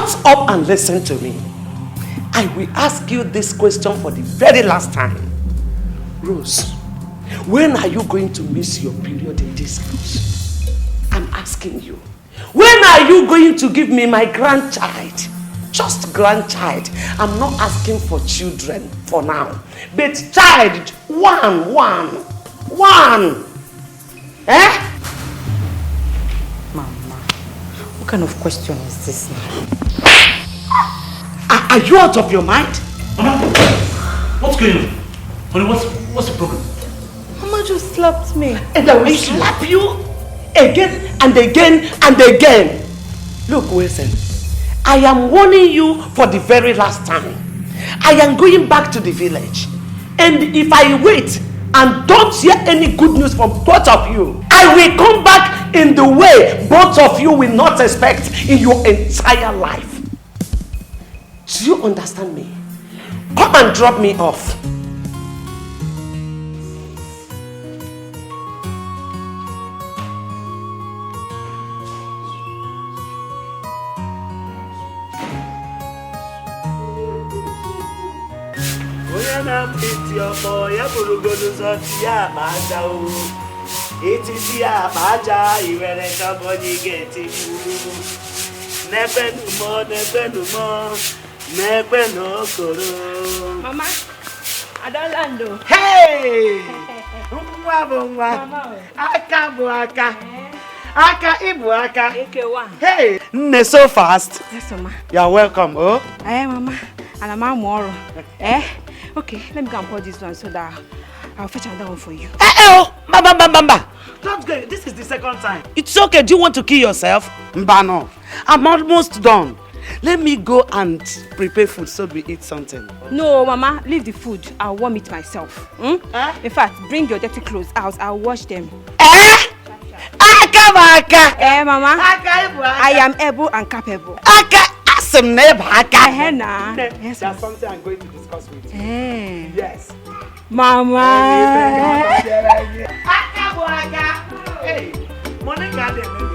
Shut up and listen to me. I will ask you this question for the very last time. Rose, when are you going to miss your period in this house? I'm asking you. When are you going to give me my grandchild? Just grandchild. I'm not asking for children for now. But child, one. Eh? Mama, what kind of question is this now? Are you out of your mind? Mama, what's going on? Honey, what's the problem? Mama just slapped me. And I will slap you again and again and again. Look, Wilson, I am warning you for the very last time. I am going back to the village. And if I wait and don't hear any good news from both of you, I will come back in the way both of you will not expect in your entire life. Do you understand me? Come and drop me off. Mama, I don't land though. Hey! Mama. Aka ibu aka. Hey! Nne so fast. Yes, Mama. You are welcome, oh? Hey, Mama. And I'm tomorrow. Eh? Okay, let me go and pour this one so that I'll fetch another one for you. Oh! Bamba! Don't go. This is the second time. It's okay. Do you want to kill yourself? Mbano. I'm almost done. Let me go and prepare food so we eat something. No, Mama, leave the food. I'll warm it myself. Hmm? In fact, bring your dirty clothes out. I'll wash them. Aka! Mama. I am able and capable. Aka! Asim neba aka! Yes, there's something I'm going to discuss with you. Yes. Mama. Hey, Monica didn't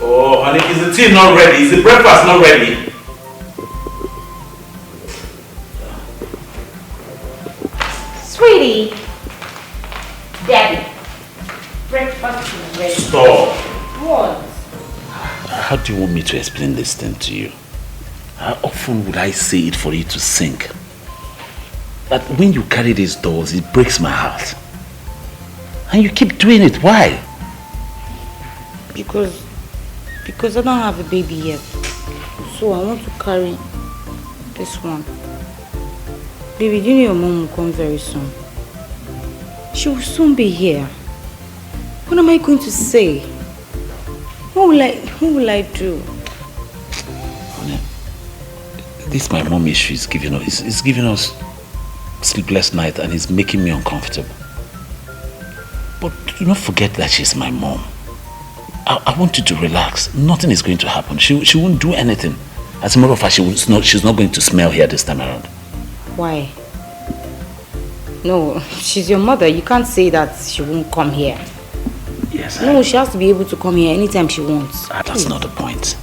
Oh, honey, is the tea not ready? Is the breakfast not ready? Sweetie. Daddy. Breakfast is ready. Stop. What? How do you want me to explain this thing to you? How often would I say it for you to sink? But when you carry these dolls, it breaks my heart. And you keep doing it. Why? Because I don't have a baby yet. So I want to carry this one. Baby, do you know your mom will come very soon? She will soon be here. What am I going to say? What will I do? Honey, this my mom issue is giving us. It's giving us sleepless night and it's making me uncomfortable. But do not forget that she's my mom. I want you to relax. Nothing is going to happen. She won't do anything. As a matter of fact, she's not going to smell here this time around. Why? No, she's your mother. You can't say that she won't come here. Yes. No, she has to be able to come here anytime she wants. That's not the point.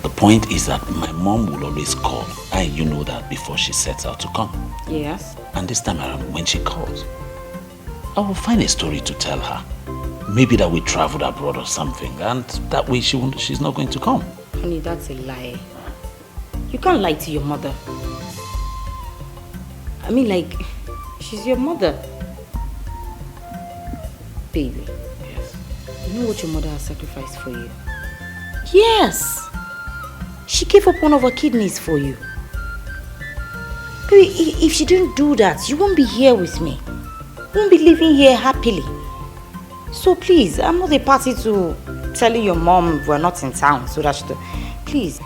The point is that my mom will always call. And you know that before she sets out to come. Yes. And this time around, when she calls, I will find a story to tell her. Maybe that we traveled abroad or something, and that way she's not going to come. Honey, that's a lie. You can't lie to your mother. I mean, like, she's your mother. Baby. Yes. You know what your mother has sacrificed for you? Yes. She gave up one of her kidneys for you. Baby, if she didn't do that, you won't be here with me. You won't be living here happily. So please, I'm not a party to telling your mom we're not in town so that she please.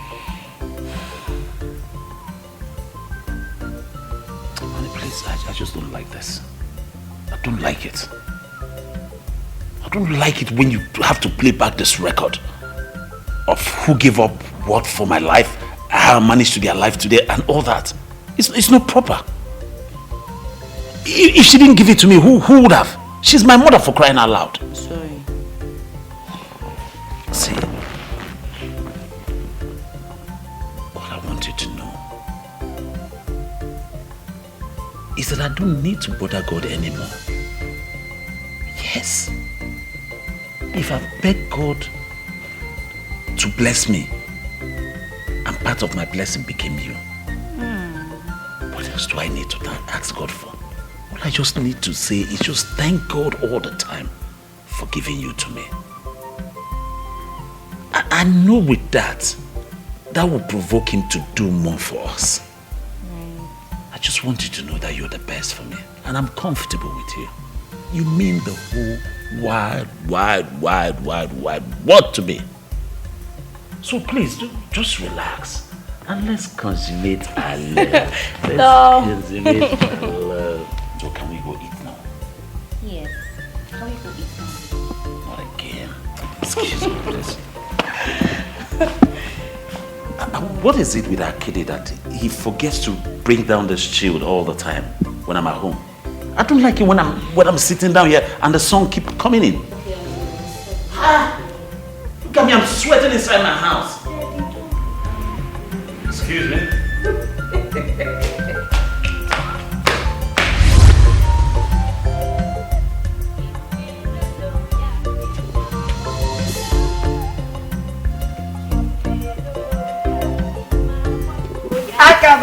Honey, please, I just don't like this. I don't like it. I don't like it when you have to play back this record of who gave up what for my life, how I managed to be alive today and all that. It's not proper. If she didn't give it to me, who would have? She's my mother, for crying out loud. Sorry. See, all I want you to know is that I don't need to bother God anymore. Yes. If I beg God to bless me, and part of my blessing became you, what else do I need to ask God for? All I just need to say is just thank God all the time for giving you to me. I know with that will provoke him to do more for us. I just want you to know that you're the best for me, and I'm comfortable with you. You mean the whole wide world to me. So please, just relax and let's consummate our love. Consummate our love. So can we go eat now? Yes. Can we go eat now? Not again. Excuse me, please. What is it with our kiddie that he forgets to bring down the shield all the time when I'm at home? I don't like it when I'm sitting down here and the song keep coming in. Look at me, I'm sweating inside my house. Excuse me.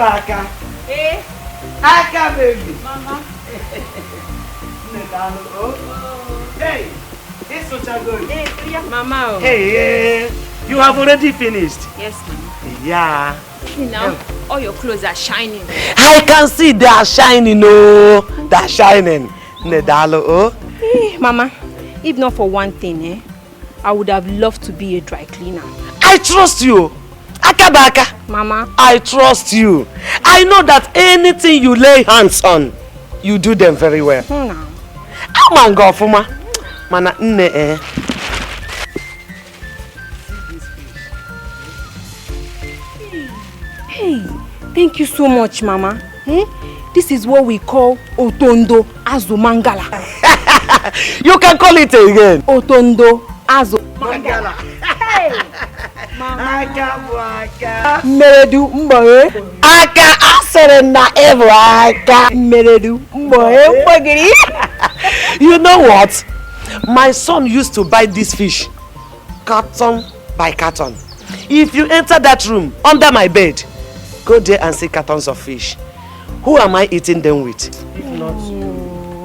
Aka. Eh? Aka baby. Mama. Hey, it's such a good. Hey, Mama. Hey, you have already finished. Yes, Mama. Yeah. See now, all your clothes are shining. I can see they are shining, oh. They are shining. Nedalo, oh. Hey, Mama, if not for one thing, I would have loved to be a dry cleaner. I trust you. Akabaka. Mama. I trust you. I know that anything you lay hands on, you do them very well. No. Amango fuma. Mana nne eh. Hey, thank you so much, Mama. This is what we call Otondo Azumangala. You can call it again. Otondo Azumangala. Hey, Mama. Aka. Meredu mboe. Aka asere na ever aka. Meredu mboe mbogiri. You know what? My son used to buy this fish, carton by carton. If you enter that room under my bed, go there and see cartons of fish. Who am I eating them with? If not you.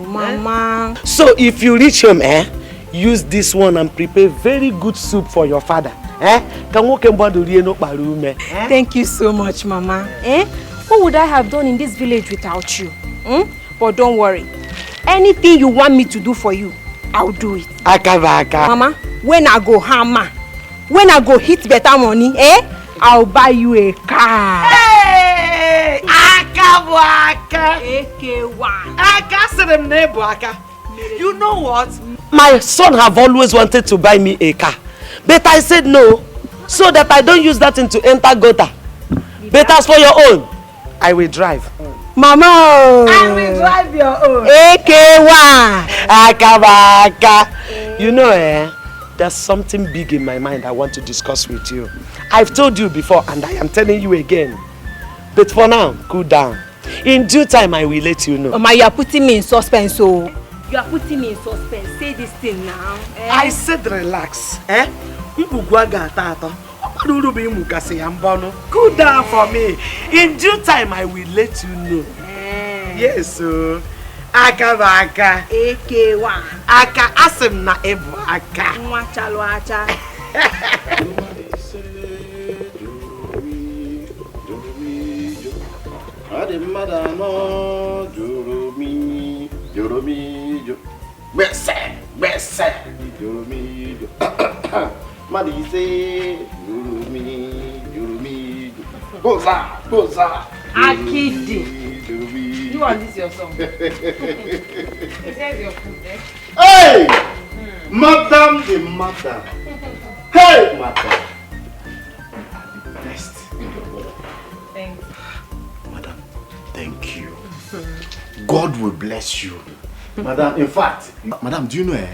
Mama. So if you reach home, use this one and prepare very good soup for your father. Thank you so much, Mama. What would I have done in this village without you? But don't worry. Anything you want me to do for you, I'll do it. Akabaka. Mama, when I go hammer, when I go hit better money, I'll buy you a car. Hey! Akabaka. AK1. Aka. You know what? My son have always wanted to buy me a car. But I said no, so that I don't use that thing to enter gutter. But as for your own, I will drive. Mama! I will drive your own. AK1. Akabaka. You know, there's something big in my mind I want to discuss with you. I've told you before and I am telling you again. But for now, cool down. In due time, I will let you know. Mama, you are putting me in suspense, so. You are putting me in suspense. Say this thing now. I said relax. Cool down for me. In due time, I will let you know. Yes, sir. Akabaka. AK1. Aka asim na ebu aka. Mwachalwacha. Adi madano joromi bese joromi madi say joromi boza Akidi. You want this your song? It says your food, Hey! Madam the mother. Hey, madam. Best in the world. Thanks. Madam, thank you. God will bless you. Madam, in fact, Madam, do you know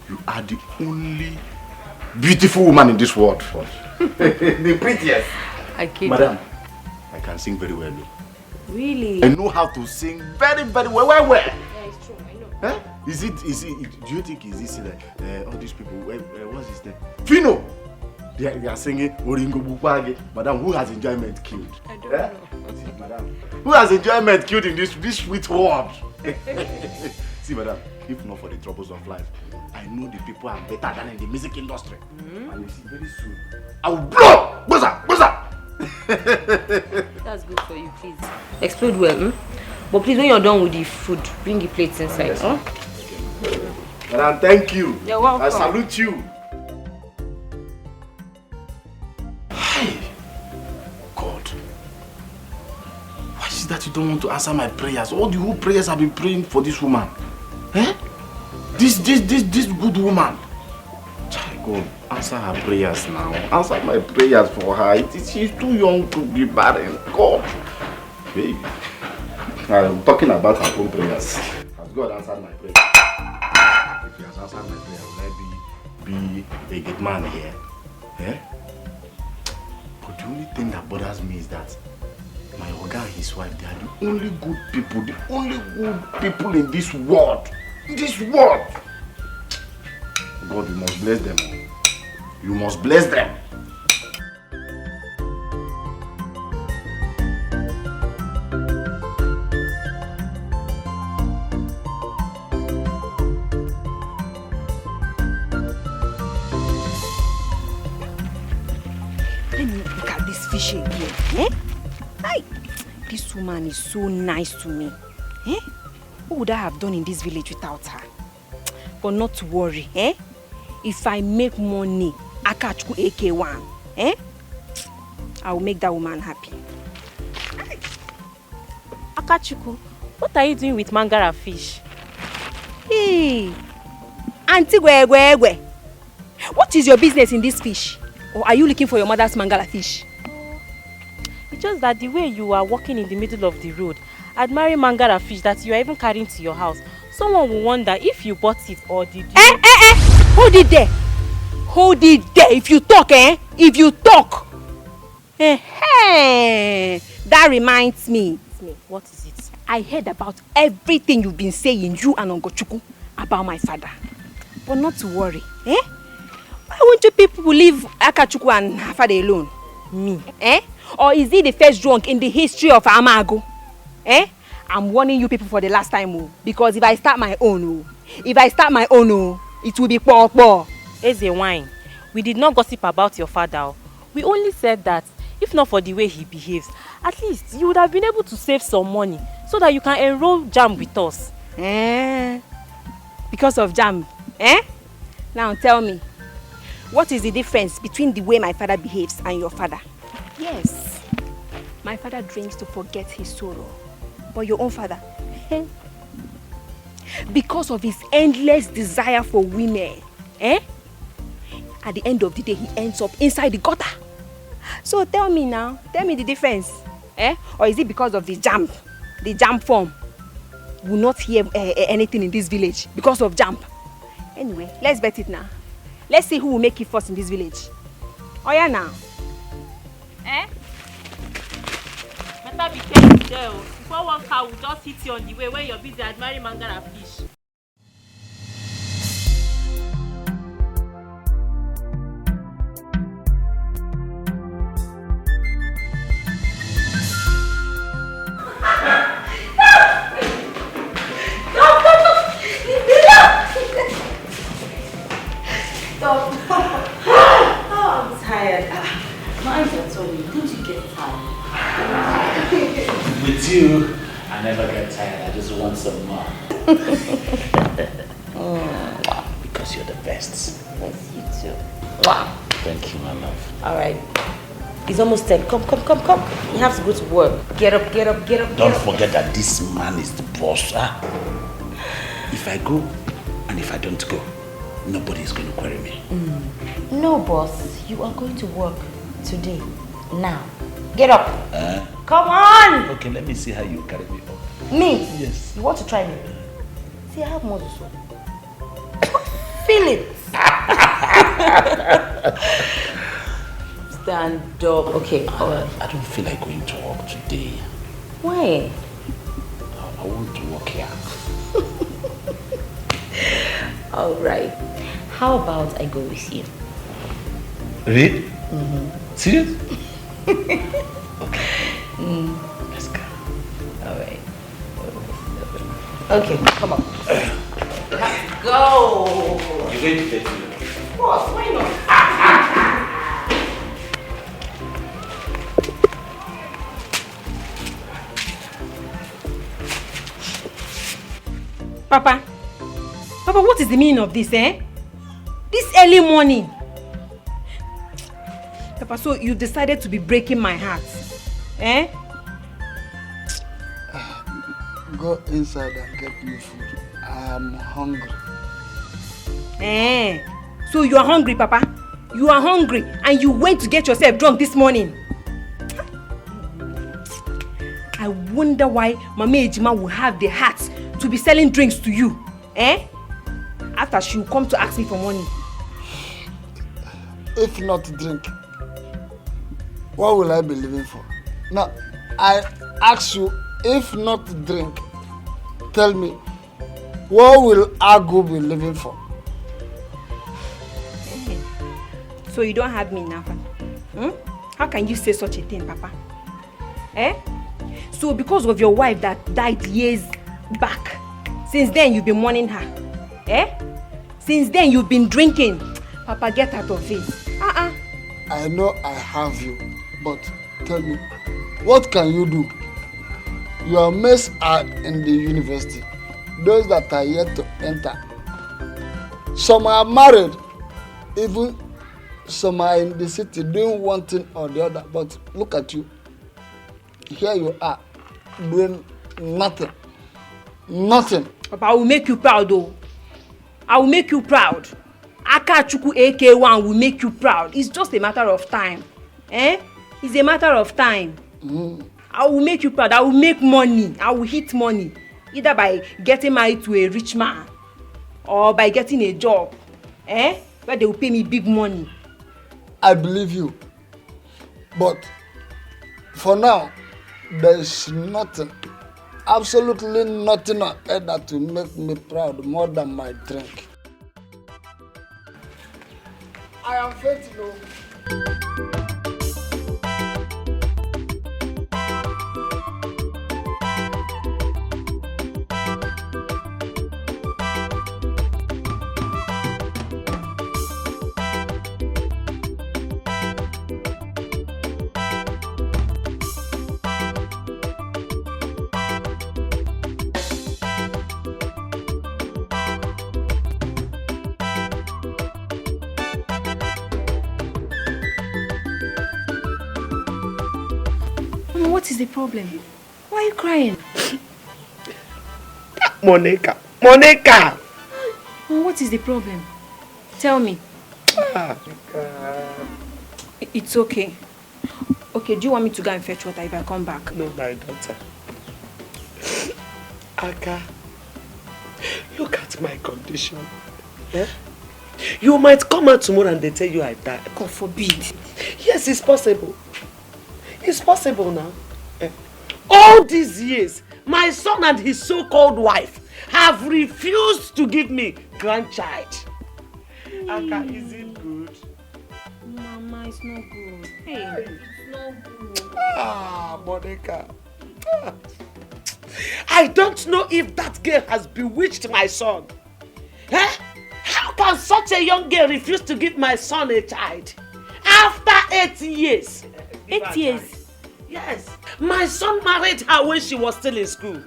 you are the only beautiful woman in this world. The prettiest. I kid Madam, I can sing very well. Really? I know how to sing very, very well. Yeah, it's true, I know. Huh? Is it, do you think is this like all these people, what's his name? Fino! They are singing Oringo Bupage. Madam, who has enjoyment killed? I don't know. See, Madam, who has enjoyment killed in this sweet world? See, Madam, if not for the troubles of life, I know the people are better than in the music industry. And you see, very soon, I will blow! Buzzer! Buzzer! That's good for you, please. Explode well, But please, when you're done with the food, bring the plates inside. Huh? Madam, thank you. You're welcome. I salute you. Hey, God. Why is it that you don't want to answer my prayers? All the whole prayers I've been praying for this woman. Eh? This good woman. God, answer her prayers now. Answer my prayers for her. She's too young to be barren. God. Baby. I'm talking about her own prayers. Has God answered my prayers? If he has answered my prayer, will I be a good man here? Eh? But the only thing that bothers me is that my Oga and his wife, they are the only good people in this world. In this world. God, you must bless them. You must bless them. Let me look at this fish again. Eh? Hi. This woman is so nice to me. Eh? What would I have done in this village without her? But not to worry. Eh? If I make money, Akachuku AK1, eh? I will make that woman happy. Akachuku, what are you doing with Mangara fish? Hey, Auntie Gwegwegwe, what is your business in this fish? Or are you looking for your mother's Mangala fish? It's just that the way you are walking in the middle of the road, admiring Mangara fish that you are even carrying to your house, someone will wonder if you bought it or did you... Hold it there. Hold it there. If you talk, If you talk. That reminds me. What is it? I heard about everything you've been saying, you and Ongochuku, about my father. But not to worry, Why won't you people leave Akachuku and her father alone? Me? Or is he the first drunk in the history of Amago? I'm warning you people for the last time, because if I start my own, it will be poor. Eze wine. We did not gossip about your father. We only said that if not for the way he behaves, at least you would have been able to save some money so that you can enroll JAM with us. Because of JAM, Now tell me, what is the difference between the way my father behaves and your father? Yes, my father drinks to forget his sorrow. But your own father, because of his endless desire for women, at the end of the day, he ends up inside the gutter. So tell me the difference, Or is it because of the JAM form? Will not hear anything in this village because of JAM. Anyway, let's bet it now. Let's see who will make it first in this village. Oh yeah, now. Better be careful there. Before one car will just hit you on the way when you're busy admiring Mangara fish. I'm tired. My eyes are turning. Don't you get tired? With you, I never get tired. I just want some more. Because you're the best. Yes, you too. Thank you, my love. All right. It's almost 10. Come. You have to go to work. Get up. Don't forget that this man is the boss. If I go and if I don't go, nobody is going to query me. No, boss. You are going to work today. Now. Get up. Come on. Okay, let me see how you carry me up. Me? Yes. You want to try me? See, I have muscles. Feel it. Stand up. Okay. I don't feel like going to work today. Why? I want to work here. All right. How about I go with you? Really? Serious? Okay. Let's go. All right. Okay, come on. Let's go. You're going to get me. Of course, why not? Papa, what is the meaning of this, eh? This early morning. Papa, so you decided to be breaking my heart, eh? Go inside and get me food. I am hungry. Eh? So you are hungry, Papa? You are hungry and you went to get yourself drunk this morning. I wonder why Mama Ejima will have the heart to be selling drinks to you, eh? After she will come to ask me for money. If not drink, what will I be living for? Now, I ask you, if not drink, tell me, what will Agu be living for? So you don't have me now, hmm? How can you say such a thing, Papa? Eh? So because of your wife that died years back, since then you've been mourning her, eh? Since then you've been drinking. Papa, get out of this. I know I have you, but tell me, what can you do? Your mates are in the university, those that are yet to enter. Some are married, even some are in the city doing one thing or the other, but look at you. Here you are, doing nothing. Nothing. Papa, I will make you proud though. I will make you proud. Akachuku AK1 will make you proud. It's just a matter of time. Eh? It's a matter of time. I will make you proud. I will make money. I will hit money. Either by getting married to a rich man or by getting a job. Eh? Where they will pay me big money. I believe you. But for now, there is nothing, absolutely nothing on earth that will make me proud more than my drink. I am faithful. What is the problem? Why are you crying? Monica! What is the problem? Tell me. It's okay. Okay, do you want me to go and fetch water if I come back? No, my daughter. Aka, look at my condition. Eh? You might come out tomorrow and they tell you I died. God forbid. Yes, it's possible. It's possible now. Eh? All these years, my son and his so-called wife have refused to give me grandchild. Aka, is it good? Mama, it's not good. Hey, it's not good. Monica. I don't know if that girl has bewitched my son. Eh? How can such a young girl refuse to give my son a child? After 8 years. 8 years? Yes. My son married her when she was still in school.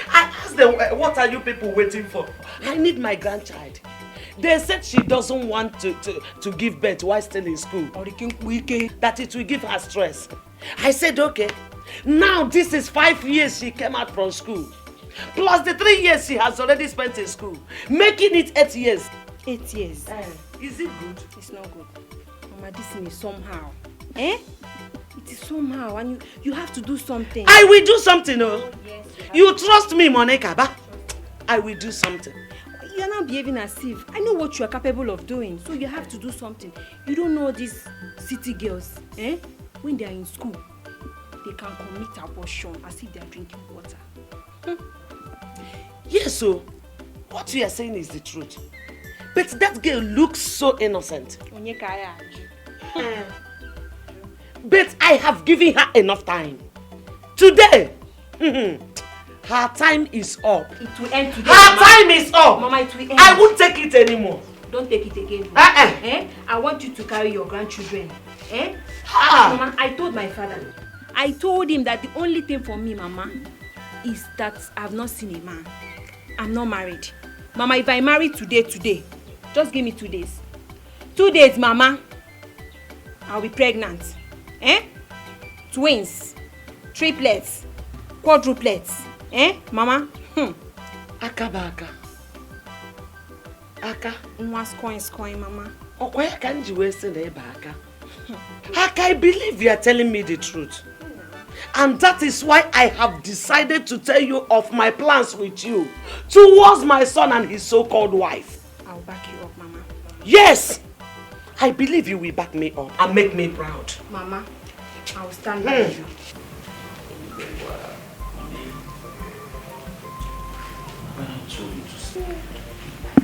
I asked them, what are you people waiting for? I need my grandchild. They said she doesn't want to give birth while still in school. That it will give her stress. I said, okay. Now this is 5 years she came out from school. Plus the 3 years she has already spent in school. Making it 8 years. 8 years? Is it good? It's not good. Mama, this is somehow. Eh? It is somehow, and you have to do something. I will do something, oh. Yes, You trust me, Monica, ba? I will do something. You're not behaving as if. I know what you are capable of doing, so you have to do something. You don't know these city girls, eh? When they are in school, they can commit abortion as if they are drinking water. Yes, so what you are saying is the truth. But that girl looks so innocent. But I have given her enough time. Today, her time is up. It will end today. Her time is up. Mama, it will end. I won't take it anymore. Don't take it again. Eh? I want you to carry your grandchildren. Eh? Ah. Mama, I told my father. I told him that the only thing for me, Mama, is that I've not seen a man. I'm not married. Mama, if I marry today, just give me 2 days. 2 days, Mama, I'll be pregnant. Eh? Twins, triplets, quadruplets. Eh, Mama? Aka. Aka. Nwa's coin, Mama. Okwaya kanji wese na eba aka. Aka, I believe you are telling me the truth. And that is why I have decided to tell you of my plans with you towards my son and his so-called wife. I'll back you up, Mama. Yes! I believe you will back me up and make me proud. Mama, I'll stand by you.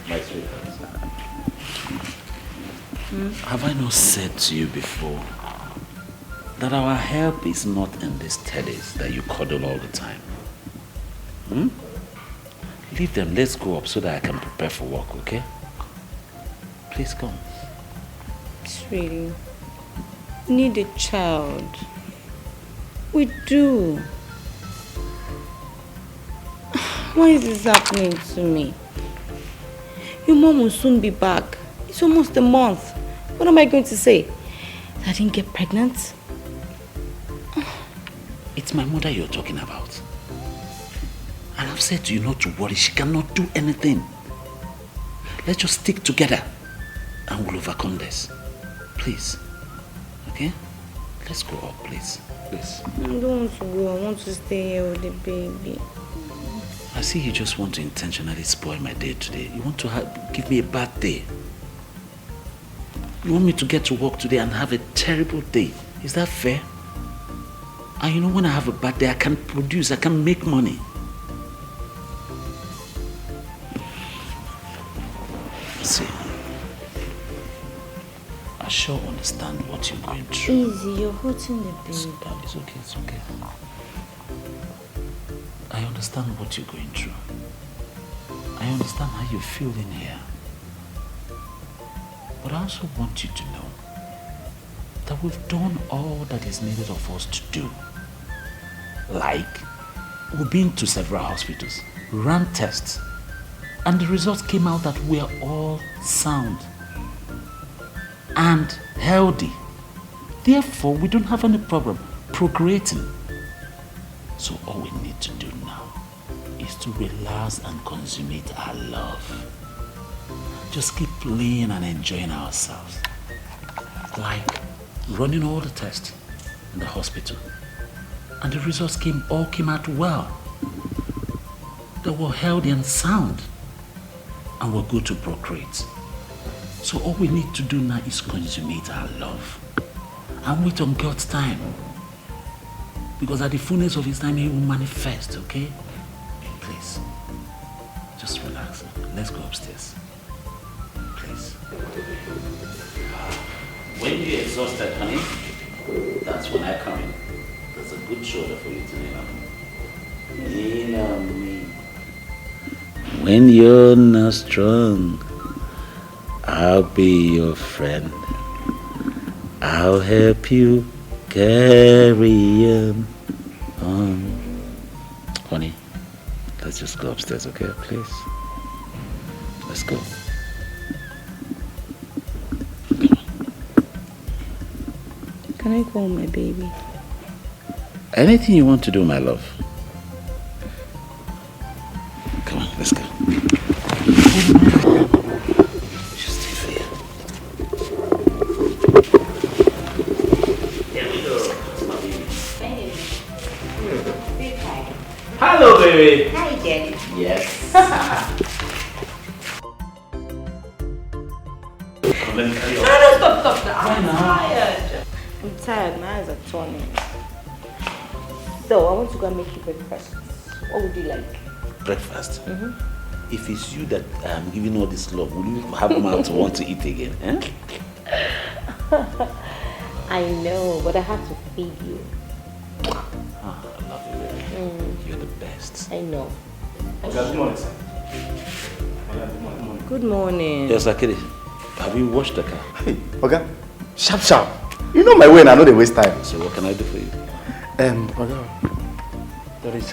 My sweetheart. Have I not said to you before that our help is not in these teddies that you cuddle all the time? Leave them, let's go up so that I can prepare for work, okay? Please come. Sweetie, we need a child. We do. Why is this happening to me? Your mom will soon be back. It's almost a month. What am I going to say? That I didn't get pregnant? It's my mother you're talking about. And I've said to you not to worry. She cannot do anything. Let's just stick together and we'll overcome this. Please. Okay? Let's go up, please. Please. I don't want to go. I want to stay here with the baby. I see you just want to intentionally spoil my day today. You want to give me a bad day. You want me to get to work today and have a terrible day. Is that fair? And you know, when I have a bad day, I can produce, I can make money. See, I sure understand what you're going through. Easy, you're hurting the baby. It's okay, it's okay. I understand what you're going through. I understand how you feel in here. But I also want you to know that we've done all that is needed of us to do. Like, we've been to several hospitals, ran tests, and the results came out that we are all sound and healthy. Therefore, we don't have any problem procreating. So all we need to do now is to relax and consummate our love. Just keep playing and enjoying ourselves. Like running all the tests in the hospital. And the results all came out well. They were healthy and sound. And we're good to procreate. So all we need to do now is consummate our love. And wait on God's time. Because at the fullness of His time, He will manifest, okay? Please. Just relax. Let's go upstairs. Please. When you're exhausted, honey, that's when I come in. There's a good shoulder for you to lean on. Lean on me. When you're not strong, I'll be your friend. I'll help you carry on. Honey, let's just go upstairs, okay? Please. Let's go. Can I call my baby? Anything you want to do, my love. Come on, let's go. Just stay here. There we go. Hello, baby. Hi, Daddy. Yes. Let me carry on. No, stop. I'm tired. I'm tired. My eyes are turning. So, I want to go and make you breakfast. What would you like? Breakfast? If it's you that I'm giving all this love, will you have mouth to want to eat again? Eh? I know, but I have to feed you. I love you, baby. You're the best. I know. Good morning, sir. Good morning. Yes, Akiri. Have you washed the car? Hey, Oga, sharp. You know my way and I know they waste time. So what can I do for you? Oga, there is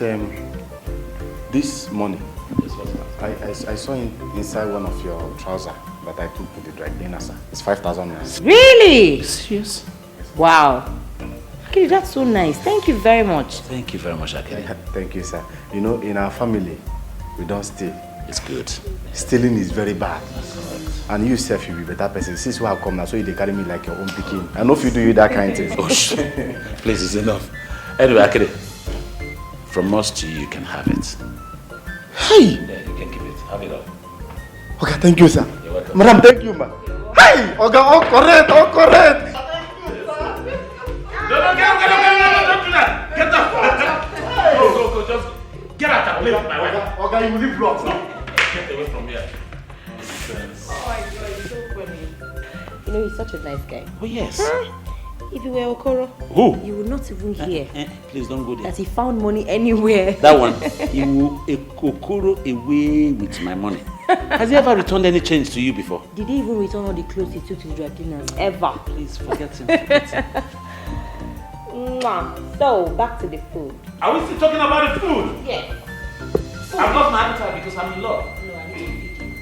this morning. Yes, what's that? I saw inside one of your trousers that I took to the dry cleaner, sir. It's 5,000 naira. Really? Serious? Wow. Okay, that's so nice. Thank you very much. Thank you very much, Akiri. Thank you, sir. You know, in our family, we don't steal. It's good. Stealing is very bad. And you self, you be better person. Since you have come now, so you carry me like your own picking. I know if you do that kind of thing. Oh, please, it's enough. Anyway, Akiri, from us to you, you can have it. Hey! Yeah, you can keep it. Have it all. Okay, thank you, sir. You're welcome. Madam, thank you, ma. Hey! Oga, all correct. No, get don't do that. Get up. Go, just get out and play with my wife. Oga, you will leave blocks now. Get away from here. Oh my God, it's so funny. You know, he's such a nice guy. Oh, yes. If you were Okoro, Who? you would not even hear Please don't go there. that he found money anywhere. That one, he will Okoro away with my money. Has he ever returned any change to you before? Did he even return all the clothes he took to the dry cleaners? Ever? Please forget him. Mwah. So, back to the food. Are we still talking about the food? Yes. I've lost my appetite because I'm in love. No, I need to feed you.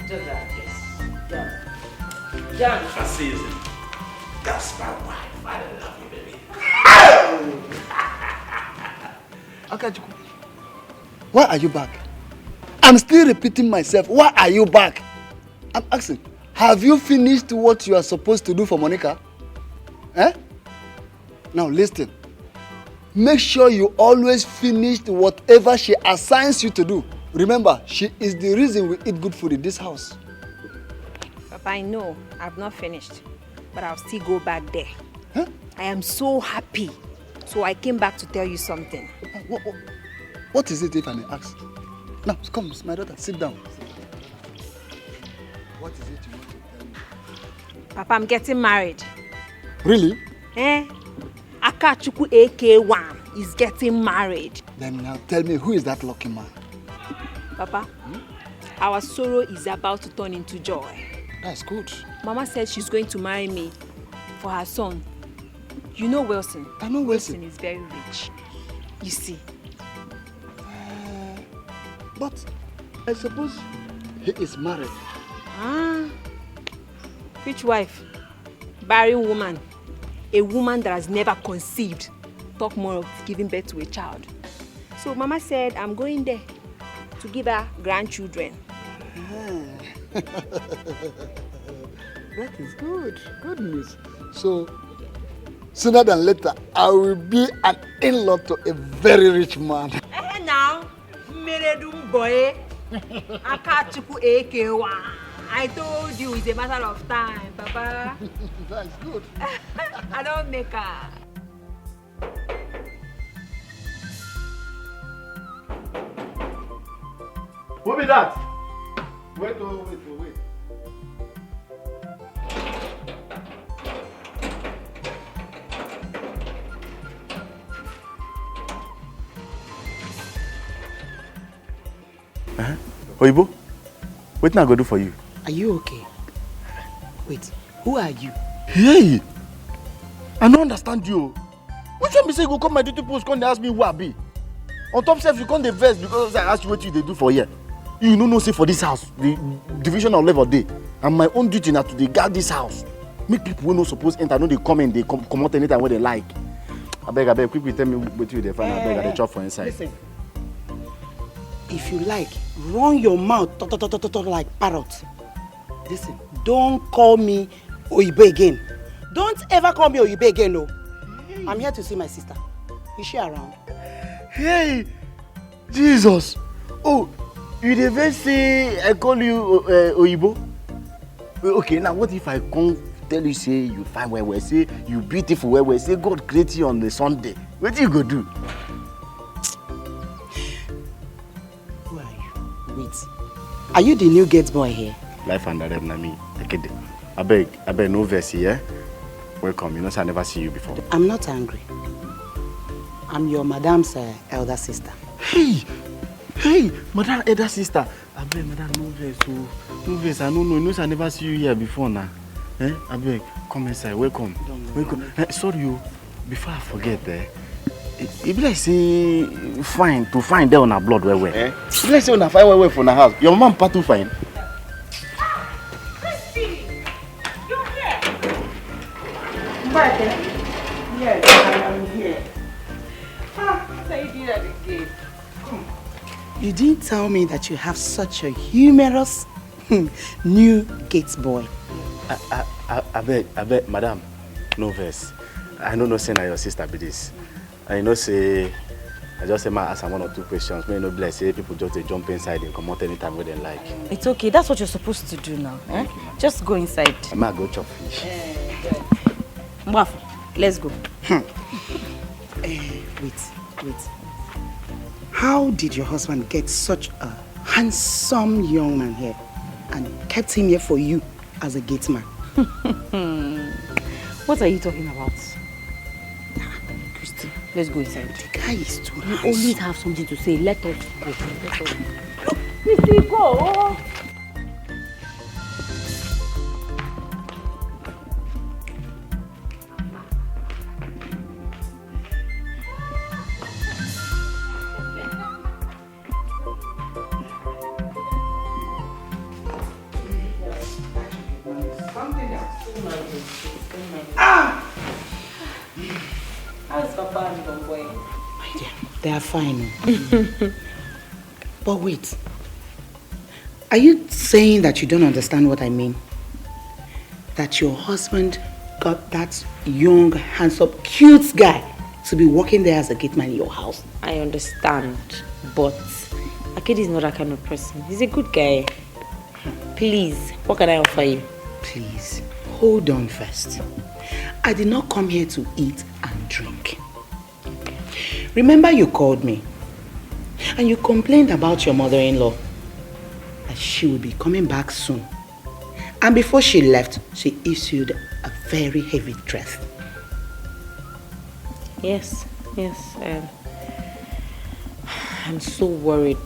Just that. Yes. John. If I see you, that's my wife. I love you, baby. Akachuku, why are you back? I'm still repeating myself. Why are you back? I'm asking, have you finished what you are supposed to do for Monica? Eh? Now listen. Make sure you always finish whatever she assigns you to do. Remember, she is the reason we eat good food in this house. Papa, I know I've not finished, but I'll still go back there. Huh? I am so happy. So I came back to tell you something. What is it, if I may ask? Now, come, my daughter, sit down. What is it you want to tell me? Papa, I'm getting married. Really? Akachuku AK1 is getting married. Then now tell me, who is that lucky man? Papa, our sorrow is about to turn into joy. That's good. Mama said she's going to marry me for her son. You know Wilson? I know Wilson. Wilson is very rich. You see. But I suppose he is married. Which wife? Barren woman. A woman that has never conceived. Talk more of giving birth to a child. So Mama said, I'm going there to give her grandchildren. That is good. Good news. So, sooner than later, I will be an in-law to a very rich man. Now, Meredum boy, Akachuku AK1. I told you it's a matter of time, Papa. That's good. I don't make her. Who be that? Wait. Oibo, what can I go do for you? Are you okay? Wait, who are you? Hey! I don't understand you. Which one be say you go come my duty post, come dey ask me who I be? On top self, you come dey vex because I ask you what you dey do for here. You no say for this house, the division of labor dey. And my own duty na to dey guard this house. Make people wey no suppose enter, no dey come in, dey come out anytime wey they like. Abeg, quickly tell me what you dey find. Abeg, I dey chop for inside. Listen, if you like, run your mouth like parrot. Listen, don't call me Oyibe again. Don't ever call me Oyibe again, no. Hey. I'm here to see my sister. Is she around? Hey, Jesus. Oh, you never say I call you Oyibo? Okay, now what if I come tell you say you fine well, say you beautiful well, say God create you on the Sunday? What do you go do? Who are you? Wait. Are you the new gate boy here? Life and direct na me. I beg, no verse here. Welcome. You know, I never see you before. I'm not angry. I'm your madam's elder sister. Hey, madam, elder sister. I beg, madam, no verse. No verse. I don't know. You know, I never see you here before now. I beg, come inside. Welcome. Welcome. Sorry, before I forget, it be like say fine to find there on our blood where. It be like say on a fine where for the house. Your mom part too fine. Yes, I am here. So you did that again. You didn't tell me that you have such a humorous new gates boy. I beg, madam, no verse. I know no say na your sister be this. I know say I just say ask one or two questions. May no bless say people just jump inside and come out anytime when they like. It's okay. That's what you're supposed to do now. Just go inside. I might go chop fish. Mwaf, let's go. Wait. How did your husband get such a handsome young man here and kept him here for you as a gate man? What are you talking about? Christy, let's go inside. The guy is too You nice. always have something to say. Let us go. Christy, go. How's Papa and Don Boy? My dear, they are fine. But wait. Are you saying that you don't understand what I mean? That your husband got that young, handsome, cute guy to be working there as a gate man in your house? I understand, but Akedi is not that kind of person. He's a good guy. Please, what can I offer you? Please, hold on first. I did not come here to eat and drink. Remember you called me and you complained about your mother-in-law that she will be coming back soon. And before she left, she issued a very heavy threat. Yes. I'm so worried.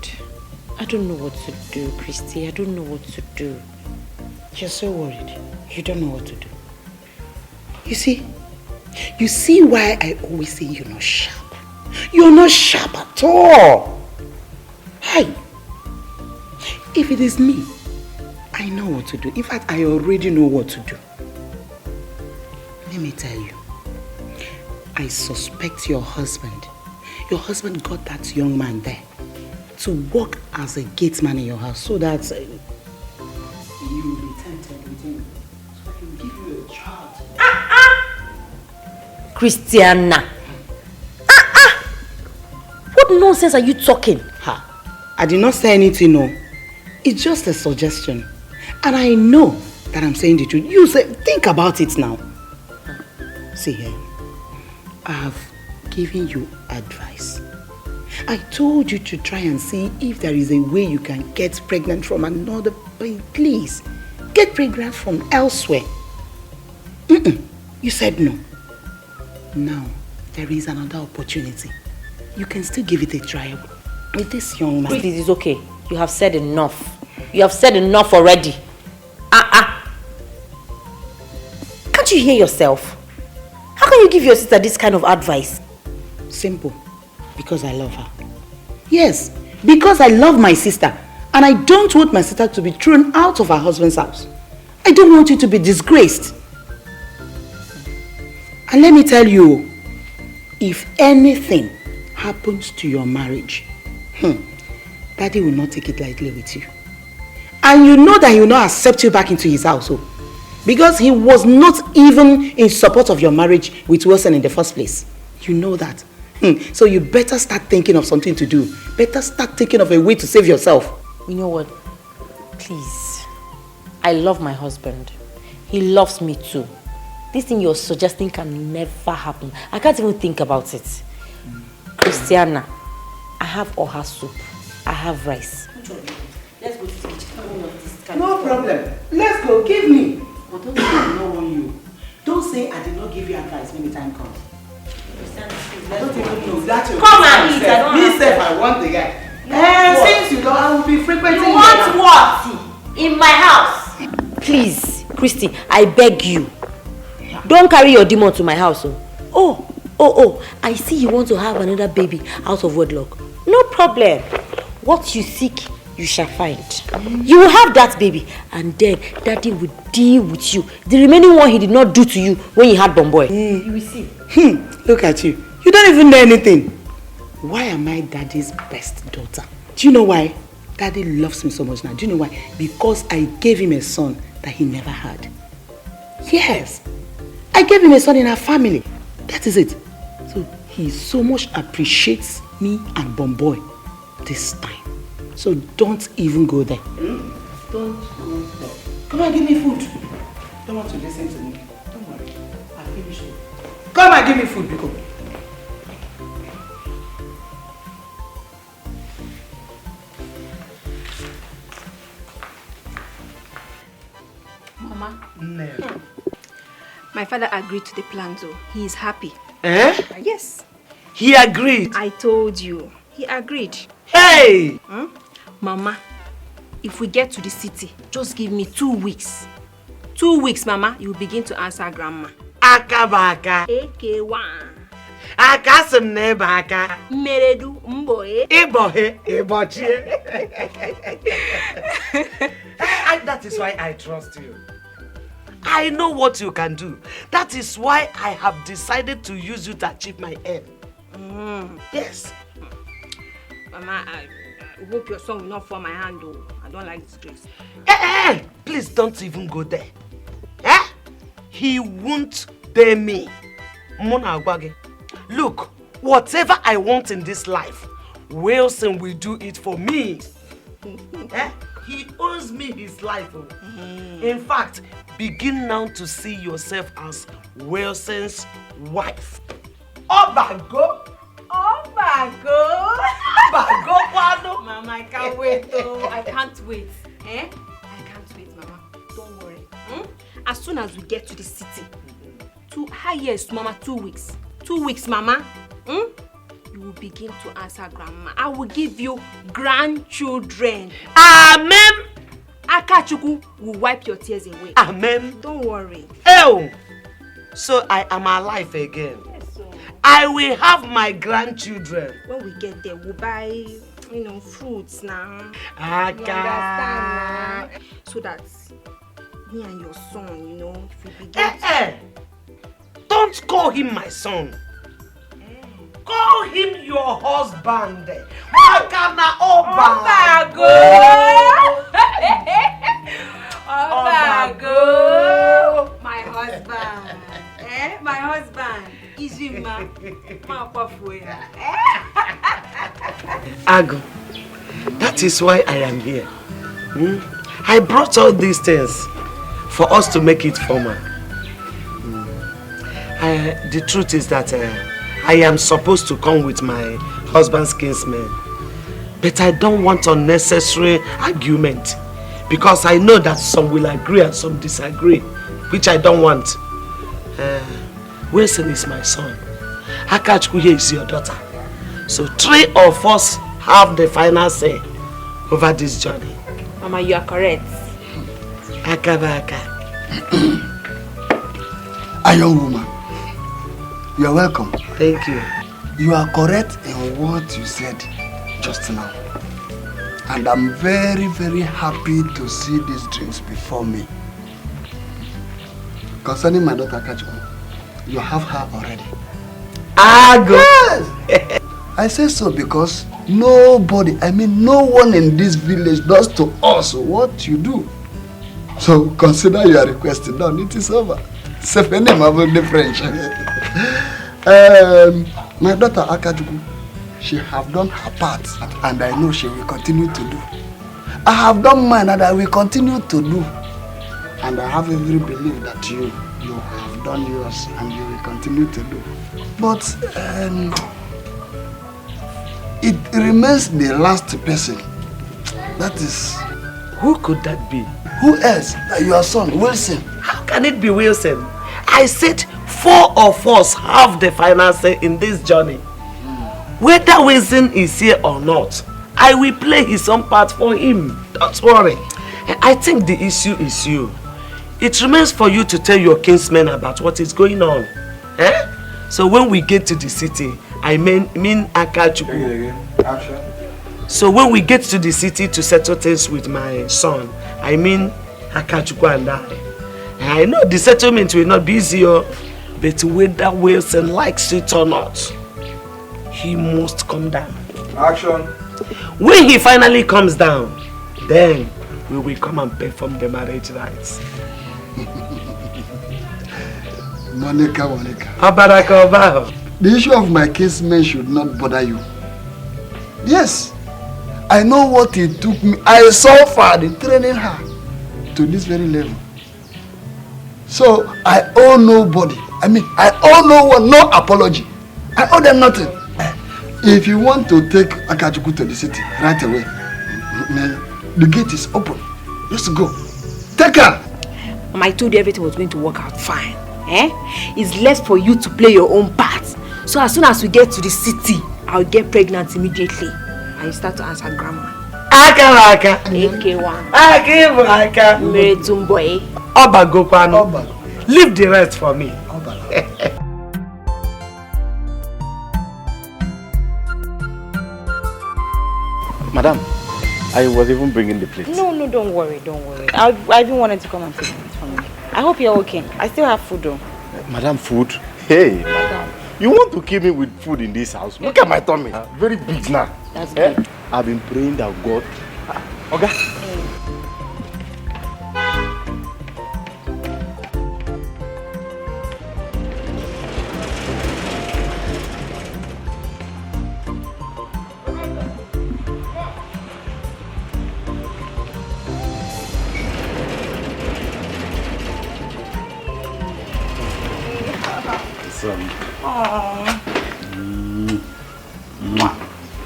I don't know what to do, Christy. I don't know what to do. You're so worried. You don't know what to do. You see why I always say you're not sharp. You're not sharp at all. Hey, if it is me, I know what to do. In fact, I already know what to do. Let me tell you, I suspect your husband. Your husband got that young man there to work as a gate man in your house so that you will be tempted with him. So I can give you a child. Christiana. What nonsense are you talking? I did not say anything, no. It's just a suggestion. And I know that I'm saying the truth. You say, think about it now. See here, I have given you advice. I told you to try and see if there is a way you can get pregnant from another. Please, get pregnant from elsewhere. You said no. Now, there is another opportunity. You can still give it a try with this young man. Please, it's okay. You have said enough. You have said enough already. Can't you hear yourself? How can you give your sister this kind of advice? Simple. Because I love her. Yes, because I love my sister. And I don't want my sister to be thrown out of her husband's house. I don't want you to be disgraced. And let me tell you, if anything happens to your marriage, Daddy will not take it lightly with you. And you know that he will not accept you back into his household. Because he was not even in support of your marriage with Wilson in the first place. You know that. So you better start thinking of something to do. Better start thinking of a way to save yourself. You know what? Please. I love my husband. He loves me too. This thing you're suggesting can never happen. I can't even think about it. Christiana, I have oha soup. I have rice. Let's go to the kitchen. No problem. Let's go. Give me. But don't say I did not warn you. Don't say I did not give you advice when the time comes. I don't even know that you come and eat. I want the guy. Since you don't, I will be frequenting you. Want what? In my house? Please, Christy, I beg you. Don't carry your demon to my house. Oh, I see you want to have another baby out of wedlock. No problem. What you seek, you shall find. You will have that baby, and then daddy will deal with you. The remaining one he did not do to you when you had Bomboy. You will see. Look at you. You don't even know anything. Why am I daddy's best daughter? Do you know why? Daddy loves me so much now. Do you know why? Because I gave him a son that he never had. Yes. I gave him a son in our family. That is it. So he so much appreciates me and Bomboy this time. So don't even go there. Don't go there. Come and give me food. Don't want to listen to me. Don't worry. I'll finish it. Come and give me food, Biko. Mama. No. My father agreed to the plan, so he is happy. Eh? Yes. He agreed. I told you. He agreed. Hey! Mama, if we get to the city, just give me 2 weeks. 2 weeks, Mama, you will begin to answer Grandma. Akabaka. AK1. Akasim nebaka. Meredu mboe. Ibohe. Ibochie. That is why I trust you. I know what you can do. That is why I have decided to use you to achieve my aim. Yes. Mama, I hope your son will not fall my hand, though. I don't like disgrace. Please don't even go there. He won't dare me. Look, whatever I want in this life, Wilson will do it for me. He owes me his life. In fact, begin now to see yourself as Wilson's wife. Obago! Obago! Obago, Wado! Mama, I can't wait, though. I can't wait. I can't wait, Mama. Don't worry. As soon as we get to the city, 2 years, Mama, 2 weeks. 2 weeks, Mama. You will begin to answer Grandma. I will give you grandchildren. Amen. Akachuku will wipe your tears away. Amen. Don't worry. Oh, so I am alive again. Yes, so I will have my grandchildren. when we get there, we'll buy, fruits now. You Aka. understand now? So that me and your son, if we begin Don't call him my son. Call him your husband. Akana Obago. Obago. My husband. My husband. Izima. Ago, that is why I am here. I brought all these things for us to make it formal. The truth is that I am supposed to come with my husband's kinsmen, but I don't want unnecessary argument because I know that some will agree and some disagree, which I don't want. Wilson is my son. Akachukwu here is your daughter. So 3 of us have the final say over this journey. Mama, you are correct. Akabaka. A young woman, you are welcome. Thank you. You are correct in what you said just now. And I'm very, very happy to see these dreams before me. Concerning my daughter Akachuku, you have her already. Ago. Yes. I say so because nobody, no one in this village does to us what you do. So consider your request done. It is over. C'est fini, ma bonne French. My daughter Akajuku, she have done her part, and I know she will continue to do. I have done mine, and I will continue to do. And I have every belief that you have done yours, and you will continue to do. But it remains the last person. That is... Who could that be? Who else? Your son, Wilson. How can it be Wilson? I said 4 of us have the final say in this journey. Whether Wilson is here or not, I will play his own part for him. Don't worry. I think the issue is you. It remains for you to tell your kinsmen about what is going on. So when we get to the city, I mean Akachuku. Action. So when we get to the city to settle things with my son, I mean Akachuku and I know the settlement will not be easy, but whether Wilson likes it or not, he must come down. Action. When he finally comes down, then we will come and perform the marriage rites. Monica. The issue of my kinsmen should not bother you. Yes, I know what it took me. I suffered in training her to this very level. So I owe nobody. I owe no one, no apology. I owe them nothing. If you want to take Akajuku to the city right away, the gate is open. Just go. Take her. I told you everything was going to work out fine. It's left for you to play your own part. So as soon as we get to the city, I'll get pregnant immediately. And you start to answer grandma. Aka. AK1. Aka. Meretumboy. Oba Gopano. Leave the rest for me. Madam, I was even bringing the plates. No, don't worry. I even wanted to come and take it from you. I hope you're okay. I still have food though. Madam, food? Hey, madam. You want to kill me with food in this house? Look at my tummy. Very big now. That's good. I've been praying that God... Okay.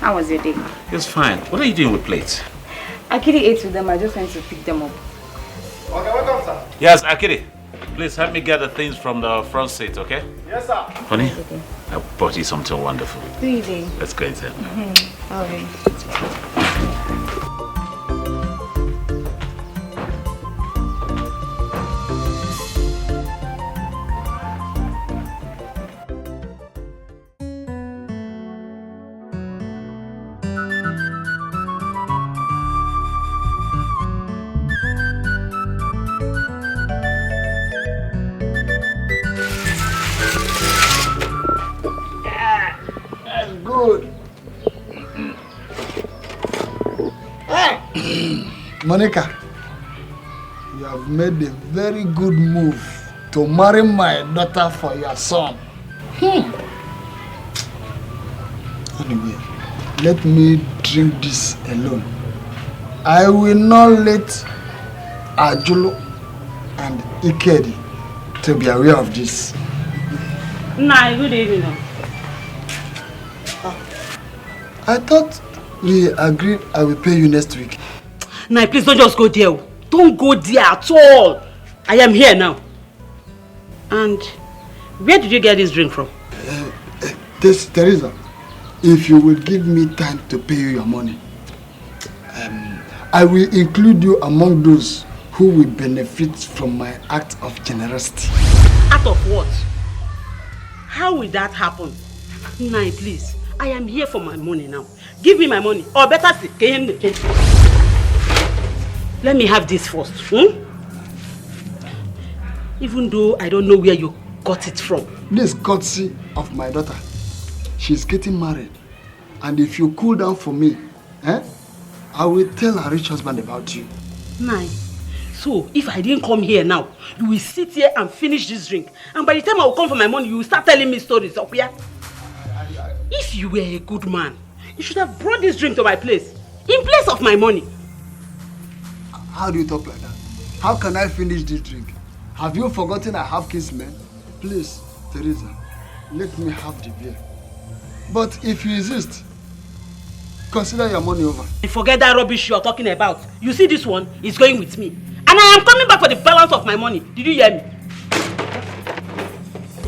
How was your day? It was fine. What are you doing with plates? Akiri ate with them. I just went to pick them up. Okay, welcome, sir. Yes, Akiri. Please help me get the things from the front seat, okay? Yes, sir. Honey, I brought you something wonderful. Really? Let's go inside. Okay. Good. Monica, you have made a very good move to marry my daughter for your son. Anyway, let me drink this alone. I will not let Ajulu and Ikedi to be aware of this. Nah, good evening. I thought we agreed I will pay you next week. Nah, please don't just go there. Don't go there at all. I am here now. And where did you get this drink from? Teresa, if you will give me time to pay you your money, I will include you among those who will benefit from my act of generosity. Act of what? How will that happen? Nah, please. I am here for my money now. Give me my money. Or better say, let me have this first. Even though I don't know where you got it from. This courtesy of my daughter. She's getting married. And if you cool down for me, I will tell her rich husband about you. Nine. So, if I didn't come here now, you will sit here and finish this drink. And by the time I will come for my money, you will start telling me stories, Okuya. If you were a good man, you should have brought this drink to my place, in place of my money. How do you talk like that? How can I finish this drink? Have you forgotten I have kids, man? Please, Teresa, let me have the beer. But if you insist, consider your money over. Forget that rubbish you are talking about. You see this one is going with me. And I am coming back for the balance of my money. Did you hear me?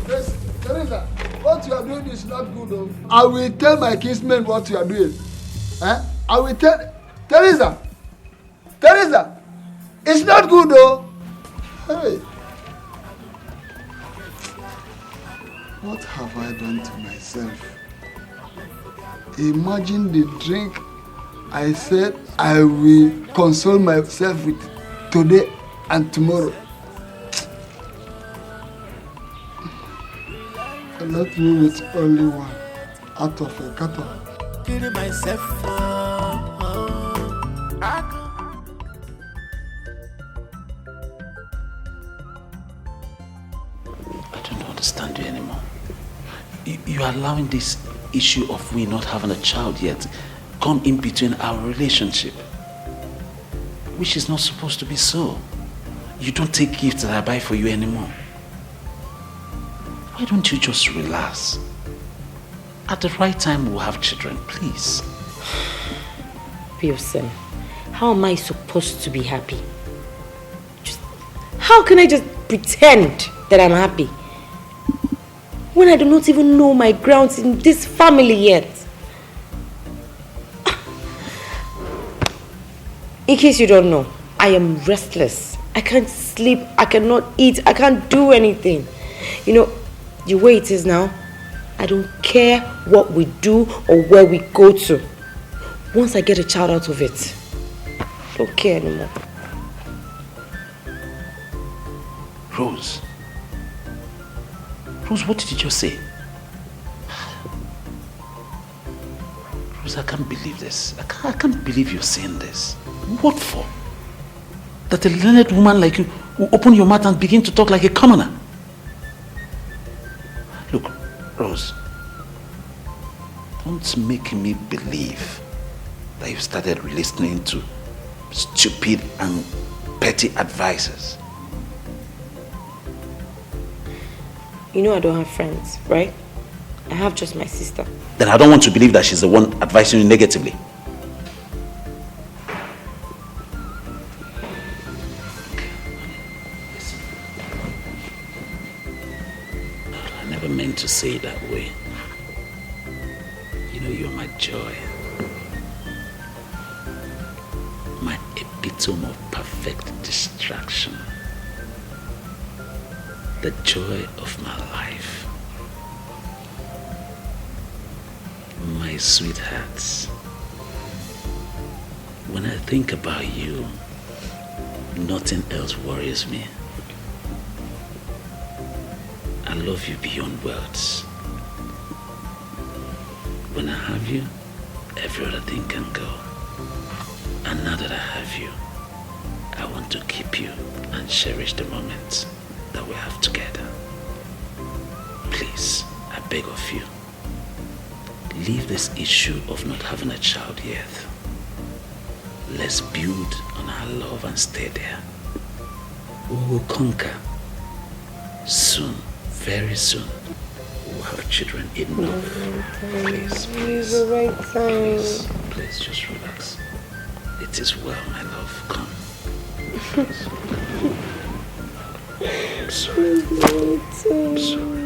Yes, Teresa, what you are doing is not good, though. I will tell my kinsmen what you are doing. I will tell... Teresa, it's not good, though. Hey. What have I done to myself? Imagine the drink I said I will console myself with today and tomorrow. I left me with only one out of a carton. Kidding myself. I don't understand you anymore. You are allowing this issue of we not having a child yet come in between our relationship, which is not supposed to be so. You don't take gifts that I buy for you anymore. Why don't you just relax? At the right time we'll have children, please. Wilson, how am I supposed to be happy? How can I just pretend that I'm happy when I do not even know my grounds in this family yet? In case you don't know, I am restless. I can't sleep, I cannot eat, I can't do anything. You know, the way it is now, I don't care what we do or where we go to. Once I get a child out of it, I don't care anymore. Rose, what did you just say? Rose, I can't believe this. I can't believe you're saying this. What for? That a learned woman like you will open your mouth and begin to talk like a commoner? Look, Rose, don't make me believe that you've started listening to stupid and petty advices. You know I don't have friends, right? I have just my sister. Then I don't want to believe that she's the one advising you negatively. Listen. I never meant to say it that way. You know, you're my joy. My epitome of perfect distraction. The joy of my life. My sweethearts. When I think about you, nothing else worries me. I love you beyond words. When I have you, every other thing can go. And now that I have you, I want to keep you and cherish the moments that we have together. Please, I beg of you, leave this issue of not having a child yet. Let's build on our love and stay there. We will conquer. Soon, very soon, we'll have children enough. Please, please, just relax. It is well, my love. Come. I'm sorry. I'm sorry.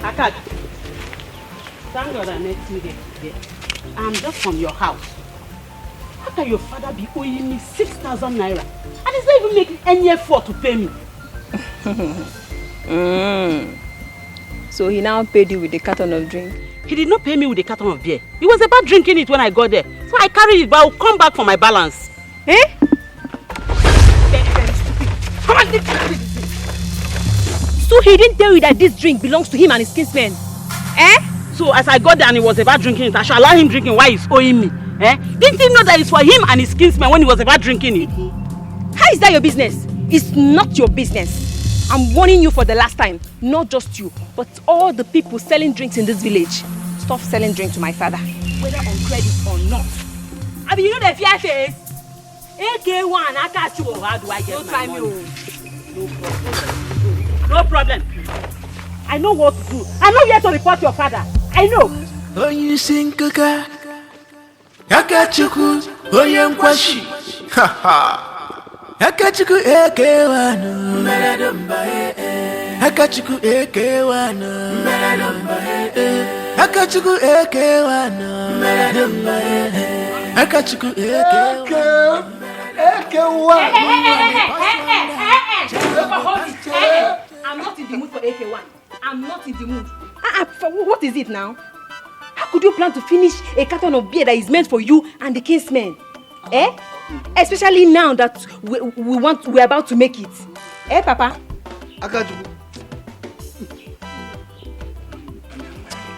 Akad, thank God I met you there today. I'm just from your house. How can your father be owing me 6,000 naira? And he's not even making any effort to pay me. So he now paid you with a carton of drink? He did not pay me with a carton of beer. He was about drinking it when I got there. So I carried it, but I'll come back for my balance. Eh? Come on, so he didn't tell you that this drink belongs to him and his kinsmen? Eh? So as I got there and he was about drinking it, I should allow him drinking while he's owing me. Eh? Didn't he know that it's for him and his kinsmen when he was about drinking it? How is that your business? It's not your business. I'm warning you for the last time. Not just you, but all the people selling drinks in this village. Stop selling drink to my father, whether on credit or not. I mean, you know the fear face? AK1, I catch you. How do I get my money? No problem. I know what to do. I know where to report your father. I know. Oh, you sing kaka. Yakachuku, oh, you kwashi. Ha ha. Yakachuku AK1. Yakachuku AK1. Yakachuku AK1. Yakachuku AK1. I'm not in the mood for AK1. I'm not in the mood. What is it now? How could you plan to finish a carton of beer that is meant for you and the kinsmen? Eh? Especially now that we're about to make it. Eh, Papa? Akachuku.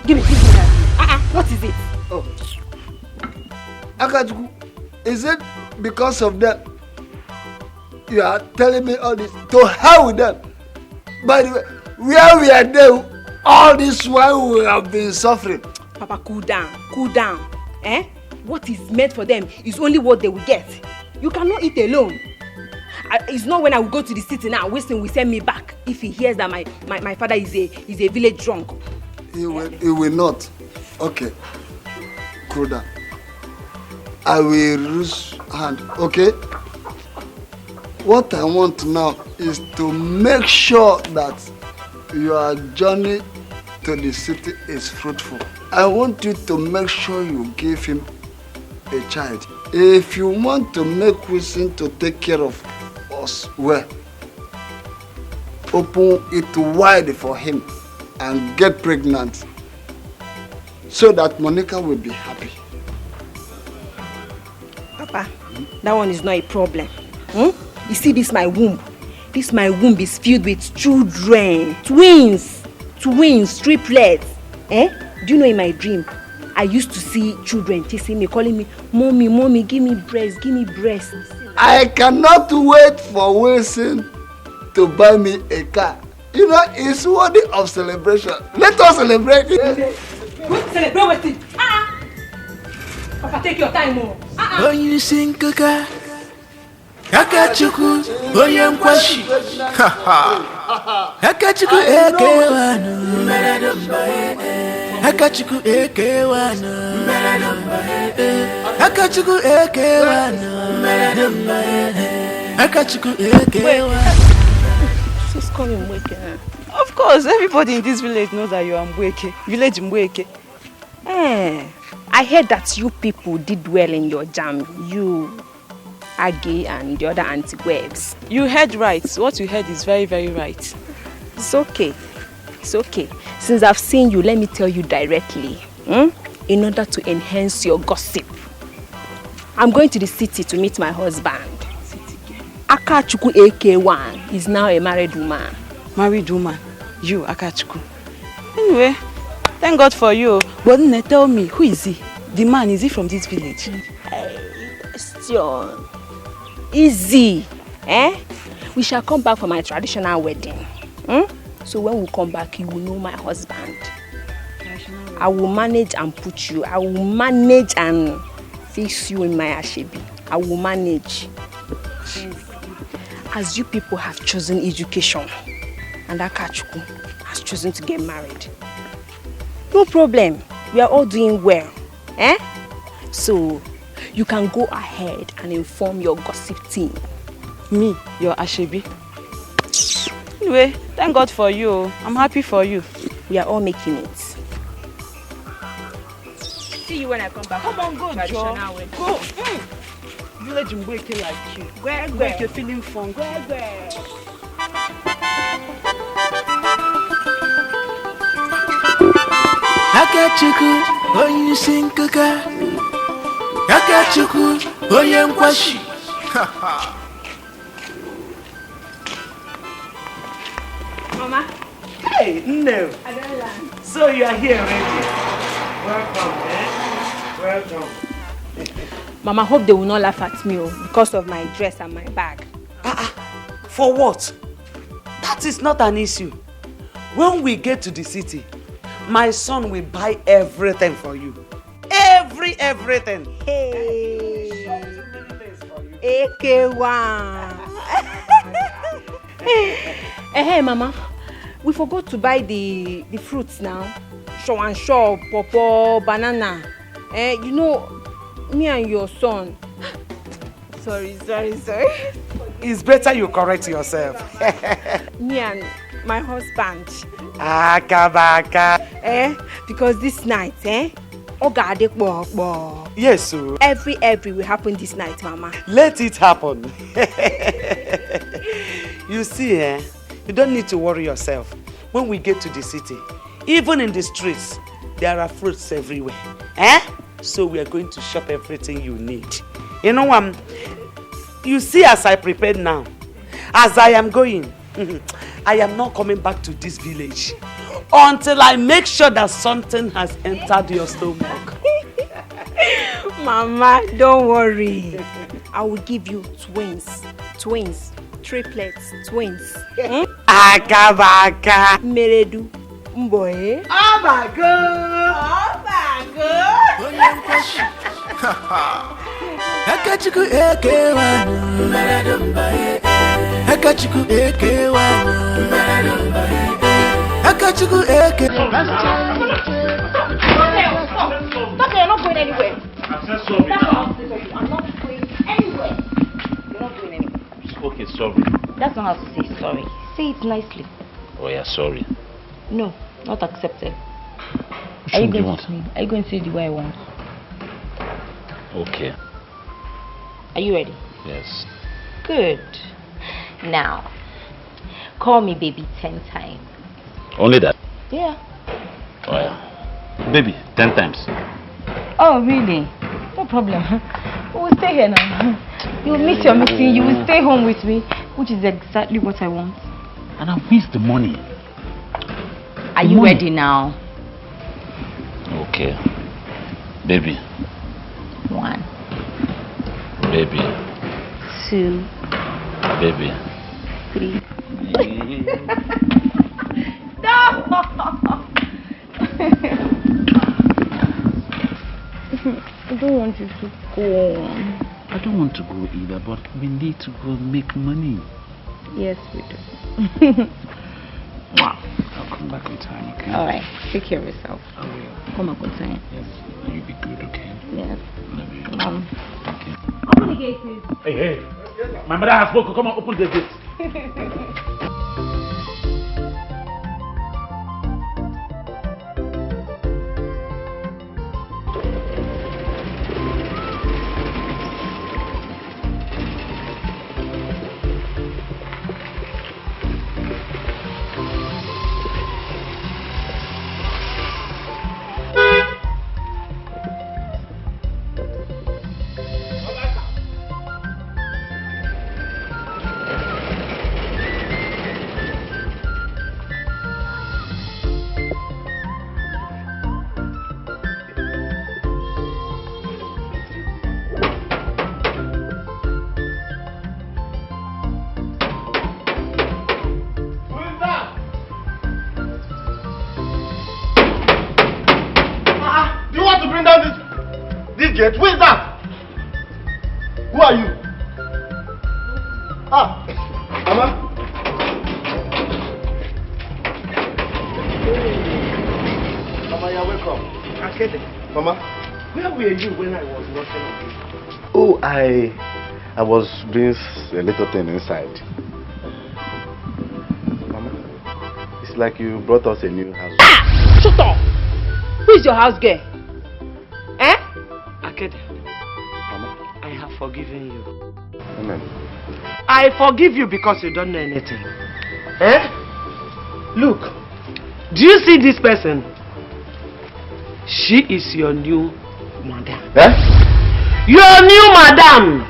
Give me that. What is it? Oh. Akachuku, is it because of that you are telling me all this? To hell with them. By the way, where we are there, all this while we have been suffering. Papa, cool down. Cool down. Eh? What is meant for them is only what they will get. You cannot eat alone. It's not when I will go to the city now, Winston will send me back if he hears that my father is a village drunk. He will not. Okay. Cool down. I will lose hand, okay? What I want now is to make sure that your journey to the city is fruitful. I want you to make sure you give him a child. If you want to make Wilson to take care of us well, open it wide for him and get pregnant so that Monica will be happy. Papa, that one is not a problem. You see, this my womb. This my womb is filled with children, twins, triplets. Eh? Do you know in my dream, I used to see children chasing me, calling me, "Mommy, mommy, give me breast, give me breast." I cannot wait for Wilson to buy me a car. You know, it's worthy of celebration. Let us celebrate it. Celebrate with it. Papa, take your time, more. Oh, you sing kaka. Yakachuku, oh, you kwashi. Ha ha. Yakachuku AK1. Yakachuku AK1. Yakachuku AK1. Yakachuku AK1. She's calling Mweke. Of course, everybody in this village knows that you are Mweke. Village Mweke. I heard that you people did well in your jam. You, Agi, and the other anti-waves. You heard right. What you heard is very, very right. It's okay. It's okay. Since I've seen you, let me tell you directly. In order to enhance your gossip, I'm going to the city to meet my husband. Akachuku AK1 is now a married woman. Married woman? You, Akachuku. Anyway, thank God for you. But now tell me, who is he? The man, is he from this village? Question. Easy. We shall come back for my traditional wedding. So when we come back, you will know my husband. I will manage and put you. I will manage and fix you in my ashebi. I will manage. As you people have chosen education, and Akachuku has chosen to get married. No problem. We are all doing well. So you can go ahead and inform your gossip team. Me, your ashebi. Anyway, thank God for you. I'm happy for you. We are all making it. See you when I come back. Come on, go, Joe. Go. village in Wake like you. Wake you're feeling fun. Akachuku, onye isi nkụka. Akachuku, onye nkwashi. Mama. Hey, no. So you are here already. Welcome, Welcome. Mama, hope they will not laugh at me because of my dress and my bag. For what? That is not an issue. When we get to the city, my son will buy everything for you. Everything. Hey. AK1. Hey, Mama. We forgot to buy the fruits now. Shaw and shaw, pawpaw, banana. You know, me and your son. Sorry. It's better you correct yourself. Me and my husband. Akabaka. Because this night, Yes, sir. Every will happen this night, Mama. Let it happen. You see, you don't need to worry yourself. When we get to the city, even in the streets, there are fruits everywhere. So we are going to shop everything you need. You know, you see, as I prepared now, as I am going, I am not coming back to this village until I make sure that something has entered your stomach. Mama, don't worry. I will give you twins, triplets, twins. Akabaka. Meredu, mboe. Oh my God. Akachuku AK1. Akachuku AK1. Akachuku AK. Stop, you're not going anywhere. I said sorry now. I'm not going anywhere. You're not going anywhere. Okay, sorry. That's not how to say sorry. Say it nicely. Oh yeah, sorry. No, not accepted. Which Are you one do you going want? to say? Are you going to say the way I want? Okay. Are you ready? Yes. Good. Now, call me baby 10 times. Only that? Yeah. Oh yeah. Baby, 10 times. Oh, really? No problem. We'll stay here now. You'll miss your meeting. You will stay home with me, which is exactly what I want. And I'll miss the money. Are you ready now? Okay. Baby. 1. Baby. 2. Baby. 3. I don't want you to go. I don't want to go either, but we need to go make money. Yes, we do. Wow. I'll come back on time, okay? Alright, take care of yourself. I will. Come back on time. Yes. You be good, okay? Yes. Love you. Okay. Open the gate, please. Hey. My mother has spoken. Come on, open the gate. Who is that? Who are you? Mama. Mama, you're welcome. Akede. Mama. Where were you when I was working on you? Oh, I was doing a little thing inside. Mama, it's like you brought us a new house. Shut up! Who is your house girl? Akede, Mama. I have forgiven you. Amen. I forgive you because you don't know anything. Eh? Look, do you see this person? She is your new madam. Eh? Your new madam!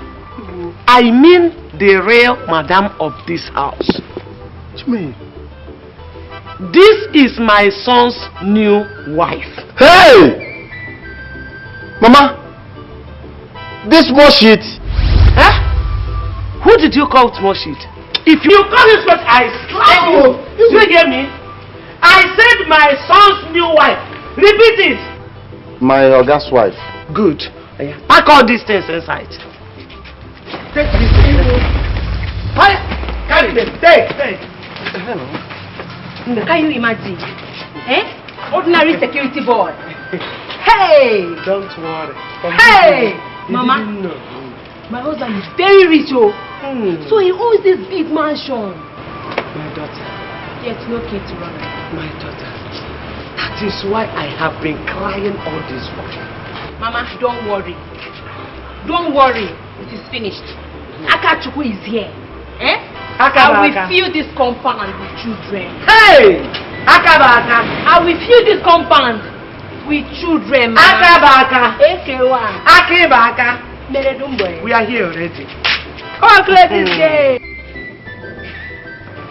I mean the real madam of this house. What do you mean? This is my son's new wife. Hey! Mama! This small shit! Huh? Who did you call small shit? If you call this person, I slap you. Do you hear me? I said my son's new wife. Repeat it. My August wife. Good. Pack all these things inside. Take these things. Carry them. Take. Can you imagine? Eh? Ordinary security boy. Hey! Don't worry. Hey! Mama, my husband is very rich, oh. So he owns this big mansion. My daughter. Yet no kid to run. My daughter. That is why I have been crying all this while. Mama, don't worry. Don't worry. It is finished. Akachuku is here. Eh? I will fill this compound with children. Hey! Akabaka! I will fill this compound with children. Akabaka! Ekewa. Akibaka! Meredumbe. We are here already. Conclave this day.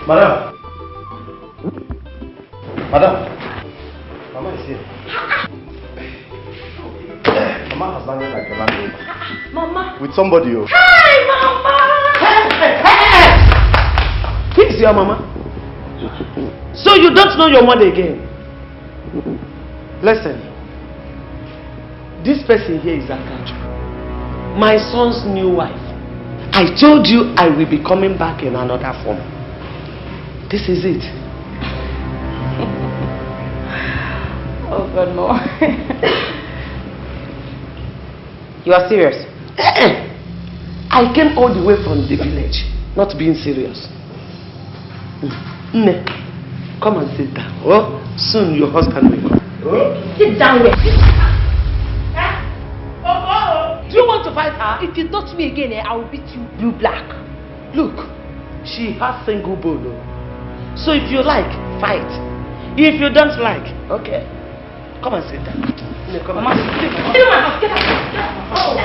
Madam. Mama is here. Mama has landed like a land rover. Mama. With somebody. Oh. Hi, Mama! Hey! Who is your mama? So you don't know your mother again? Listen. This person here is Akachu. My son's new wife. I told you I will be coming back in another form. This is it. Oh God, no. You are serious? I came all the way from the village, not being serious. Nne, come and sit down. Oh, soon your husband will come. Oh. Sit down there. Do you want to fight her? If you touch me again, I will beat you blue black. Look, she has single bone. So if you like, fight. If you don't like, okay. Come and sit down. No, come on. Get out. Get out. Oh.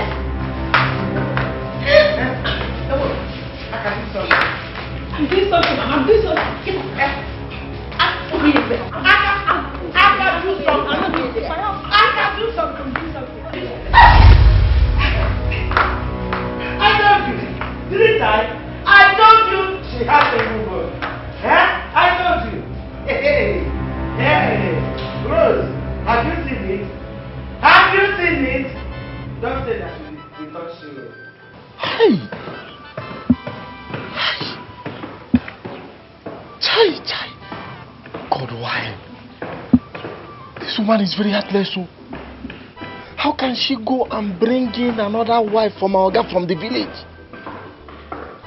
I can do something. I'm doing something. I'm doing something. Get out. I can do something. I can do something. Do something. I told you. Didn't I? I told you she has a new boy. Eh? I told you. Hey. Rose, have you seen it? Have you seen it? Don't say that we touch you. Hey! Chai! God, why? This woman is very heartless. So how can she go and bring in another wife from our guy from the village?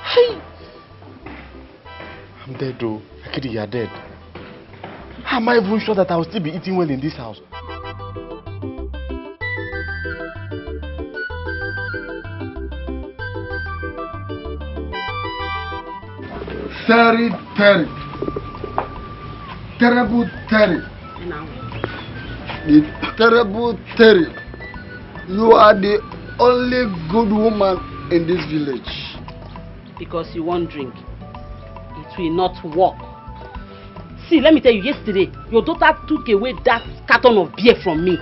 Hey! I'm dead though. Akidi, you are dead. How am I even sure that I will still be eating well in this house? Terry. Terrible Terry. The terrible Terry. You are the only good woman in this village. Because you won't drink. It will not work. See, let me tell you, yesterday, your daughter took away that carton of beer from me.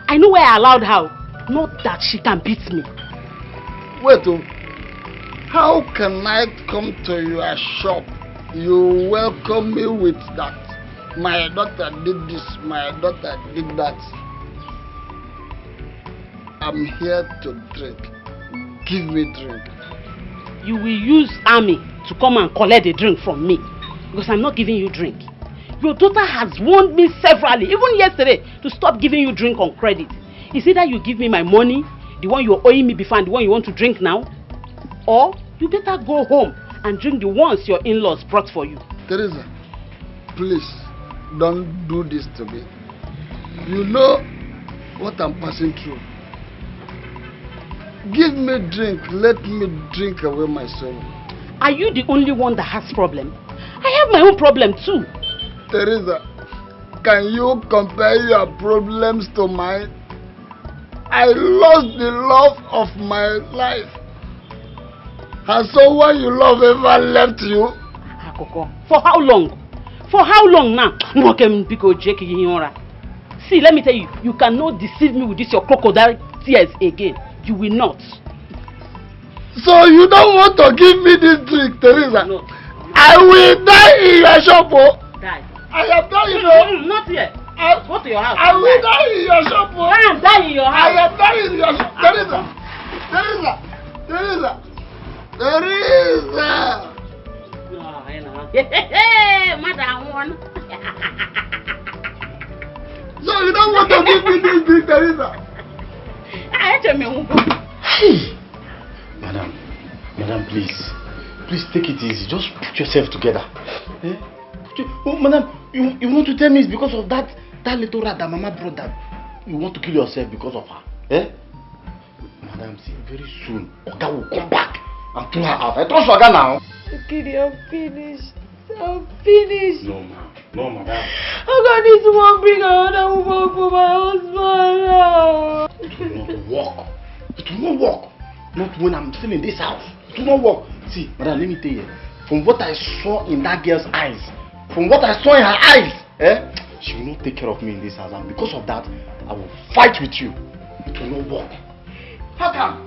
I know where I allowed her. Not that she can beat me. Wait, how can I come to your shop? You welcome me with that. My daughter did this, my daughter did that. I'm here to drink. Give me drink. You will use army to come and collect the drink from me. Because I'm not giving you drink. Your daughter has warned me severally, even yesterday, to stop giving you drink on credit. It's either you give me my money, the one you're owing me before and the one you want to drink now, or you better go home and drink the ones your in-laws brought for you. Teresa, please, don't do this to me. You know what I'm passing through. Give me drink. Let me drink away my sorrow. Are you the only one that has problem? I have my own problem too. Teresa, can you compare your problems to mine? I lost the love of my life. Has someone you love ever left you? For how long? For how long now? See, let me tell you, you cannot deceive me with this your crocodile tears again. You will not. So you don't want to give me this drink, Teresa? No. I will die in your shop. Die. I am dying. Not yet. Go to your house. I will die in your shop. I am dying in your house. I am dying in your shop. Teresa. Teresa. Teresa. Teresa. Madam one. So you don't want to give me this drink, Teresa? Hey! Madam, please take it easy. Just put yourself together. Eh? Oh, madam, you want to tell me it's because of that little rat that Mama brought that you want to kill yourself because of her? Eh? Madam, see, very soon Oga will come back and throw her out. I trust Oga now. Kitty, I'm finished. I'm finished. No, madam. I'm gonna need to bring another woman for my husband now. It will not work. It will not work. Not when I'm still in this house. It will not work. See, madam, let me tell you. From what I saw in that girl's eyes, from what I saw in her eyes, she will not take care of me in this house. And because of that, I will fight with you. It will not work. How come?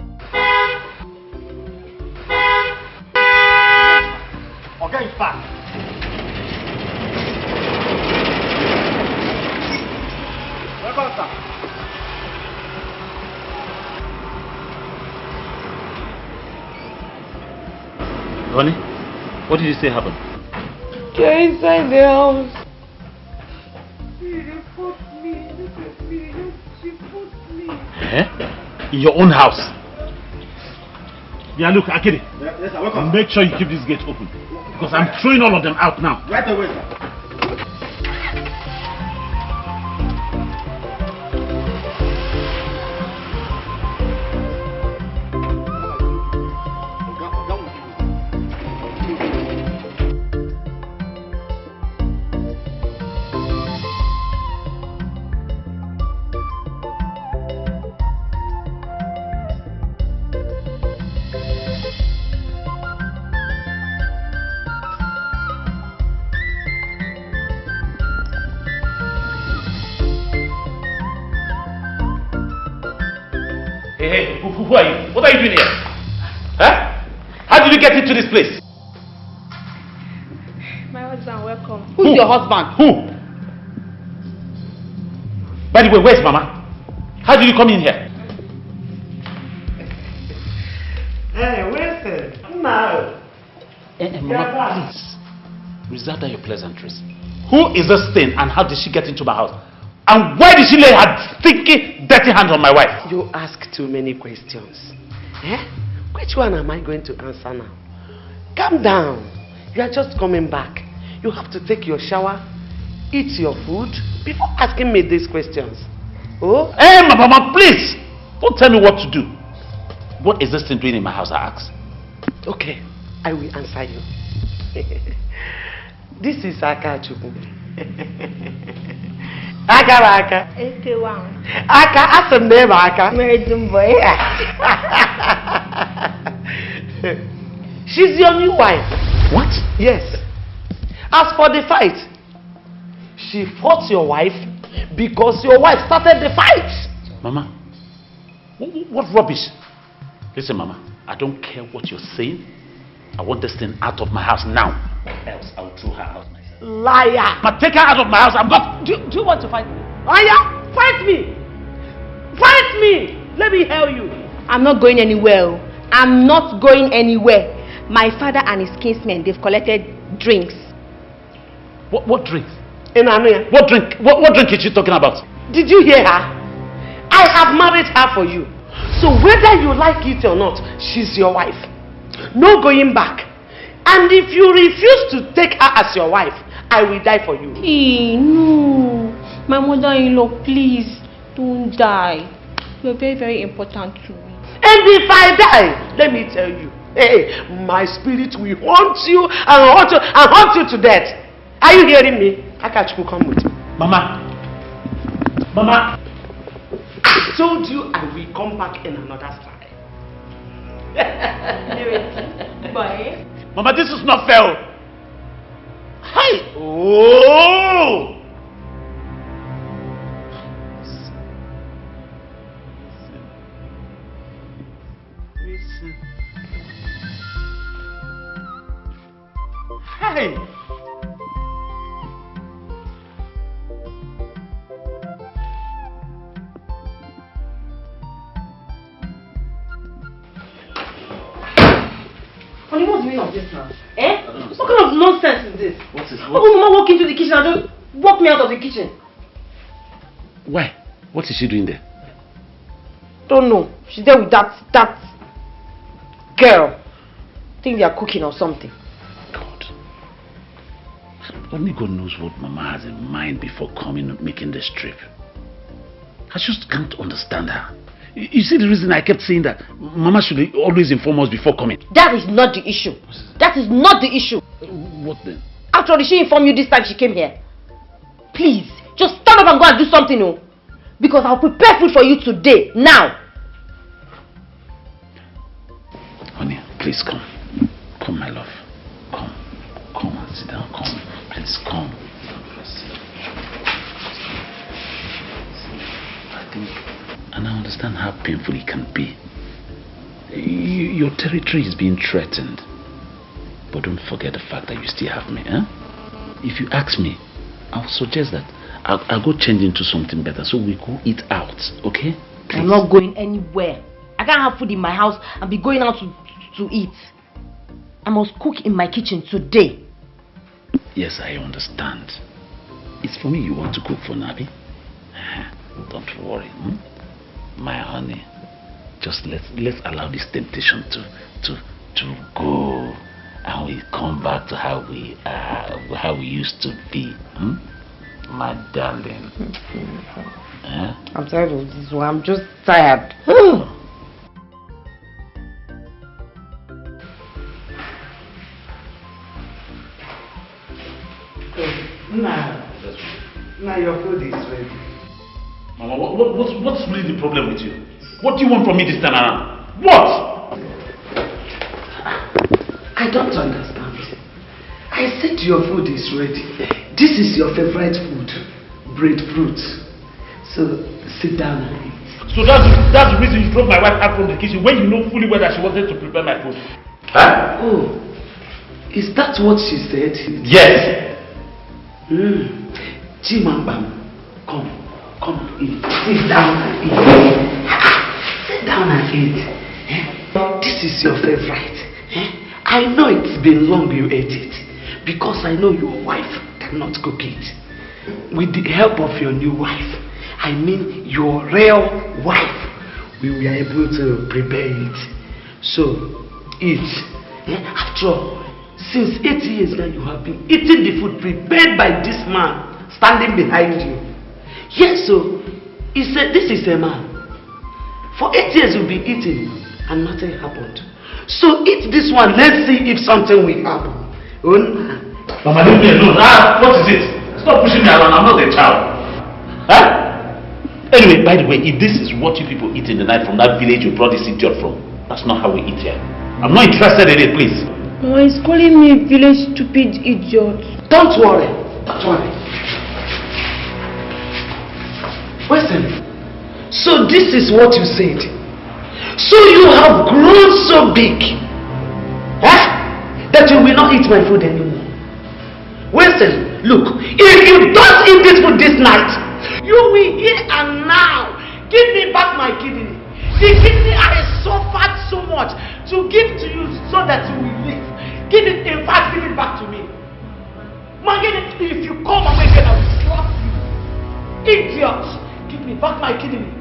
Okay, it's back. Welcome, sir. Honey, what did you say happened? They're inside the house. Eh? In your own house? Yeah, look, Akiri. Yes, sir, welcome. Make sure you keep this gate open. Because I'm throwing all of them out now. Right away, sir. Hey, who are you? What are you doing here? Huh? How did you get into this place? My husband, welcome. Who's your husband? Who? By the way, where's Mama? How did you come in here? Hey, Wilson. No. Mama, please. Reserve your pleasantries. Who is this thing and how did she get into my house? And why did she lay her stinky, dirty hands on my wife? You ask too many questions. Eh? Which one am I going to answer now? Calm down. You are just coming back. You have to take your shower, eat your food, before asking me these questions. Oh? Hey, Mama, please. Don't tell me what to do. What is this thing doing in my house, I ask? Okay, I will answer you. This is Aka Chukwu. Aka. Aka, ask the name Aka. Boy. She's your new wife. What? Yes. As for the fight, she fought your wife because your wife started the fight. Mama, what rubbish? Listen, Mama, I don't care what you're saying. I want this thing out of my house now. Else I will throw her out myself. Liar. But take her out of my house. I'm not. Do you want to fight me? Liar, fight me. Fight me. Let me hear you. I'm not going anywhere. I'm not going anywhere. My father and his kinsmen, they've collected drinks. What drinks? Enania. What drink? What drink is she talking about? Did you hear her? I have married her for you. So whether you like it or not, she's your wife. No going back. And if you refuse to take her as your wife, I will die for you. Hey, no. My mother-in-law, please, don't die. You're very, very important to me. And if I die, let me tell you, hey, my spirit will haunt you and haunt you to death. Are you hearing me? Akachuku, come with me. Mama. Mama. I told you I will come back in another style. Boy. Mama, this is not fair. Hi. Oh! Listen. Hey! Honey, what's the meaning of this now? Eh? What kind of nonsense is this? What is How come Mama walk into the kitchen and just walk me out of the kitchen? Why? What is she doing there? Don't know. She's there with that girl. I think they are cooking or something. God. Only God knows what Mama has in mind before making this trip. I just can't understand her. You see the reason I kept saying that Mama should always inform us before coming. That is not the issue. That is not the issue. What then? After all, did she inform you this time she came here? Please, just stand up and go and do something, oh. Because I'll prepare food for you today, now. Honey, please come. Come, my love. Come. Come and sit down. Come. Please, come. I think, and I understand how painful it can be. Your territory is being threatened. But don't forget the fact that you still have me, eh? If you ask me, I'll suggest that I'll go change into something better so we go eat out, okay? Please. I'm not going anywhere. I can't have food in my house and be going out to eat. I must cook in my kitchen today. Yes, I understand. It's for me you want to cook for Nabi. Don't worry, my honey. Just let's allow this temptation to go, and we come back to how we used to be, my darling. I'm tired of this one. I'm just tired. Now your food is ready. Mama, what's really the problem with you? What do you want from me this time around? What? I don't understand. I said your food is ready. This is your favorite food, breadfruit. So sit down and eat. So that's the reason you drove my wife out from the kitchen when you know fully well that she wanted to prepare my food. Huh? Oh, is that what she said? Yes. Chimambam, come eat. Sit down and eat. Sit down and eat. This is your favorite. I know it's been long you ate it because I know your wife cannot cook it. With the help of your new wife, I mean your real wife, we were able to prepare it. So, eat. After all, since 8 years now you have been eating the food prepared by this man standing behind you. Yes, so this is a man. For 8 years you've been eating and nothing happened. So eat this one, let's see if something will happen. Mama, leave me alone. What is it? Stop pushing me around, I'm not a child. Huh? Anyway, by the way, if this is what you people eat in the night from that village you brought this idiot from, that's not how we eat here. I'm not interested in it, please. Mama is calling me village stupid idiot. Don't worry. Listen, so this is what you said. So you have grown so big, that you will not eat my food anymore. Listen, look, if you don't eat this food this night, you will here and now give me back my kidney. The kidney I suffered so much to give to you so that you will live. Give it, in fact, give it back to me. If you come away again, I will slap you. Idiot! Give me back my kidney.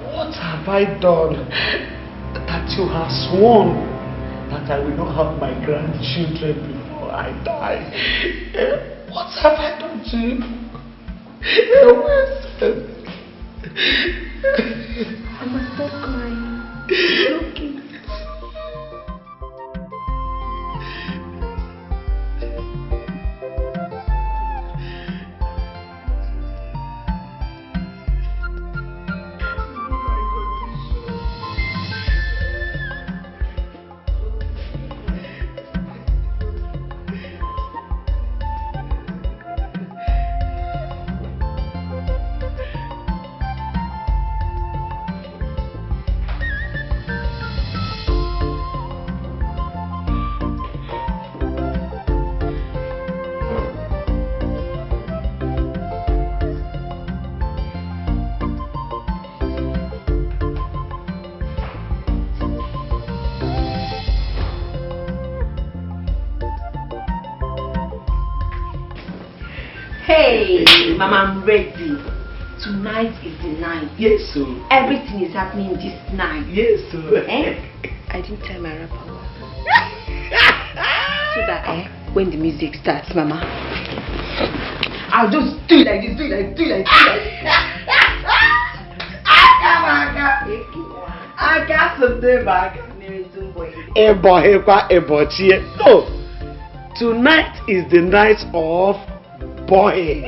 What have I done that you have sworn that I will not have my grandchildren before I die? What have I done to you? I must stop crying. It's okay. Hey, Mama, I'm ready. Tonight is the night. Yes, sir. Everything is happening this night. Yes, sir. I didn't tell my rapper. So that when the music starts, Mama, I'll just do it like this, do it like this. I got something back. No, tonight is the night of boy.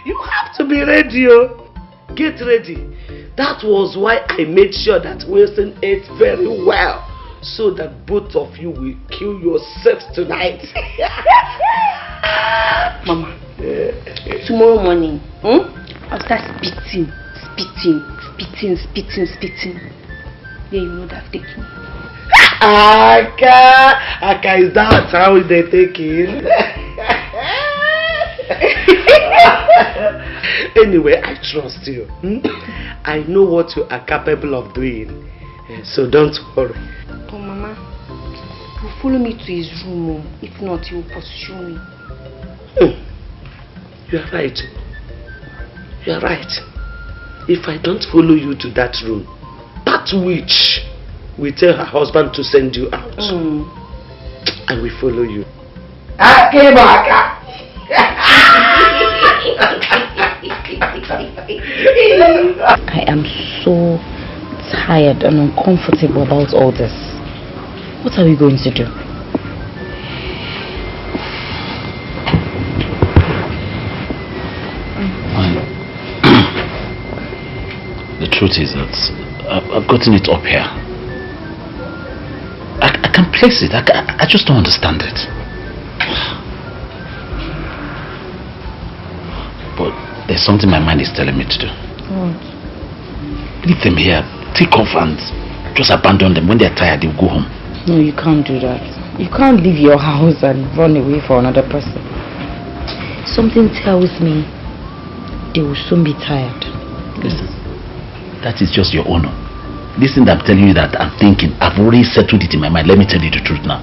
You have to be ready. Get ready. That was why I made sure that Wilson ate very well, so that both of you will kill yourselves tonight. Mama, tomorrow morning, I'll start spitting. Then you know that I've taken. Aka, is that how they take it? Anyway, I trust you. I know what you are capable of doing, so don't worry. Oh, Mama, you follow me to his room. If not, he will pursue me. You are right. You are right. If I don't follow you to that room, that witch will tell her husband to send you out. I will follow you. I am so tired and uncomfortable about all this. What are we going to do? The truth is that I've gotten it up here. I can place it. I just don't understand it. But there's something my mind is telling me to do. What? Leave them here. Take off and just abandon them. When they're tired, they'll go home. No, you can't do that. You can't leave your house and run away for another person. Something tells me they will soon be tired. Listen, that is just your honor. Listen, I'm telling you that I'm thinking. I've already settled it in my mind. Let me tell you the truth now.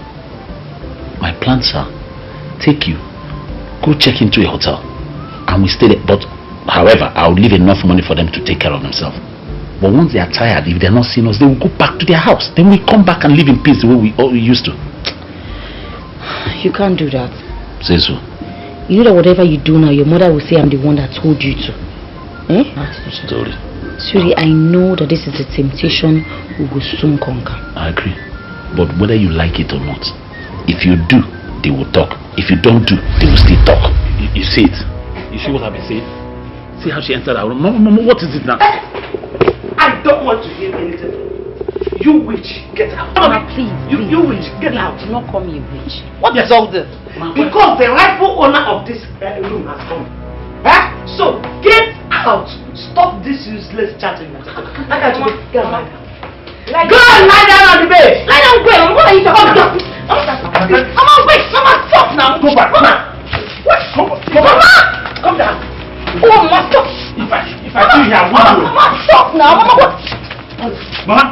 My plans are take you, go check into a hotel, and we stay there. But however, I'll leave enough money for them to take care of themselves. But once they are tired, if they're not seeing us, they will go back to their house. Then we come back and live in peace the way we used to. You can't do that. Say so. You know that whatever you do now, your mother will say I'm the one that told you to. Sorry. Sweetie, I know that this is a temptation we will soon conquer. I agree. But whether you like it or not, if you do, they will talk. If you don't do, they will still talk. You see it? You see what I've been saying? See how she entered our room? Mama, what is it now? I don't want to hear anything. You witch, get out. Mama, please. You witch, get out. Do not call me a witch. What is all this? Because the rightful owner of this room has come. So, get out. Stop this useless chatting. Go and lie down on the bed. Lie down, wait. What are you talking about? Mama, wait. Mama, stop now. Go back. Mama. What? Mama. Come down. Oh, Mama, stop. If I do here, I will. Mama, stop now. Mama, what? Mama,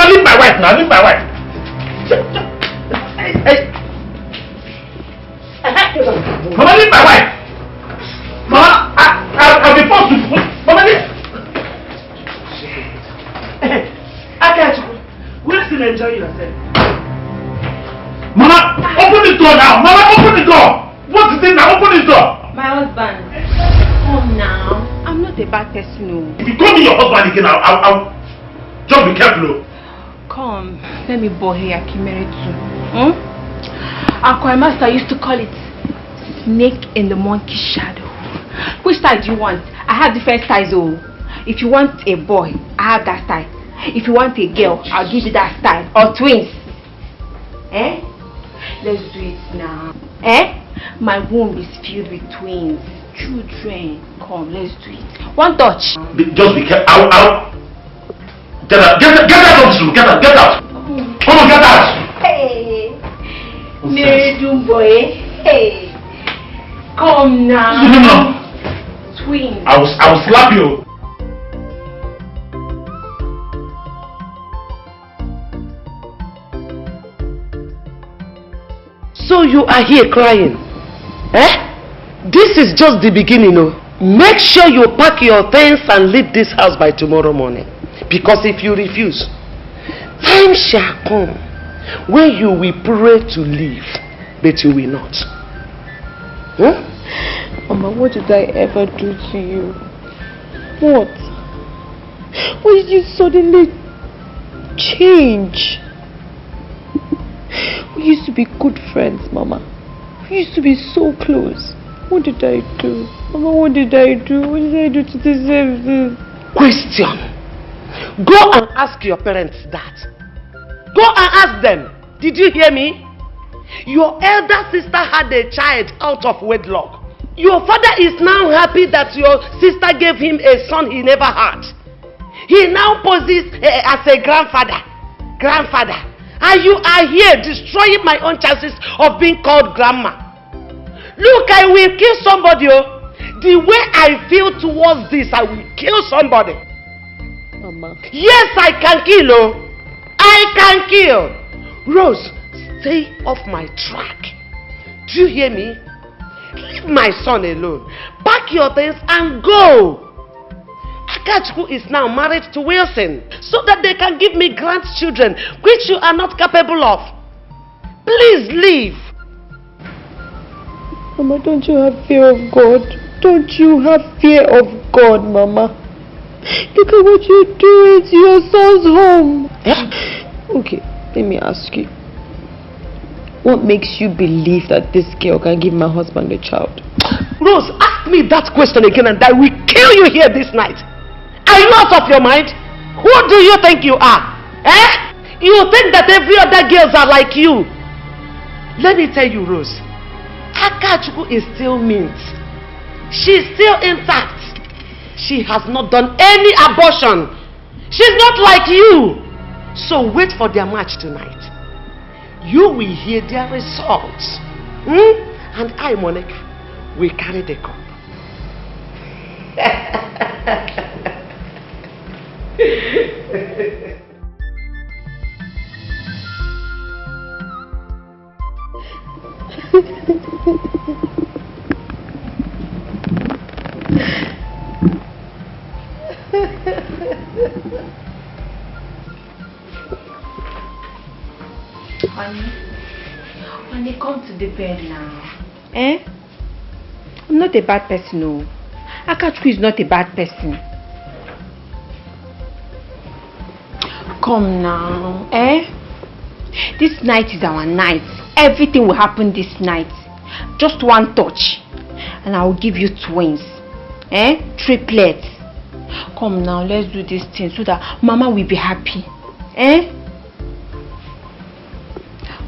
leave my wife now. Leave my wife. Hey. Mama, leave my wife. Mama, I'll be forced to. Mama, leave. I can't. We'll still enjoy yourself. Mama, open the door now. Mama, open the door. What is it now? Open the door. My husband. now. I'm not a bad person, no. If you call me your husband again, I'll just be careful. Come, let me bow here, Kimere too. Our master used to call it snake in the monkey shadow. Which style do you want? I have different styles. Oh, if you want a boy, I have that style. If you want a girl, I'll give you that style. Or twins. Eh? Let's do it now. Eh? My womb is filled with twins. Children. Come, let's do it. One touch. Just be careful. I'll get out. Get out of this room. Get out. Get out. Come on, get out. Hey. Mary boy. Hey. Come now. No. Twins. I will slap you. So you are here crying? Eh? This is just the beginning, oh. Make sure you pack your things and leave this house by tomorrow morning. Because if you refuse, time shall come when you will pray to leave, but you will not. Mama, what did I ever do to you? What? Why did you suddenly change? We used to be good friends, Mama. We used to be so close. What did I do? Mama, what did I do? What did I do to deserve this? Question. Go and ask your parents that. Go and ask them. Did you hear me? Your elder sister had a child out of wedlock. Your father is now happy that your sister gave him a son he never had. He now poses as a grandfather. And you are here destroying my own chances of being called grandma. Look, I will kill somebody. The way I feel towards this, I will kill somebody. Mama. Yes, I can kill. I can kill. Rose, stay off my track. Do you hear me? Leave my son alone. Pack your things and go. Akachukwu is now married to Wilson so that they can give me grandchildren, which you are not capable of. Please leave. Mama, don't you have fear of God? Don't you have fear of God, Mama? Look at what you're doing to your son's home. Okay, let me ask you. What makes you believe that this girl can give my husband a child? Rose, ask me that question again and I will kill you here this night. Are you out of your mind? Who do you think you are? You think that every other girls are like you? Let me tell you, Rose. Akachukwu is still mint. She's still intact. She has not done any abortion. She's not like you. So wait for their match tonight. You will hear their results. And I, Monica, will carry the cup. Honey, come to the bed now. I'm not a bad person, no. Akachukwu is not a bad person. Come now, This night is our night. Everything will happen this night. Just one touch, and I will give you twins. Triplets. Come now, let's do this thing so that Mama will be happy.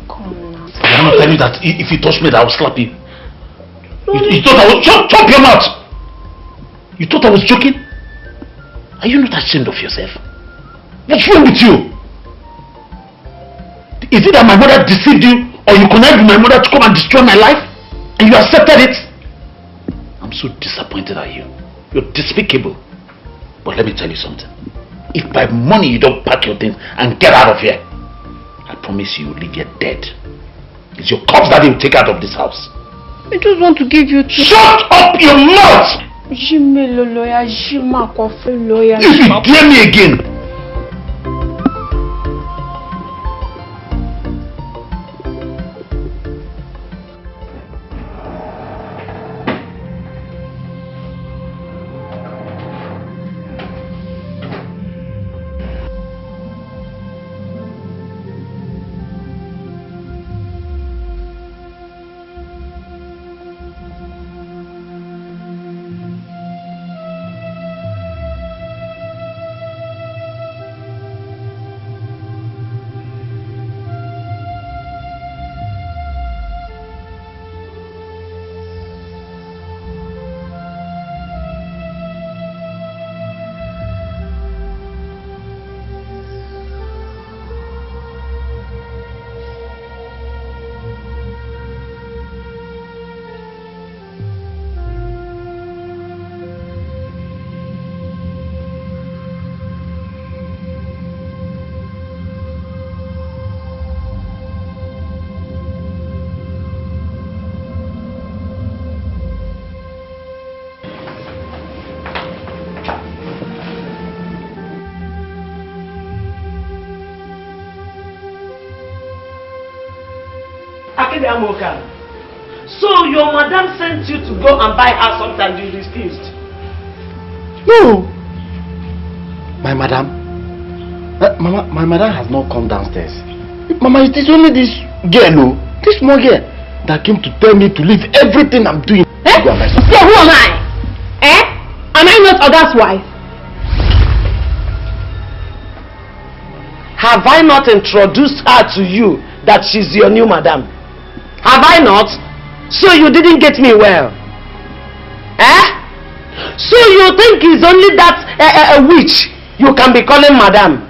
Come now. Did I not tell you that if you touch me, that I will slap you? You thought I was... Shut your mouth! You thought I was joking? Are you not ashamed of yourself? What's wrong with you? Is it that my mother deceived you, or you connived with my mother to come and destroy my life, and you accepted it? I'm so disappointed at you. You're despicable. But let me tell you something. If by money you don't pack your things and get out of here, I promise you will leave here dead. It's your corpse that they will take out of this house. I just want to give you... Shut up your mouth! If you dare me again, Akide Amoka. So your madam sent you to go and buy her something and you refused? No. My madam? Mama, my madam has not come downstairs. Mama, it is only this girl, this small girl, that came to tell me to leave everything I'm doing. Eh? So who am I? Eh? Am I not Oga's wife? Have I not introduced her to you that she's your new madam? Have I not? So you didn't get me well? Eh? So you think it's only that a witch you can be calling madam?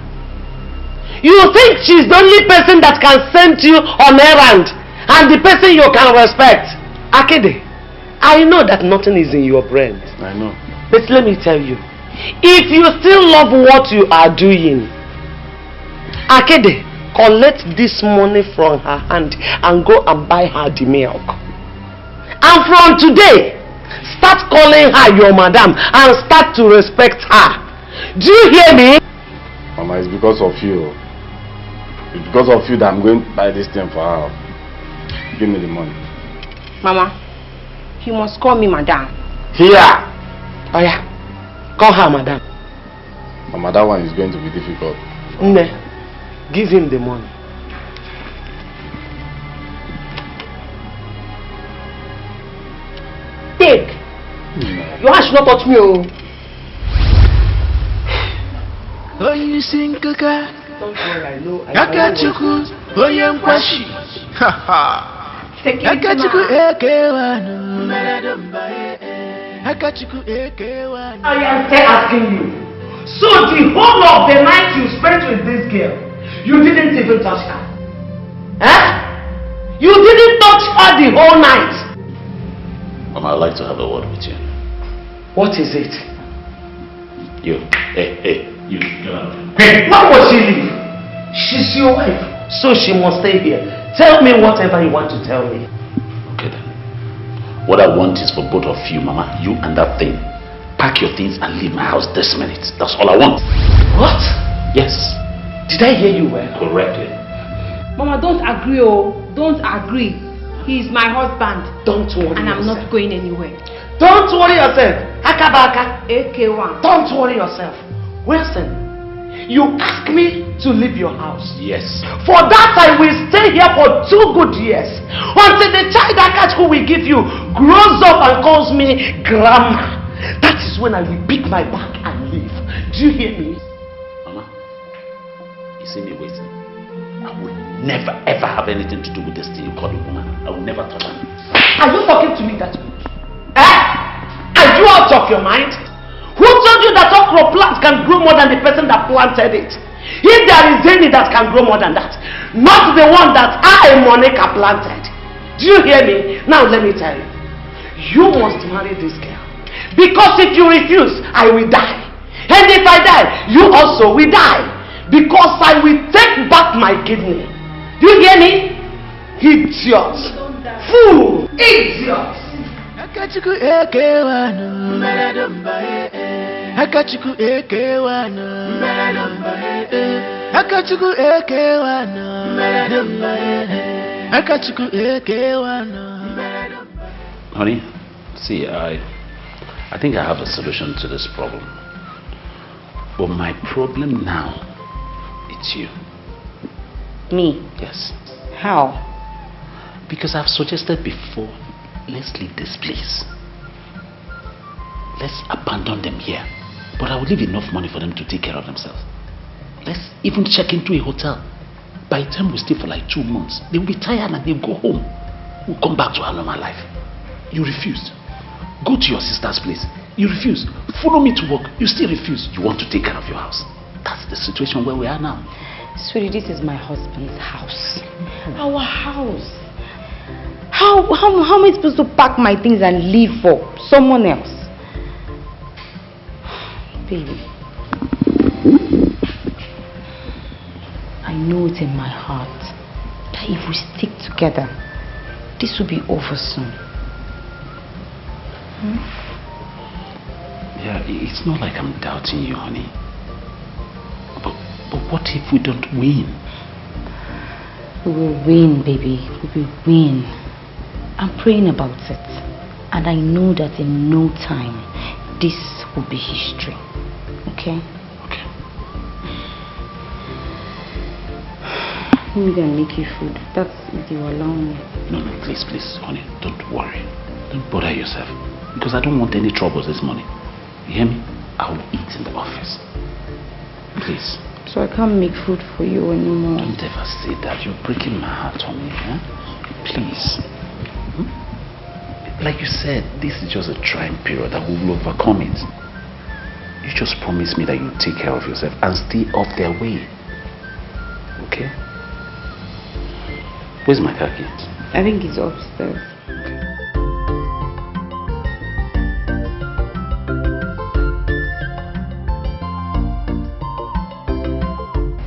You think she's the only person that can send you on errand and the person you can respect? Akede, I know that nothing is in your brain. I know. But let me tell you, if you still love what you are doing, Akede, collect this money from her hand and go and buy her the milk. And from today, start calling her your madam and start to respect her. Do you hear me? Mama, it's because of you. It's because of you that I'm going to buy this thing for her. Give me the money. Mama, you must call me madam. Here! Oh yeah, call her madam. Mama, that one is going to be difficult. Nne, give him the money. Take. Your hand should not touch me, oh. Oh, you sing, Kaka. Don't worry, I know. Akachuku, Boyam Kwashi. Ha ha. Akachuku Ekewano. Akachuku Ekewano. I am still asking you. So the whole of the night you spent with this girl, you didn't even touch her? Eh? You didn't touch her the whole night? Mama, I'd like to have a word with you. What is it? You. Hey, you. Hey, why will she leave? She's your wife, so she must stay here. Tell me whatever you want to tell me. Okay then. What I want is for both of you, Mama, you and that thing, pack your things and leave my house this minute. That's all I want. What? Yes. Did I hear you well? Correctly. Mama, don't agree, oh. Don't agree. He is my husband. Don't worry and I'm yourself. not going anywhere. Don't worry yourself. Akabaka. AK1. Don't worry yourself. Wilson, you asked me to leave your house. Yes. For that I will stay here for 2 good years. Until the child Akash who will give you grows up and calls me grandma. That is when I will pick my bag and leave. Do you hear me? Mama, you see me waiting. I will never ever have anything to do with this thing you call a woman. I will never touch her. Are you talking to me that way? Eh? Are you out of your mind? Who told you that okra plant can grow more than the person that planted it? If there is any that can grow more than that, not the one that I, Monica, planted. Do you hear me? Now let me tell you. You must marry this girl. Because if you refuse, I will die. And if I die, you also will die. Because I will take back my kidney. Do you hear me? Idiot. Fool. Idiot. Akachuku Ekewano. Akachuku Ekewano. Akachuku Ekewano. Akachuku Ekewano. Honey, see, I think I have a solution to this problem. But my problem now, it's you. Me? Yes. How? Because I've suggested before, let's leave this place. Let's abandon them here. But I will leave enough money for them to take care of themselves. Let's even check into a hotel. By the time we stay for like 2 months, they will be tired and they'll go home. We'll come back to our normal life. You refused. Go to your sister's place. You refuse. Follow me to work. You still refuse. You want to take care of your house. That's the situation where we are now. Sweetie, this is my husband's house. Our house. How am I supposed to pack my things and leave for someone else? Baby, I know it in my heart that if we stick together, this will be over soon. Yeah, it's not like I'm doubting you, honey. But what if we don't win? We will win, baby. We will win. I'm praying about it. And I know that in no time, this will be history. Okay? Okay. Let me go and make you food. That's if you allow me. No, please, honey, don't worry. Don't bother yourself. Because I don't want any troubles this morning. You hear me? I will eat in the office. Please. So I can't make food for you anymore. Don't ever say that. You're breaking my heart, honey. Huh? Please. Like you said, this is just a trying period and we will overcome it. You just promise me that you'll take care of yourself and stay off their way. Okay? Where's my car keys? I think it's upstairs.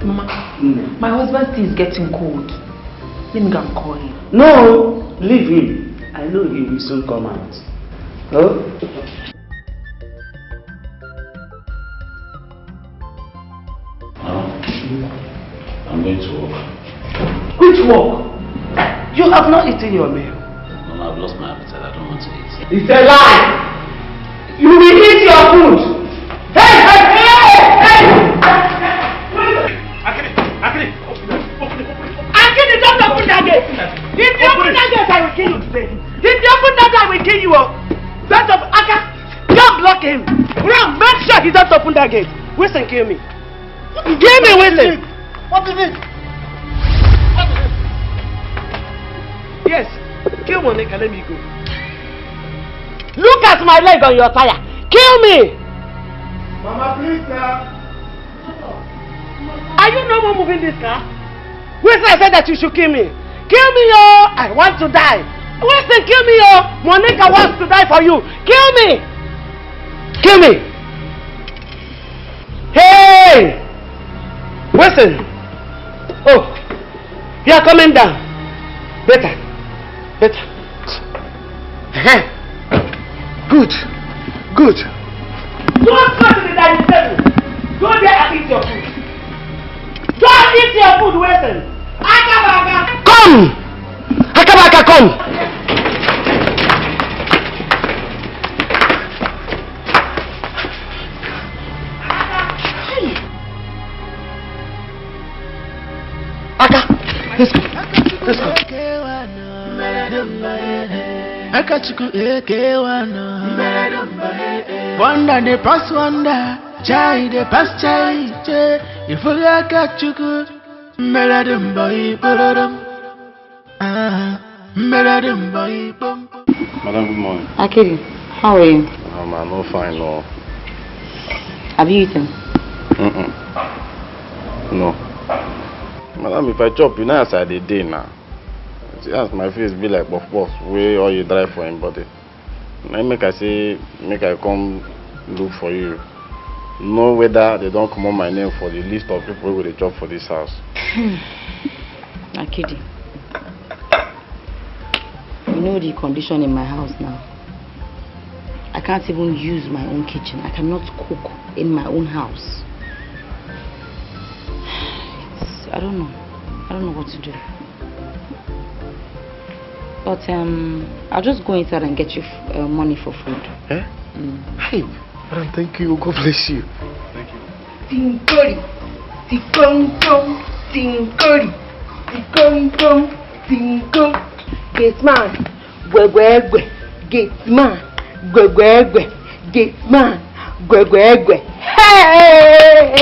Mama, my husband's tea is getting cold. Let me go and call him. No, leave him. I know he will soon come out. Oh? I'm going to work. Which work? You have not eaten your meal. Mama, I've lost my appetite. I don't want to eat. It's a lie! You will eat your food! Hey! Akini, don't open that gate! If you open that gate, I will kill you today. If you open that, I will kill you. That of Aka, don't block him. Run, make sure he doesn't open that gate. Wilson, kill me. Kill me, Wilson. What is it? Yes, kill Monica, let me go. Look at my leg on your tire. Kill me. Mama, please, sir. Are you no more moving this car? Wilson, I said that you should kill me. Kill me, yo! I want to die. Wilson, kill me, yo! Monica wants to die for you. Kill me! Kill me! Hey! Wilson! Oh, you are coming down. Better. Good. Don't go to the dining table. Go there and eat your food. Don't eat your food, Wilson. Akabaka! Come! Akabaka, come! Aka! Let's go. Wonder the past wonder, chai the past chai. If we got you good, Madam good morning. Akiri, how are you? I'm not fine, no. Have you eaten? No. Madam, if I chop, you know, as I did now. See, as my face be like puff where all you drive for him body. Now make I say, make I come look for you. Know whether they don't come on my name for the list of people who will job for this house. Akidi, you know the condition in my house now. I can't even use my own kitchen. I cannot cook in my own house. I don't know what to do. But I'll just go inside and get you money for food. Eh? Hey, Madam, thank you. God bless you. Thank you. Tinkori, tinkori, tinko. Gate man, gwegwegwe. Gate man, gwegwegwe. Gate man, gwegwegwe. Hey!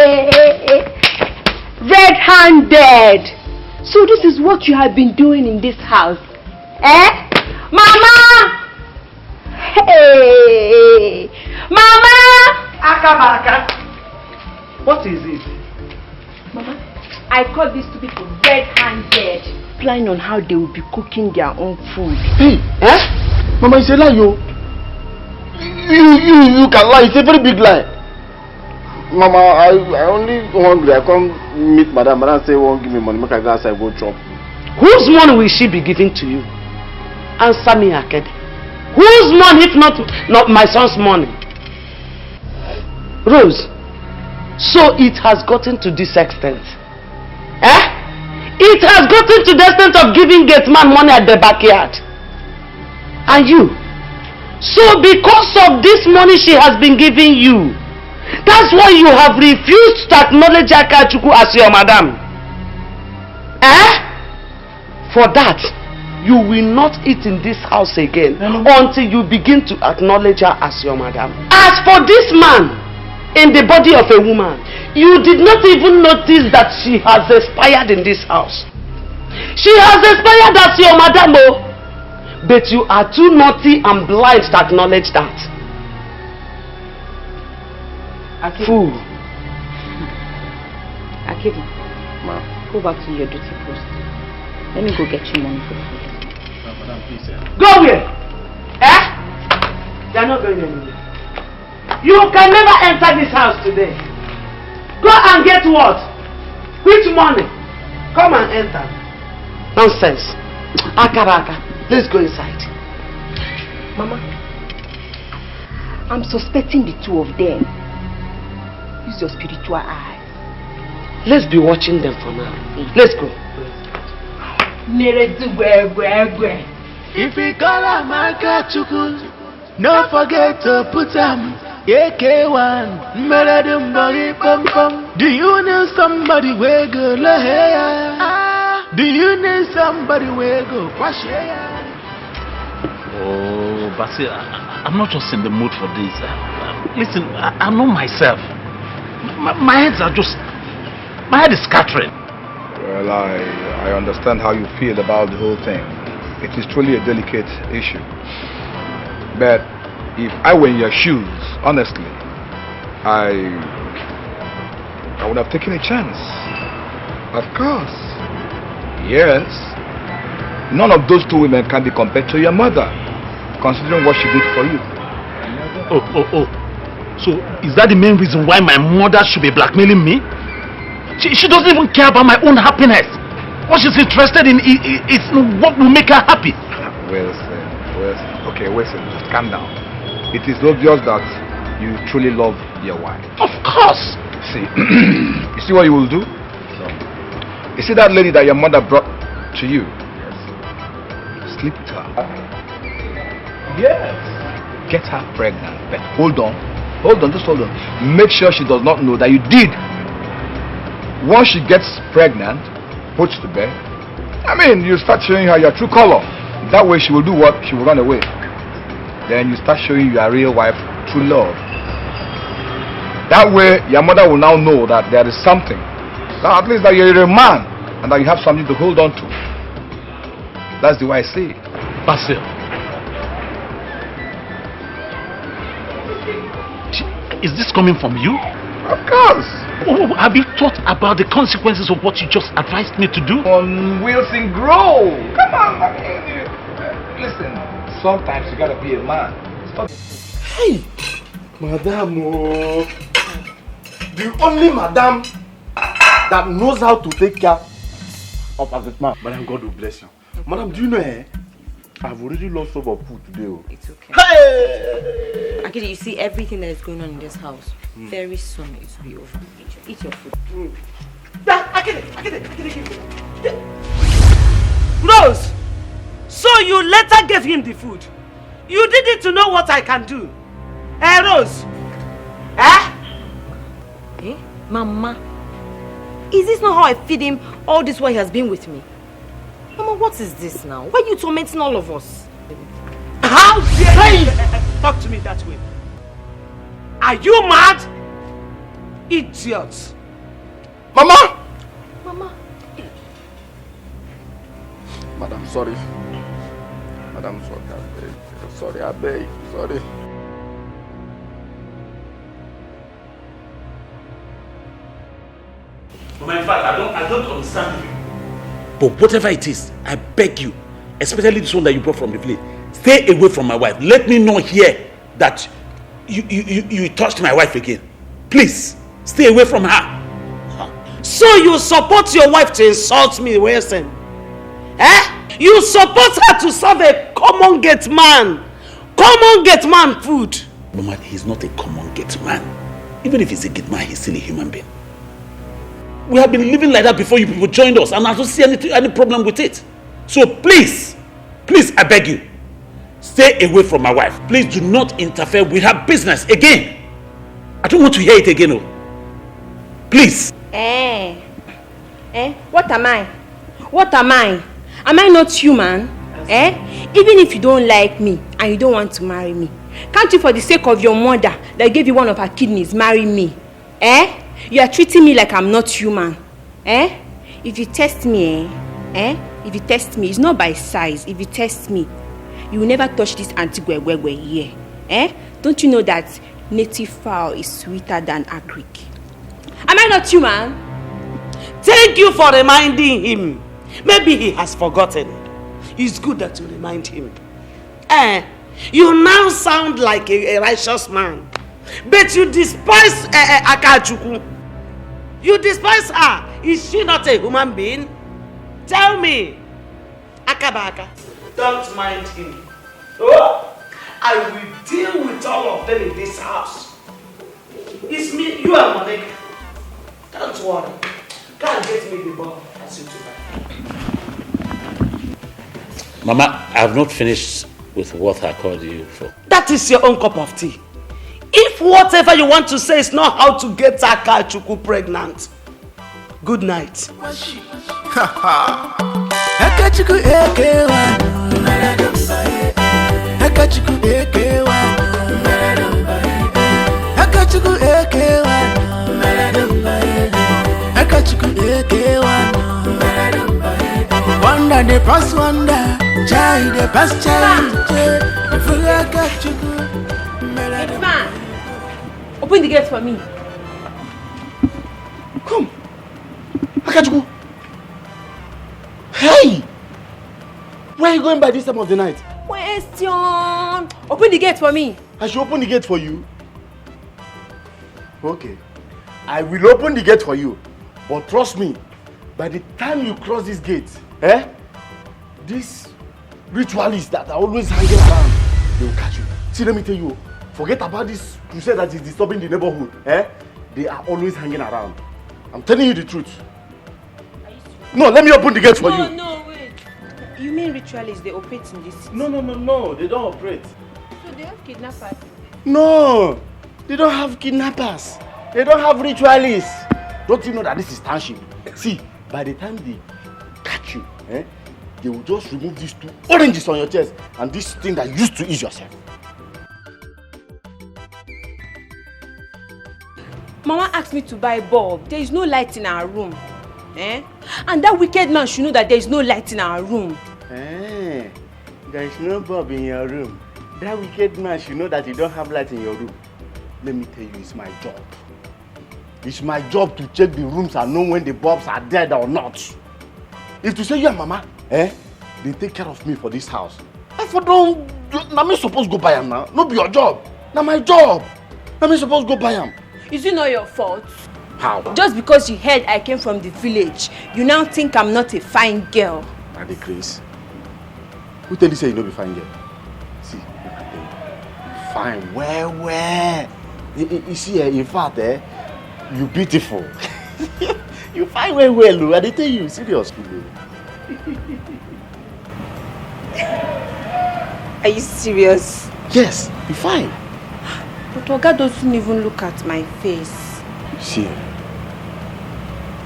Red-handed. So this is what you have been doing in this house, eh? Mama! Hey! Mama! Akabaka! What is it? Mama, I call these two people red-handed. Planning on how they will be cooking their own food. Hey! Eh? Mama, it's a lie, yo. You can lie. It's a very big lie. Mama, I only hungry. I come meet Madam. Madam say won't give me money. Make I go outside go chop. Whose money will she be giving to you? Answer me, Akedi. Whose money if not my son's money? Rose, so it has gotten to this extent. Eh? It has gotten to the extent of giving gate man money at the backyard. And you? So because of this money she has been giving you, that's why you have refused to acknowledge Akachuku as your madam. For that, you will not eat in this house again until you begin to acknowledge her as your madam. As for this man in the body of a woman, you did not even notice that she has expired in this house. She has expired as your madam, but you are too naughty and blind to acknowledge that. Fool. Akidi, go back to your duty post. Let me go get you money for food. Madam, please. Go where? They are not going anywhere. You can never enter this house today. Go and get what? Which money? Come and enter. Nonsense. Akaraka. Let's go inside. Mama, I'm suspecting the two of them. Use your spiritual eyes. Let's be watching them for now. Let's go. If you call a Maka Chukun, don't forget to put them AK1. Meladum body pum pum. Do you know somebody where go la hair? Do you know somebody where go wash hair? Oh, Basil, I'm not just in the mood for this. Listen, I know myself. My head is scattering. Well, I understand how you feel about the whole thing. It is truly a delicate issue. But if I were in your shoes, honestly, I would have taken a chance. Of course. Yes. None of those two women can be compared to your mother, considering what she did for you. Oh. So, is that the main reason why my mother should be blackmailing me? She doesn't even care about my own happiness. What she's interested in is what will make her happy. Wilson. Okay, Wilson, just calm down. It is obvious that you truly love your wife. Of course. See, you see what you will do? You see that lady that your mother brought to you? Yes. Sleep with her. Yes. Get her pregnant. But hold on, just hold on. Make sure she does not know that you did. Once she gets pregnant, puts to bed, you start showing her your true color. That way she will do what? She will run away. Then you start showing your real wife true love. That way your mother will now know that there is something. Now at least that you're a man and that you have something to hold on to. That's the way I see it. Basil. Is this coming from you? Of course. Oh, have you thought about the consequences of what you just advised me to do? On Wilson, grow. Come on, listen. Sometimes you gotta be a man. Stop. Hey, madam, the only madam that knows how to take care of a man. Madam, God will bless you. Madam, do you know? I've already lost some of food today. It's okay. Hey! Akidi, you see everything that is going on in this house. Very soon it will be over. Eat your food. Akidi. Rose! So you later gave him the food. You did it to know what I can do. Rose? Mama, is this not how I feed him all this while he has been with me? Mama, what is this now? Why are you tormenting all of us? How dare you talk to me that way? Are you mad? Idiots. Mama! Mama. Madam, sorry. Madam, sorry, I beg. Sorry. But in fact, I don't understand you. But whatever it is, I beg you, especially this one that you brought from the village, stay away from my wife. Let me not hear that you touched my wife again. Please, stay away from her. So you support your wife to insult me, Wilson? You support her to serve a common gate man food? Mama, he's not a common gate man. Even if he's a gate man, he's still a human being. We have been living like that before you people joined us, and I don't see any problem with it. So please, I beg you, stay away from my wife. Please do not interfere with her business again. I don't want to hear it again. Oh. Please. What am I? What am I? Am I not human? Even if you don't like me and you don't want to marry me, can't you, for the sake of your mother that gave you one of her kidneys, marry me? You are treating me like I'm not human. If you test me, if you test me, it's not by size. If you test me, you will never touch this anti-gwegwegwe here. Don't you know that native fowl is sweeter than agric? Am I not human? Thank you for reminding him. Maybe he has forgotten. It's good that you remind him. You now sound like a righteous man. But you despise Akachuku. You despise her. Is she not a human being? Tell me. Akabaka. Don't mind him. Oh, I will deal with all of them in this house. It's me, you and Monica. Don't worry. Can't get me the ball as you do. Mama, I have not finished with what I called you for. That is your own cup of tea. If whatever you want to say is not how to get Akachuku pregnant, good night. Akachuku ekewa, Akachuku ekewa, Akachuku ekewa, Akachuku ekewa. Wonder the past wonder, child the past child. Man, open the gate for me. Come. Akachuku. Hey! Where are you going by this time of the night? Question. Open the gate for me. I should open the gate for you. Okay. I will open the gate for you. But trust me, by the time you cross this gate, these ritualists that are always hanging around, they will catch you. See, let me tell you, forget about this crusade that is disturbing the neighborhood. They are always hanging around. I'm telling you the truth. No, let me open the gate for you. No, wait. You mean ritualists, they operate in this city? No, they don't operate. So they have kidnappers? No, they don't have kidnappers. They don't have ritualists. Don't you know that this is township? See, by the time they catch you, they will just remove these 2 oranges on your chest and this thing that you used to eat yourself. Mama asked me to buy a bulb. There is no light in our room. And that wicked man should know that there is no light in our room. There is no bulb in your room. That wicked man should know that you don't have light in your room. Let me tell you, it's my job. It's my job to check the rooms and know when the bulbs are dead or not. If to say you and Mama, they take care of me for this house. I for don't, now me supposed to go buy them now. No be your job. Now my job. Now me supposed to go buy them. Is it not your fault? How? Just because you heard I came from the village, you now think I'm not a fine girl. Daddy Chris, who tell you say you no be fine girl? See, look at you. Fine, where? You see, in fact, you beautiful. You fine well, I dey tell you, serious. Are you serious? Yes, you fine. But Oga doesn't even look at my face. See,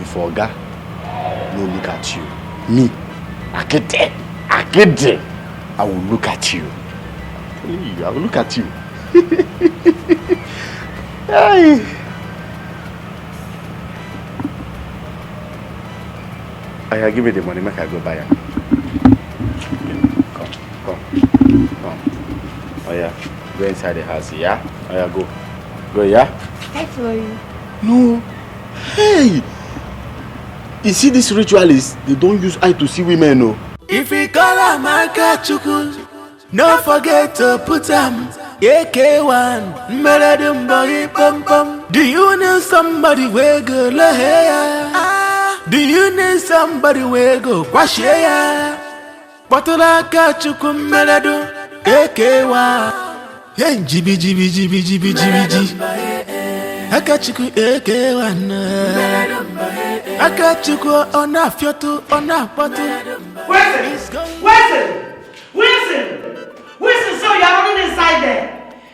if Oga no look at you, me, Akede, I will look at you. I will look at you. Hey. Give me the money, make I go buy it. Come. Oh yeah, go inside the house, yeah? Oh yeah, go, yeah? I follow you. No. Hey! You see these ritualists, they don't use eye to see women, no. If we call a Akachuku, don't forget to put them AK1, Meladum Buggy Pum Pum. Do you know somebody where go Lahaya? Do you need somebody where go Kwashaya? Bottle Akachuku Meladu AK1. Hey, jibi Akachuku AK1. Akachuko ona fiotu ona potu. Wilson, so you're running inside there.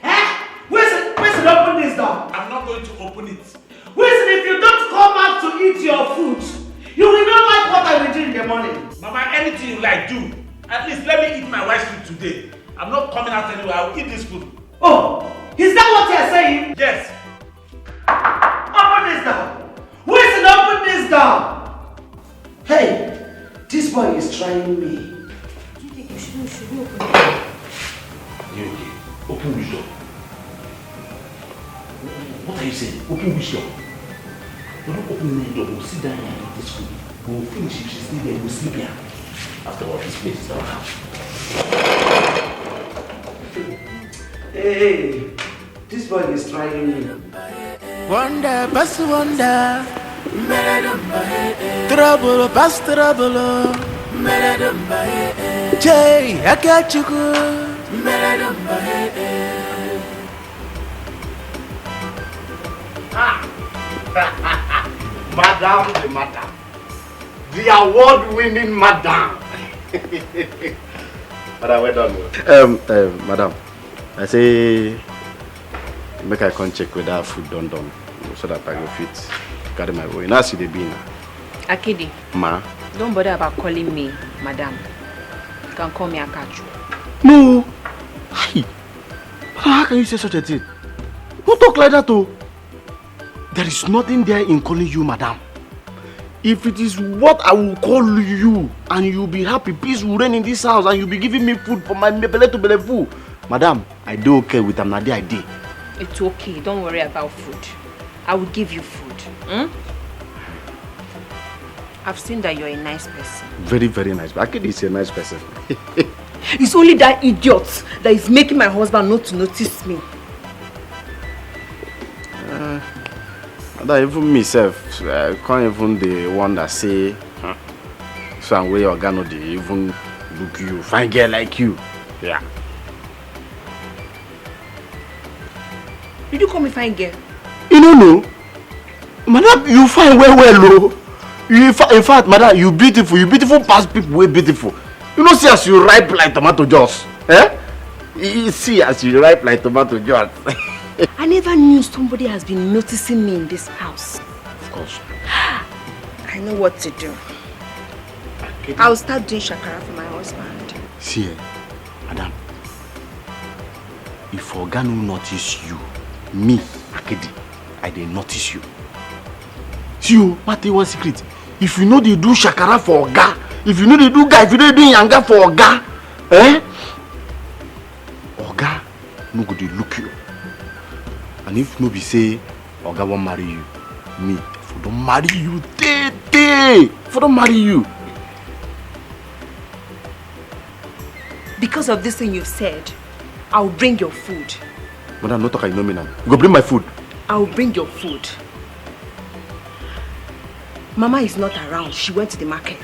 Eh? Wilson, open this door. I'm not going to open it. Wilson, if you don't come out to eat your food, you will not like what I will do in the morning. Mama, anything you like, do. At least let me eat my wife's food today. I'm not coming out anywhere. I will eat this food. Oh, is that what you're saying? Yes. Open this door. Wilson, open this door. Hey, this boy is trying me. You should open it. You okay? Open which door? What are you saying? Open which door? We're not opening the door. We'll sit down here and eat this food. We'll finish if she's still there. We'll sleep here. After all, this place is our house. Hey, this boy is trying me. Wonder, pass wonder. Trouble, pass trouble. Jay, Akachuko. Madam, the madam. The award-winning madam. Madam, well done. Madam, I say make I come check with that food done so that I go fit carry my own. Now see the bean. Akidi. Ma. Don't bother about calling me madam. You can call me Akachu. No. Hey. How can you say such a thing? Don't talk like that, oh. There is nothing there in calling you madam. If it is what I will call you and you'll be happy, peace will reign in this house and you'll be giving me food for my belly to belly full. Madam, I do okay with Amnadi, I did. It's okay. Don't worry about food. I will give you food. I've seen that you're a nice person. Very, very nice. Akidi is a nice person. It's only that idiot that is making my husband not to notice me. That even myself, I can't even the one that say, so I'm way organo they even look you, fine girl like you. Yeah. Did you call me fine girl? You don't know? Madam, you fine well, in fact, madam, you beautiful past people way beautiful. You know, see as you ripe like tomato juice. Eh? You see as you ripe like tomato juice. I never knew somebody has been noticing me in this house. Of course. I know what to do. I'll start doing shakara for my husband. See, madam, if Oga no notice you, me, Akedi, I dey notice you. See you, Mate, one secret. If you know they do shakara for Oga, if you know they do guy, if you know they do yanga for Oga, Oga no go dey look you. And if no be say Oga won't marry you, me, if I don't marry you, if I don't marry you. Because of this thing you've said, I'll bring your food. Madam, no talk, I know me now. You go bring my food. I'll bring your food. Mama is not around. She went to the market.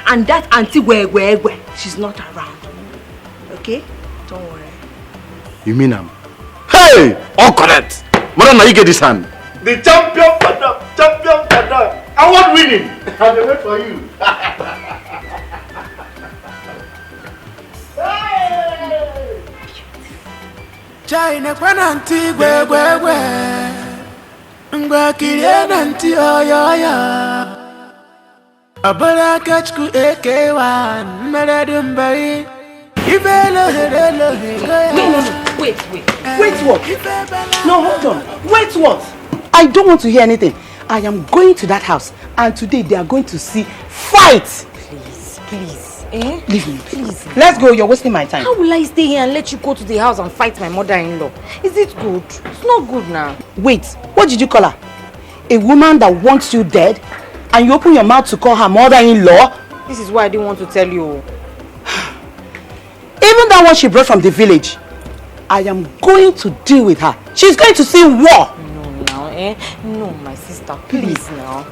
And that auntie where, she's not around. Okay? Don't worry. You mean hey! All correct. Madam, now you get this hand. The champion madam. Award winning. I'll wait for you. China kwananti gwe ngwa kirie nanti oyoyo abara kachku AK1 meredumbai ibelo helelo No, wait what? No, hold on. Wait what? I don't want to hear anything. I am going to that house and today they are going to see fight. Please. Leave me, please. Let's go, you're wasting my time. How will I stay here and let you go to the house and fight my mother-in-law? Is it good? It's not good now. Wait, what did you call her? A woman that wants you dead? And you open your mouth to call her mother-in-law? This is why I didn't want to tell you. Even that one she brought from the village, I am going to deal with her. She's going to see war. No, now, No, my sister, please now.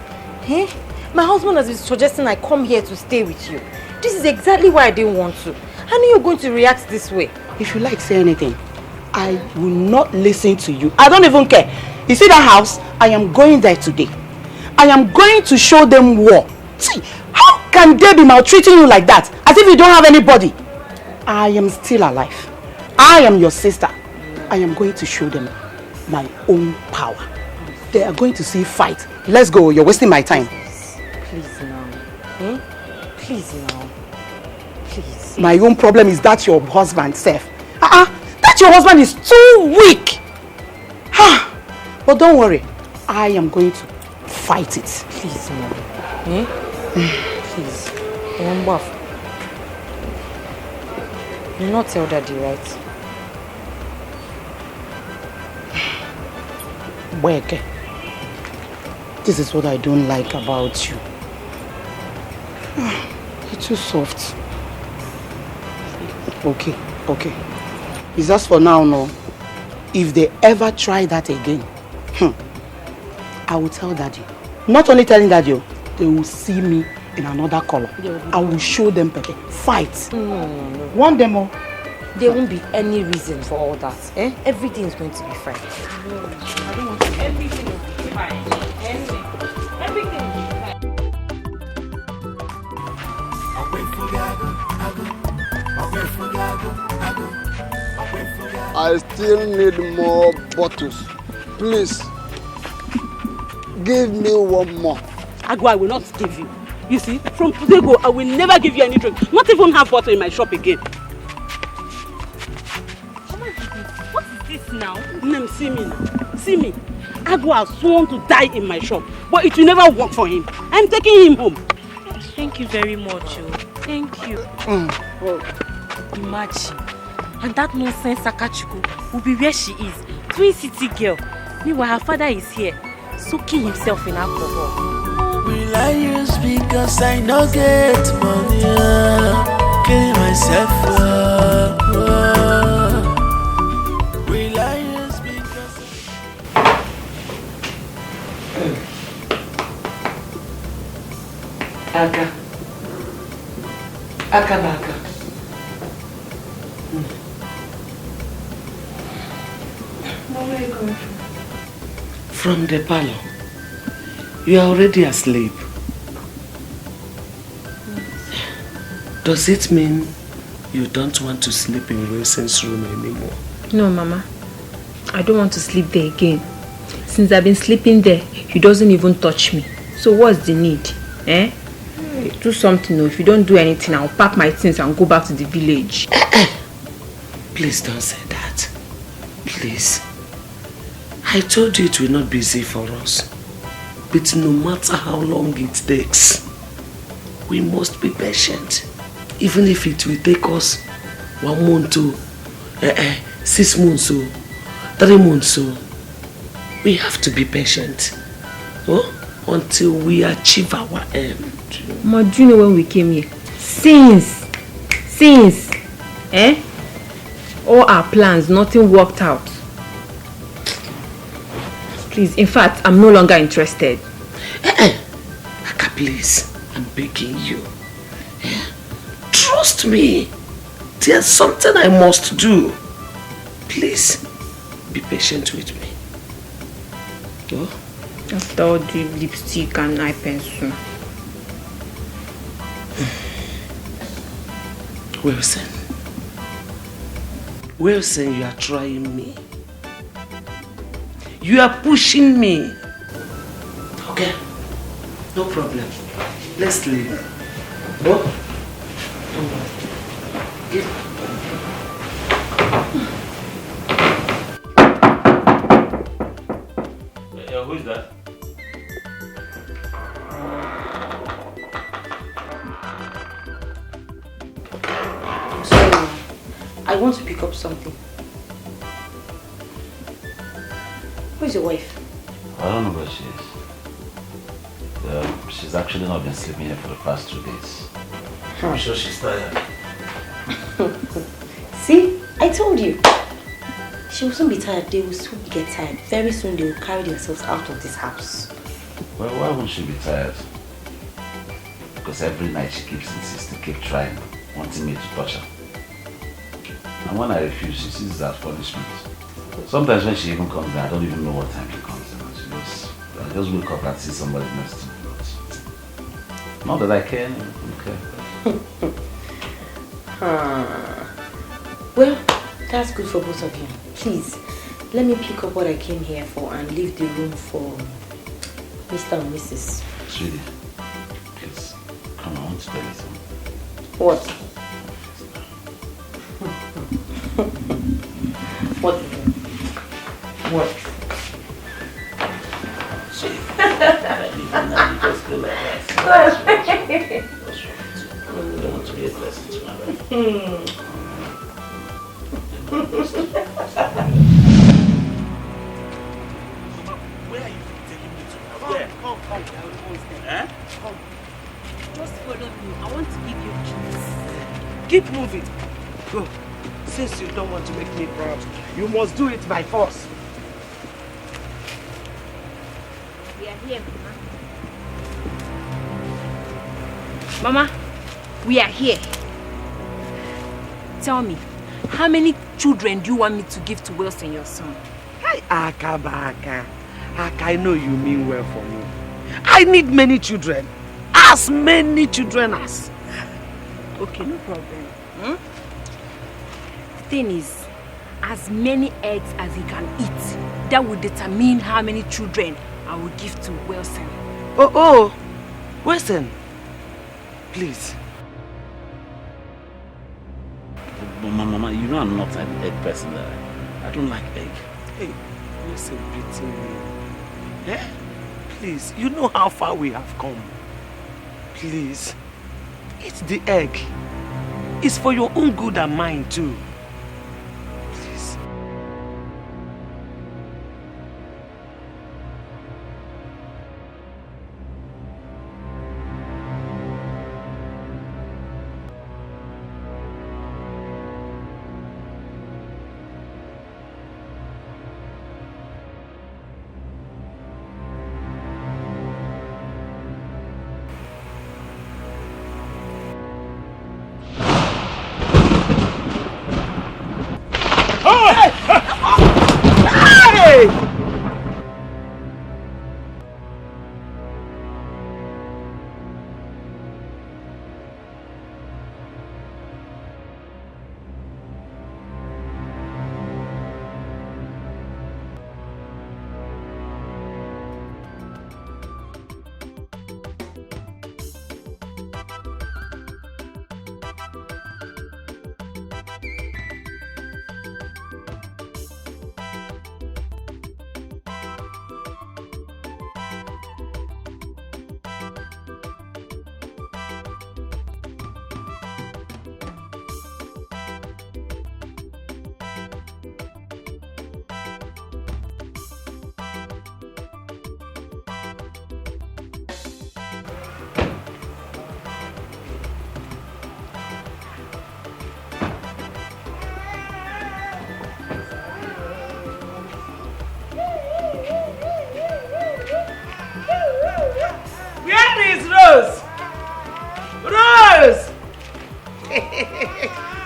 My husband has been suggesting I come here to stay with you. This is exactly why I didn't want to. I knew you were going to react this way. If you like say anything, I will not listen to you. I don't even care. You see that house? I am going there today. And I am going to show them war. See, how can they be maltreating you like that? As if you don't have anybody. I am still alive. I am your sister. I am going to show them my own power. They are going to see fight. Let's go. You're wasting my time. Please now. Please now. Please. My own problem is that your husband, Seth. That your husband is too weak. But don't worry. I am going to fight it. Please now. Please. You'll not tell Daddy, right? Weke, this is what I don't like about you. You're too soft. Okay. It's just for now, no. If they ever try that again, I will tell Daddy. Not only telling Daddy, they will see me in another color. I will show them Pepe. Fight. No. One demo. There won't be any reason for all that. Everything is going to be fine. No, I don't want to. Everything will be fine. Everything will be fine. I still need more bottles. Please, give me one more. Agua, I will not give you. You see, from today go, I will never give you any drink. Not even have water in my shop again. What is this now? Nem, see me now. See me. Agua has sworn to die in my shop, but it will never work for him. I'm taking him home. Thank you very much, Thank you. Imagine. And that nonsense Sakachuku will be where she is. Twin City girl. Meanwhile, her father is here, soaking himself in alcohol. Will I use because I no get money? Killing myself. Will I use because Aka. Where are you going from? From the parlor. You are already asleep. Does it mean you don't want to sleep in Wilson's room anymore? No, Mama. I don't want to sleep there again. Since I've been sleeping there, he doesn't even touch me. So what's the need? Do something. If you don't do anything, I'll pack my things and go back to the village. Please don't say that. Please. I told you it will not be easy for us. But no matter how long it takes, we must be patient. Even if it will take us 1 month to 6 months or 3 months, we have to be patient. Until we achieve our aim. Ma, do you know when we came here? Since, all our plans, nothing worked out. Please, in fact, I'm no longer interested. Aka, please, I'm begging you. Trust me. There's something I must do. Please, be patient with me. After all the lipstick and eye pencil. Wilson, you are trying me. You are pushing me. Okay, no problem. Let's leave. Don't worry. Who is that? I'm sorry, Mom. I want to pick up something. Where's your wife? I don't know where she is. She's actually not been sleeping here for the past 2 days. I'm sure she's tired. See? I told you. She will soon be tired. They will soon get tired. Very soon they will carry themselves out of this house. Well, why won't she be tired? Because every night she keeps insisting, keep trying, wanting me to touch her. And when I refuse, she sees it as punishment. Sometimes when she even comes in, I don't even know what time she comes in. She goes, I just wake up and see somebody next to me. Not that I care. Okay. Well, that's good for both of you. Please, let me pick up what I came here for and leave the room for Mr. and Mrs. Sweetie, please, come on, I want to tell you something. What? What? What? Now you just go like that. What's wrong with you? I don't want to be a blessing to my life. Where are you taking me to? Where? Come. Eh? Come. Just follow me. I want to give you keys. Keep moving. Go. Since you don't want to make me proud, you must do it by force. We are here, Mama. Mama, we are here. Tell me, how many children do you want me to give to Wilson, your son? Hey, Aka, I know you mean well for me. I need many children. As many children as. Okay, no problem. The thing is, as many eggs as he can eat, that will determine how many children I will give to Wilson. Oh, Wilson. Please. Mama, you know I'm not an egg person. I don't like egg. Hey, Wilson beating me. Eh? Please, you know how far we have come. Please, eat the egg. It's for your own good and mine too. Please.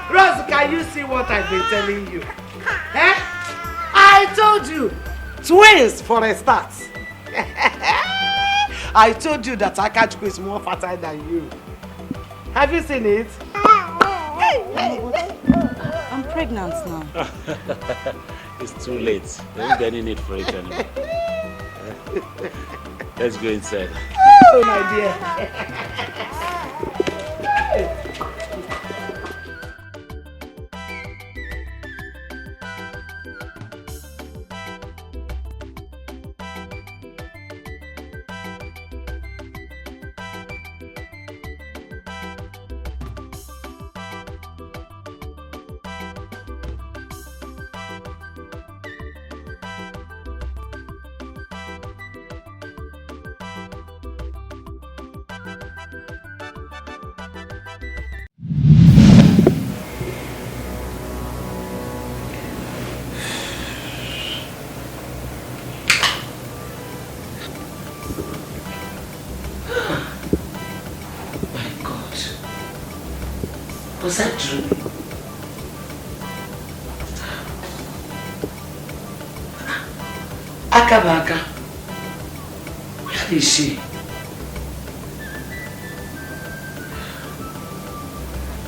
Rose, can you see what I've been telling you? Eh? I told you, twins for a start. I told you that Akachukwu is more fertile than you. Have you seen it? I'm pregnant now. It's too late. There won't be any need for it anymore. Let's go inside. Oh, my dear. Was that true? Akabaka. is she?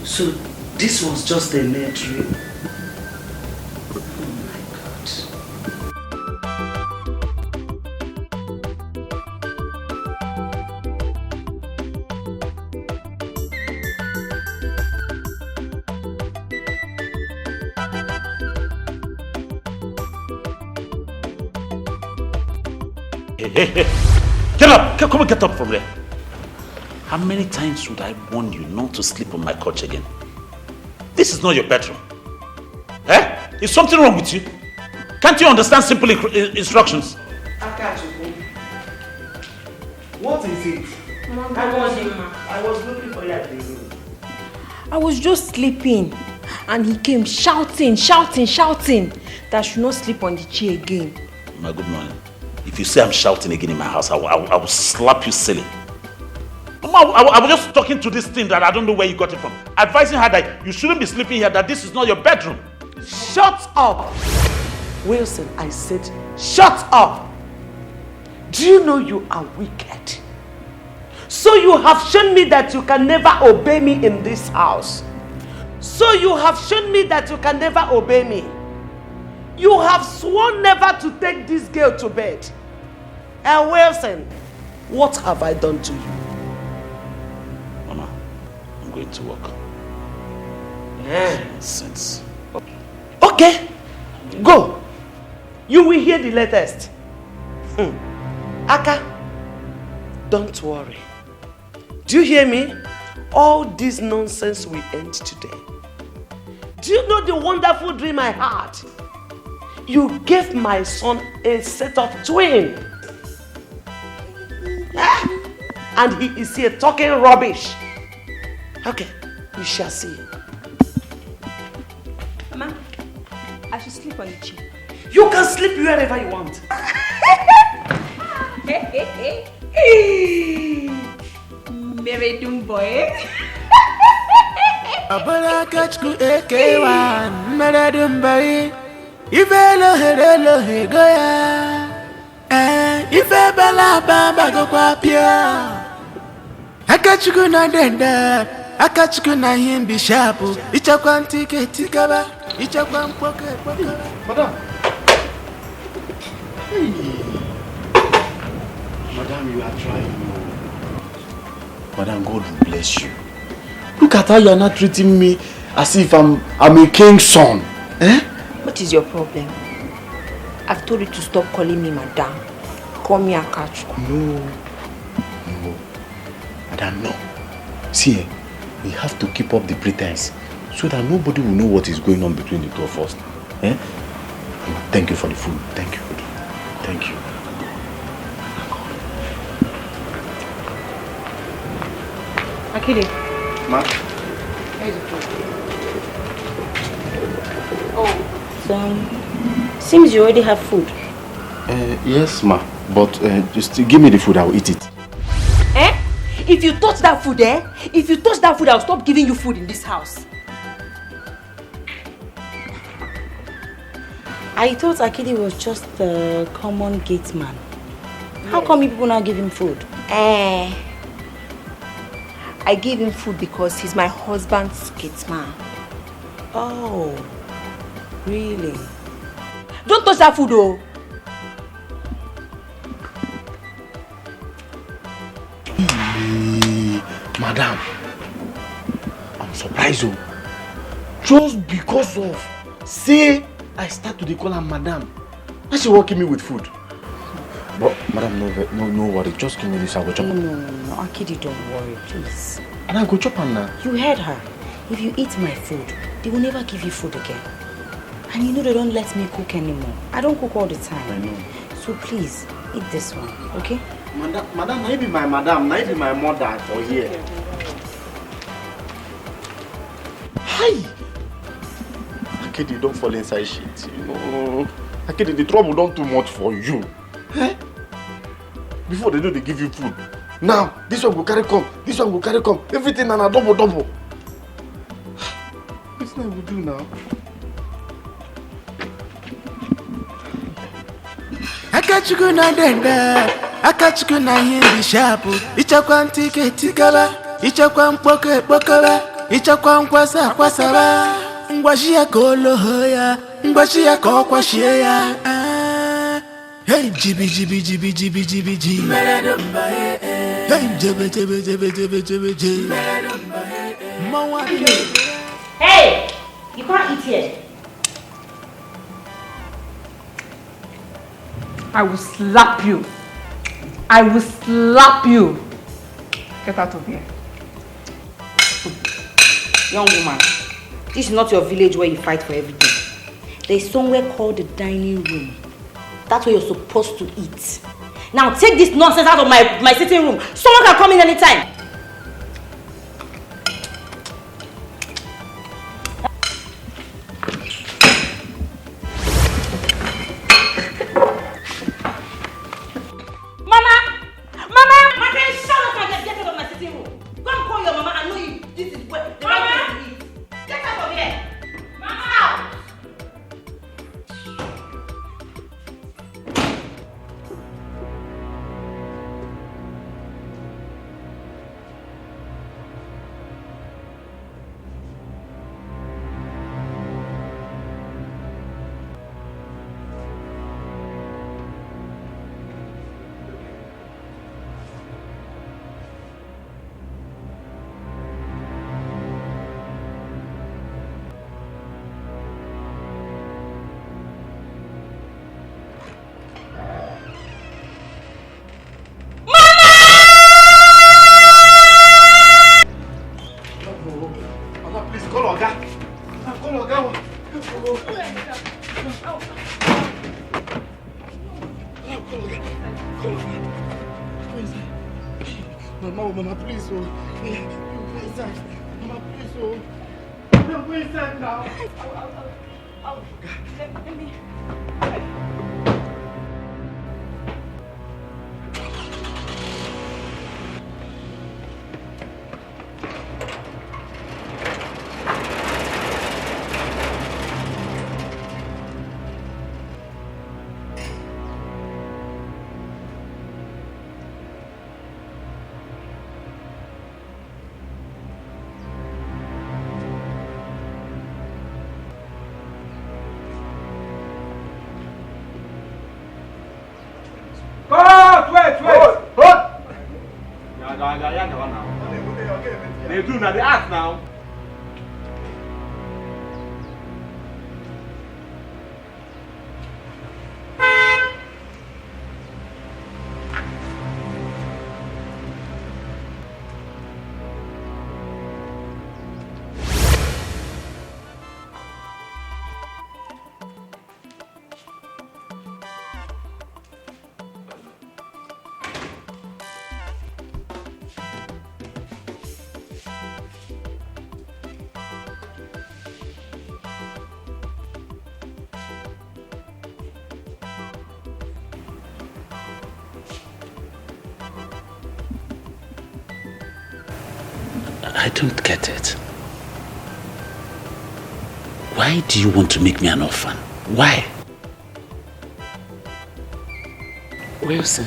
So this was just a mere dream. Hey, get up! Come on, get up from there. How many times would I warn you not to sleep on my couch again? This is not your bedroom. Eh? Is something wrong with you? Can't you understand simple instructions? What is it? I was looking for you at the room. I was just sleeping and he came shouting that I should not sleep on the chair again. My good morning. If you say I'm shouting again in my house, I will slap you silly. I was just talking to this thing that I don't know where you got it from. Advising her that you shouldn't be sleeping here, that this is not your bedroom. Shut up! Wilson, I said, shut up! Do you know you are wicked? So you have shown me that you can never obey me in this house. So you have shown me that you can never obey me. You have sworn never to take this girl to bed. And Wilson, what have I done to you? Mama, I'm going to work. Nonsense. Okay, go. You will hear the latest. Aka, don't worry. Do you hear me? All this nonsense will end today. Do you know the wonderful dream I had? You gave my son a set of twins. And he is here talking rubbish. Okay, we shall see. Mama, I should sleep on the chair. You can sleep wherever you want. Mary Doom boy. Abala kachku AK1 Mary Doom boy. Ifelo herelo hegoya. Ife bala bamba go kwapia. Akachuku na denda. Akachuku na himbi shapu. Ichakwa ntike tikaba. Ichakwa mpoke poke. Madam. Hey. Madam, you are trying. Madam, God will bless you. Look at how you are not treating me as if I'm a king's son. Eh? What is your problem? I've told you to stop calling me madam. Call me Akachu. No. Madam, no. See, we have to keep up the pretense so that nobody will know what is going on between the two of us. Eh? Thank you for the food. Thank you. Thank you. Akide. Ma? Where is the food? Oh. So, seems you already have food. Yes, ma. But just give me the food, I will eat it. Eh? If you touch that food, If you touch that food, I'll stop giving you food in this house. I thought Akidi was just a common gate man. How come you people now give him food? I gave him food because he's my husband's gate man. Oh, really? Don't touch that food, though. Madam, I'm surprised. Just because of, say, I start to call her madam. Why she walking me with food? But madam, no worry. Just give me this. I will chop. No, Akidi, don't worry, please. And I go chop her now. You heard her. If you eat my food, they will never give you food again. And you know they don't let me cook anymore. I don't cook all the time. I know. So please, eat this one, okay? Madam, maybe my madam, maybe my mother for here. Hi! Akidi, don't fall inside shit. You know, Akidi, the trouble don't too much for you. Eh? Before they do, they give you food. Now, this one will carry come, this one will carry come. Everything and a double. What's that we do now? Akachuku na denda. Akachukwu na ihe dị sharpụ. Ịchọkwa ntike tikaba, ịchọkwa mkpọkọ ekpokọba, ịchọkwa nkwasa akwasaba. Ngwashi ya ka oloho ya, ngwashi ya ka ọ kwashie ya. Hey, jibi jibi jibi jibi jibi jibi. Hey, jibi jibi jibi jibi jibi jibi. Hey, you can't eat here. I will slap you. I will slap you. Get out of here. Young woman, this is not your village where you fight for everything. There's somewhere called the dining room. That's where you're supposed to eat. Now take this nonsense out of my sitting room. Someone can come in anytime. Mama, please, oh. You go inside. Mama, please, oh. You go inside now. Let me. They do now, they act now. I don't get it. Why do you want to make me an orphan? Why? Wilson,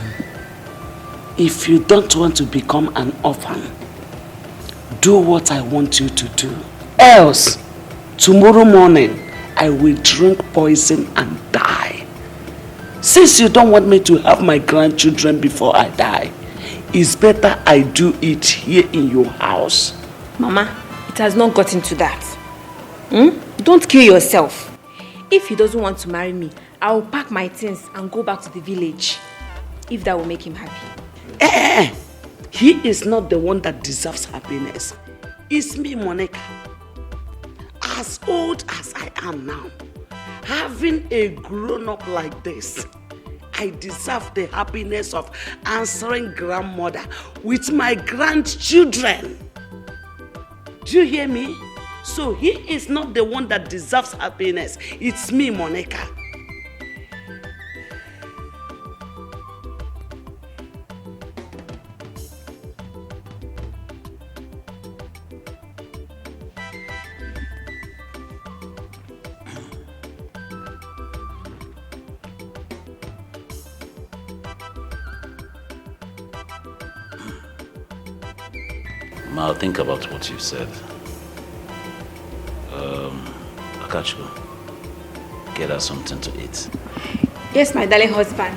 if you don't want to become an orphan, do what I want you to do. Else, tomorrow morning, I will drink poison and die. Since you don't want me to have my grandchildren before I die, it's better I do it here in your house. Mama, it has not gotten to that. Don't kill yourself. If he doesn't want to marry me, I will pack my things and go back to the village. If that will make him happy. He is not the one that deserves happiness. It's me, Monica. As old as I am now, having a grown-up like this, I deserve the happiness of answering grandmother with my grandchildren. Do you hear me? So he is not the one that deserves happiness. It's me, Monica. I'll think about what you said. Akachuko, get her something to eat. Yes, my darling husband.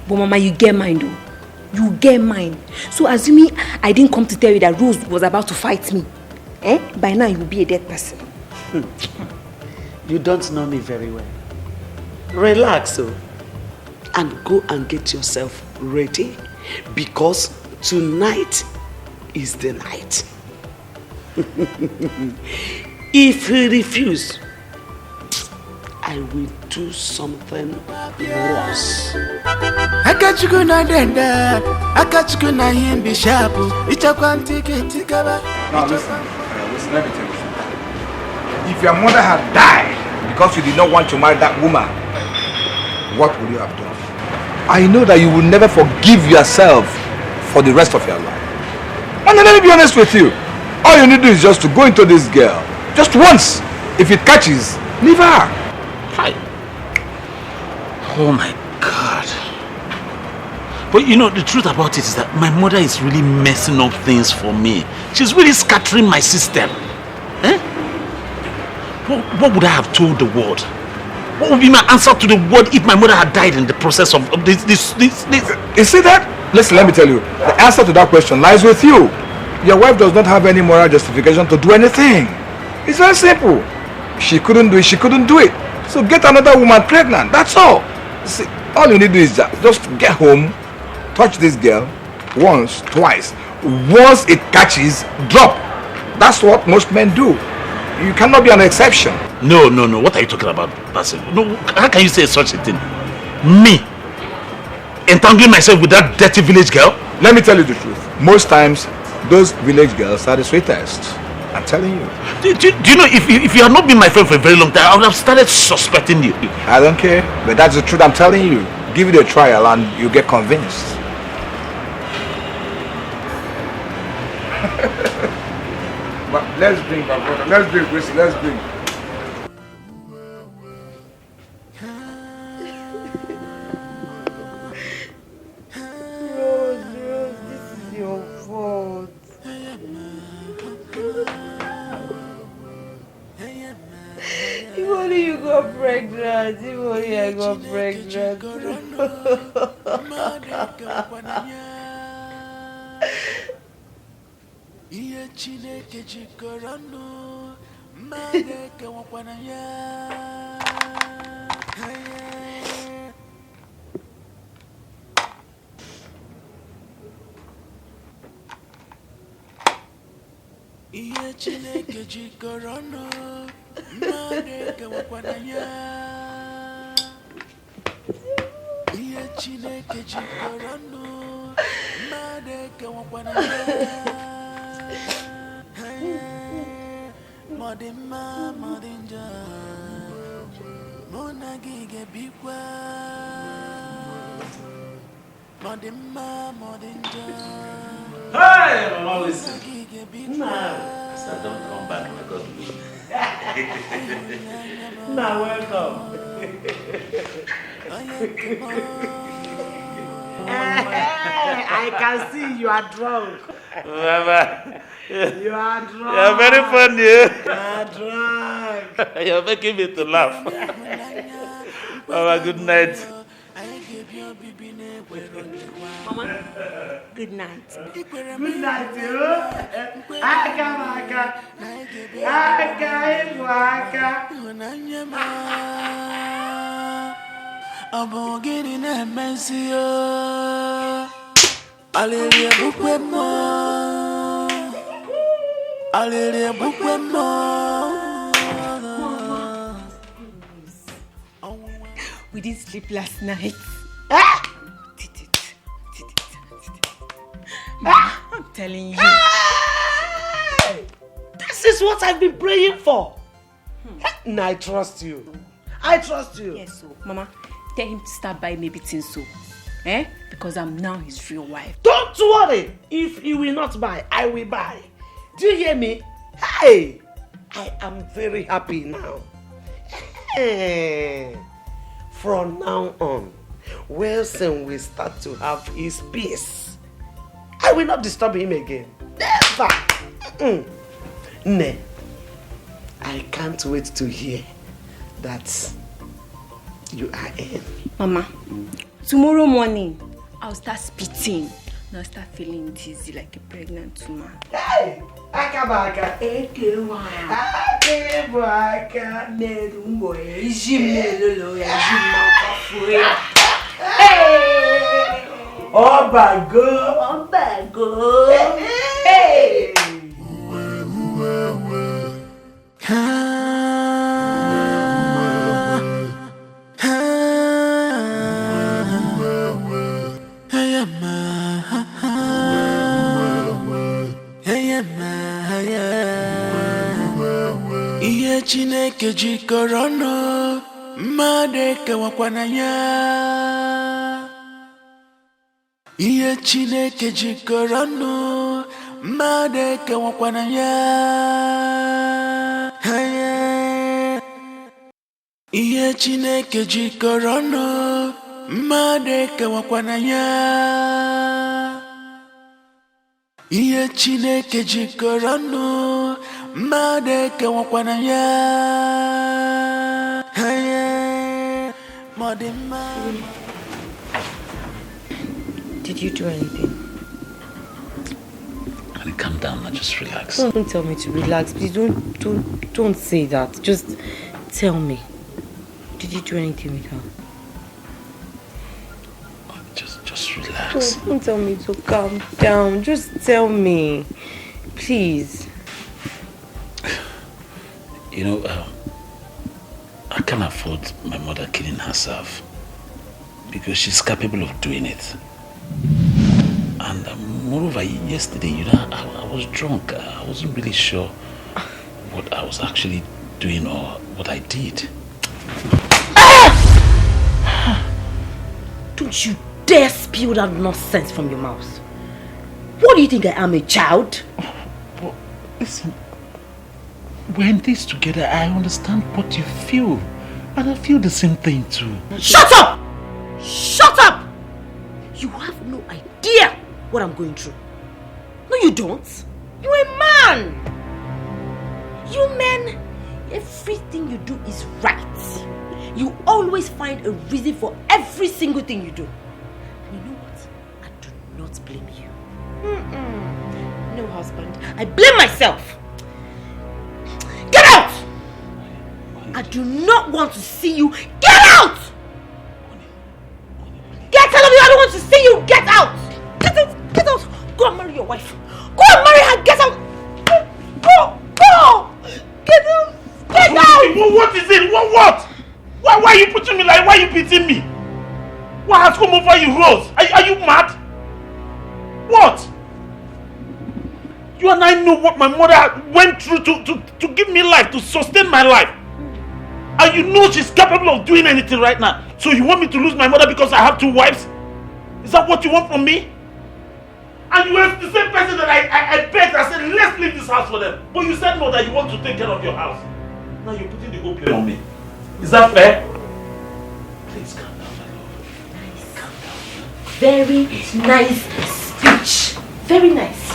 But Mama, you get mine though. You get mine. So assuming I didn't come to tell you that Rose was about to fight me, by now you will be a dead person. You don't know me very well. Relax, and go and get yourself ready, because tonight is the night. If he refuses, I will do something worse. I got you gonna denda. I got you gonna him be sharp. It's a quantity. Now listen, let me tell you something. If your mother had died because you did not want to marry that woman, what would you have done? I know that you will never forgive yourself for the rest of your life. And let me be honest with you. All you need to do is just to go into this girl. Just once. If it catches, leave her. Hi. Oh my God. But you know, the truth about it is that my mother is really messing up things for me. She's really scattering my system. What would I have told the world? What would be my answer to the world if my mother had died in the process of this? You see that? Listen, let me tell you. The answer to that question lies with you. Your wife does not have any moral justification to do anything. It's very simple. She couldn't do it, she couldn't do it. So get another woman pregnant, that's all. See, all you need to do is just get home, touch this girl once, twice. Once it catches, drop. That's what most men do. You cannot be an exception. No. What are you talking about, Basil? No, how can you say such a thing? Me? Entangling myself with that dirty village girl? Let me tell you the truth. Most times, those village girls are the sweetest. I'm telling you. Do you know, if you had not been my friend for a very long time, I would have started suspecting you. I don't care, but that's the truth I'm telling you. Give it a trial and you get convinced. But let's drink, my brother. Let's drink, Chrissy. Let's drink. Rose, this is your fault. If only you got pregnant. If only I got pregnant. Hey, Mama, listen. No, so don't come back, my God. Now, welcome. I can see you are drunk. Mama, You are drunk. you're very funny. You are drunk. You're making me to laugh. Mama, good night. Mama, good night. Good night, you. Aka. Abogini na mensio Aleluya bukwemo Aleluya bukwemo. We didn't sleep last night. I'm telling you. This is what I've been praying for. And I trust you. Yes, so Mama, tell him to start buying maybe things so. Eh? Because I'm now his real wife. Don't worry. If he will not buy, I will buy. Do you hear me? Hey! I am very happy now. Hey. From now on, Wilson will start to have his peace. I will not disturb him again. Never. Nay, I can't wait to hear that you are in. Mama, tomorrow morning, I'll start spitting. And I'll start feeling dizzy like a pregnant woman. Hey! Akabaka. Akabaka. Merumbo, Jimelo, Hey! Obago. Hey! Iye Chineke jikọrọ ọnụ mmadụ ekewakwana ya. Iye Chineke jikọrọ ọnụ mmadụ ekewakwana ya. Iye Chineke jikọrọ ọnụ mmadụ ekewakwana ya. Iye Chineke jikọrọ ọnụ mmadụ ekewakwana ya. Did you do anything? Honey, calm down now, just relax. Don't tell me to relax. Please don't say that. Just tell me. Did you do anything with her? Just relax. Don't tell me to calm down. Just tell me. Please. You know, I can't afford my mother killing herself because she's capable of doing it. And moreover, yesterday, you know, I was drunk. I wasn't really sure what I was actually doing or what I did. Don't you dare spew that nonsense from your mouth. What do you think I am, a child? But listen, we're in this together. I understand what you feel. And I feel the same thing too. Shut up! Shut up! You have no idea what I'm going through. No, you don't. You're a man. You men, everything you do is right. You always find a reason for every single thing you do. And you know what? I do not blame you. No, husband. I blame myself. Get out! I do not want to see you. Get out! Get out of here! I don't want to see you. Get out! Get out! Get out! Go and marry your wife. Go and marry her. Get out! Go! Get out! Get out! What is it? What? Why are you putting me like? Why are you beating me? What has come over you, Rose? Are you mad? What? You and I know what my mother went through to give me life, to sustain my life. And you know she's capable of doing anything right now. So you want me to lose my mother because I have two wives? Is that what you want from me? And you were the same person that I begged. I said, let's leave this house for them. But you said no, that you want to take care of your house. Now you're putting the whole blame on me. Is that fair? Please calm down, my love. Calm down. Very nice speech. Very nice.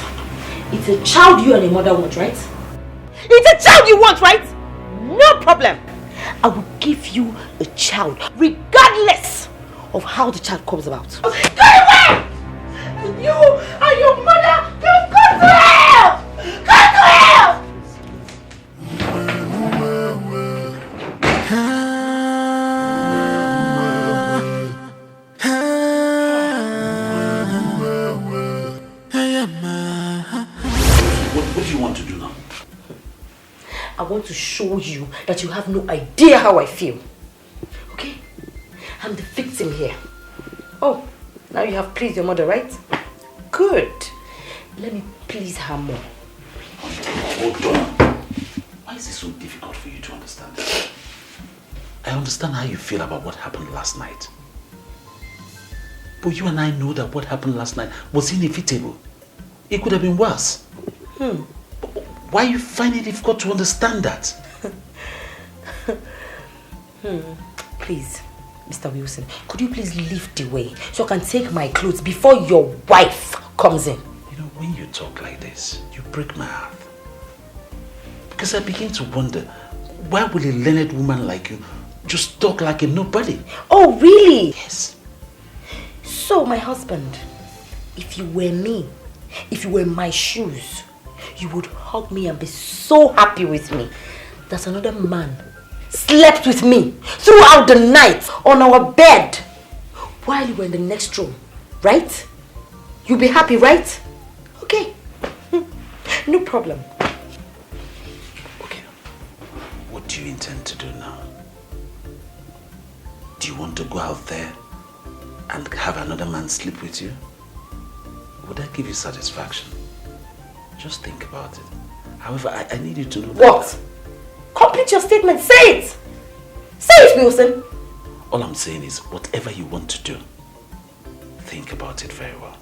It's a child you and your mother want, right? It's a child you want, right? No problem. I will give you a child regardless of how the child comes about. Go away! You and your mother can go to hell! Go to hell! What do you want to do now? I want to show you that you have no idea how I feel. Okay? I'm the victim here. Oh, now you have pleased your mother, right? Good. Let me please her more. Hold on. Why is it so difficult for you to understand? I understand how you feel about what happened last night. But you and I know that what happened last night was inevitable. It could have been worse. Why are you finding it difficult to understand that? Please, Mr. Wilson, could you please leave the way so I can take my clothes before your wife comes in? You know, when you talk like this, you break my heart. Because I begin to wonder, why will a learned woman like you just talk like a nobody? Oh, really? Yes. So, my husband, if you were me, if you were in my shoes, you would hug me and be so happy with me that another man slept with me throughout the night on our bed while you were in the next room, right? You'll be happy, right? Okay. No problem. Okay. What do you intend to do now? Do you want to go out there and have another man sleep with you? Would that give you satisfaction? Just think about it. However, I need you to know that... What? Complete your statement. Say it! Say it, Wilson! All I'm saying is, whatever you want to do, think about it very well.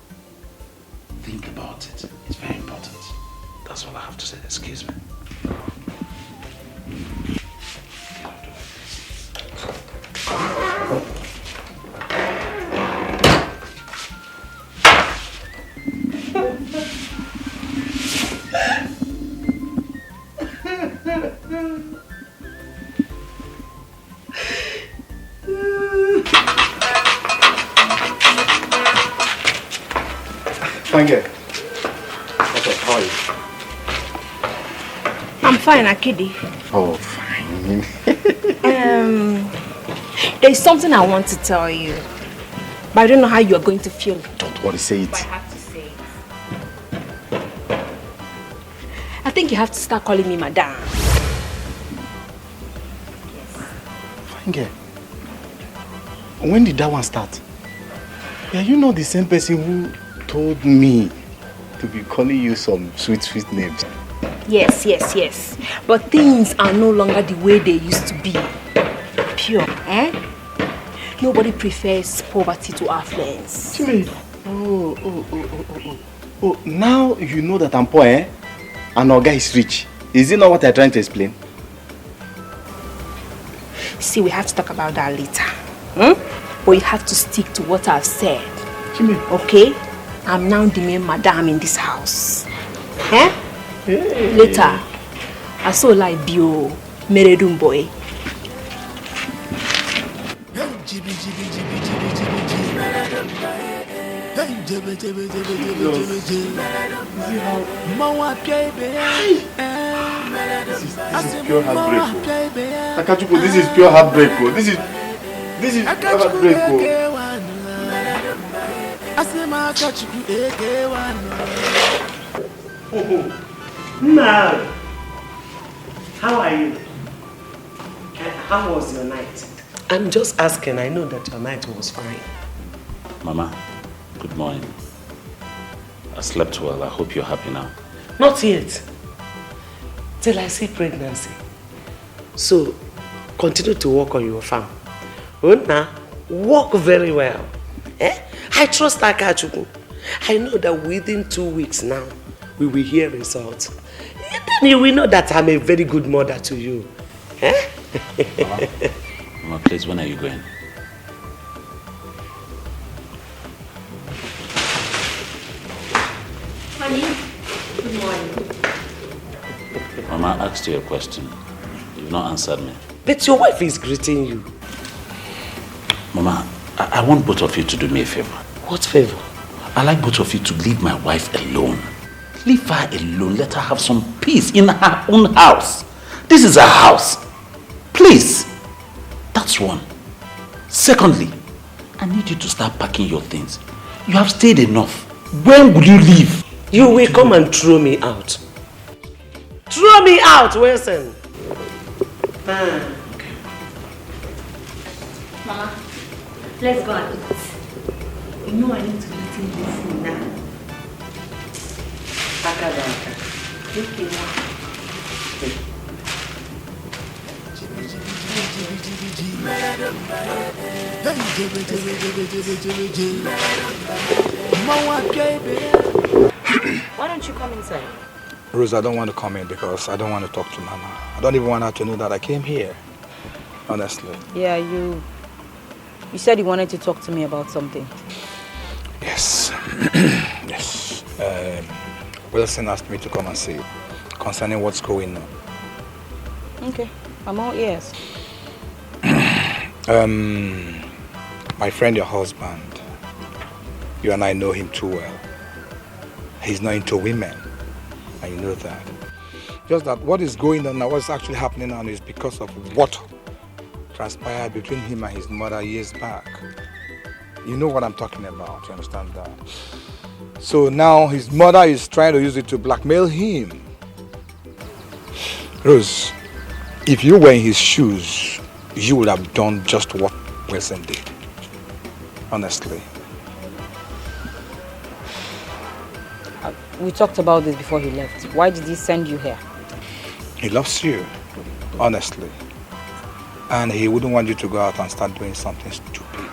Think about it. It's very important. That's all I have to say. Excuse me. Thank you. Okay, how are you? I'm fine, Akidi. Oh, fine. There's something I want to tell you, but I don't know how you're going to feel. Don't worry, say it. I have to say it. I think you have to start calling me madam. Fine girl. When did that one start? Yeah, you know the same person who told me to be calling you some sweet names. Yes. But things are no longer the way they used to be. Pure, eh? Nobody prefers poverty to affluence. Chime. Oh, now you know that I'm poor, eh? And our guy is rich. Is it not what I'm trying to explain? See, we have to talk about that later. But you have to stick to what I've said. Chime. Okay? I'm now the main madam in this house. Eh? Hey. Later, I saw like Bio, Meredum boy. This is pure heartbreak. Akachuku, this is pure heartbreak. This is heartbreak. Now, how are you? How was your night? I'm just asking. I know that your night was fine. Mama, good morning. I slept well. I hope you're happy now. Not yet. Till I see pregnancy. So, continue to work on your farm. Now, work very well. I trust Akachuku. I know that within 2 weeks now, we will hear results. Then you will know that I'm a very good mother to you. Mama, please, when are you going? Honey, good morning. Mama, I asked you a question. You've not answered me. But your wife is greeting you. Mama, I want both of you to do me a favor. What favor? I like both of you to leave my wife alone. Leave her alone. Let her have some peace in her own house. This is her house. Please. That's one. Secondly, I need you to start packing your things. You have stayed enough. When will you leave? You will come and throw me out. Throw me out, Wilson. Okay. Mama, let's go and eat. You know I need to eat in this food now. Okay, Why don't you come inside? Rose, I don't want to come in because I don't want to talk to Mama. I don't even want her to know that I came here. Honestly. Yeah, you said you wanted to talk to me about something. Yes. Yes. Wilson asked me to come and see you concerning what's going on. Okay, I'm all ears. My friend, your husband, you and I know him too well. He's not into women, and you know that. Just that what is going on now, what's actually happening now is because of what transpired between him and his mother years back. You know what I'm talking about, you understand that? So now his mother is trying to use it to blackmail him. Rose, if you were in his shoes, you would have done just what Wilson did. Honestly. We talked about this before he left. Why did he send you here? He loves you, honestly. And he wouldn't want you to go out and start doing something stupid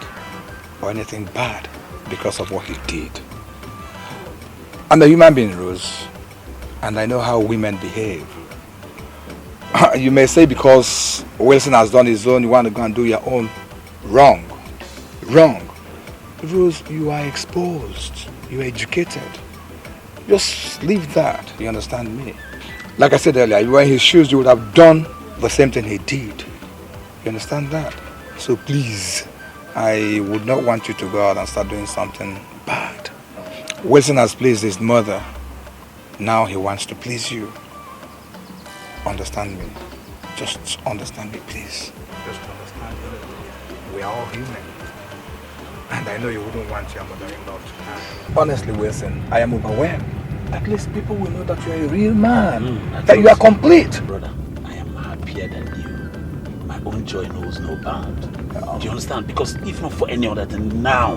or anything bad because of what he did. I'm a human being, Rose, and I know how women behave. You may say because Wilson has done his own, you want to go and do your own. Wrong. Wrong. Rose, you are exposed. You are educated. Just leave that. You understand me? Like I said earlier, if you were in his shoes, you would have done the same thing he did. You understand that? So please, I would not want you to go out and start doing something bad. Wilson has pleased his mother. Now he wants to please you. Understand me. Just understand me, please. Just understand me. We are all human. And I know you wouldn't want your mother-in-law to die. Honestly, Wilson, I am overwhelmed. At least people will know that you are a real man. That you are complete. Brother, I am happier than you. My own joy knows no bound. Do you understand? Because if not for any other thing, now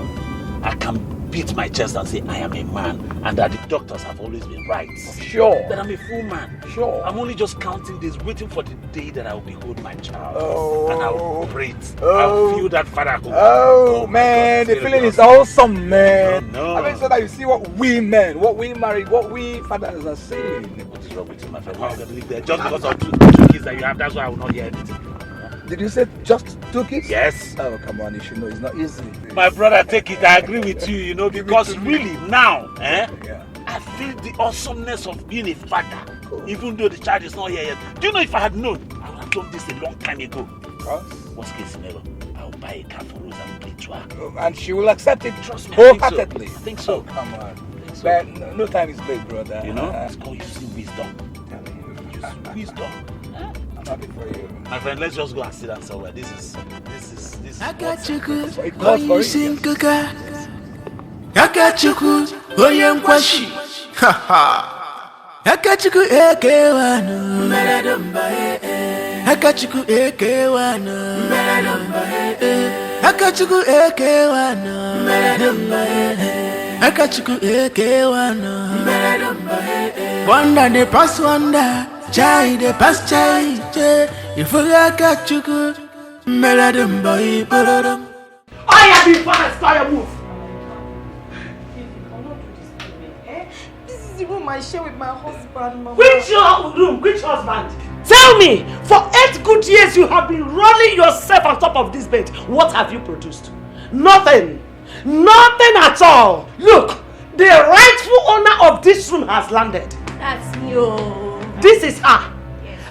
I can beat my chest and say I am a man and that the doctors have always been right. Sure. That I'm a full man. Sure. I'm only just counting days, waiting for the day that I will behold my child. Oh. And I will operate. Oh. I will feel that fatherhood. Oh man, the feeling is awesome, man. No. I mean, so that you see what we men, what we married, what we fathers are saying. What is wrong with you, my friend? How can I live there? Just because of two kids that you have, that's why I will not hear anything. Did you say just 2 kids? Yes. Oh, come on, you should know it's not easy. My brother, take it. I agree with you, you know, because really now, Yeah. I feel the awesomeness of being a father, even though the child is not here yet. Do you know if I had known, I would have done this a long time ago. Worst case scenario, I will buy a car for Rose and bring to her. And she will accept it, Trust me, wholeheartedly. I think so. Oh, come on. Man, no time is late, brother. You know, it's called using wisdom. Using wisdom. I'm happy for you. My friend, let's just go and sit down somewhere. This is I got you good. It calls for it. I got you good. Oh, young Kwashi. Ha ha. I got you good. AK1. I got you good. AK1. I got you good. AK1. I got you good. AK1. Wonder the past wonder. Chai the past chai. If I got you good. I have been fast. Fire move. This is the room I share with my husband, Mama. Which room? Which husband? Tell me, for 8 good years you have been rolling yourself on top of this bed. What have you produced? Nothing. Nothing at all. Look, the rightful owner of this room has landed. That's me, oh. This is her.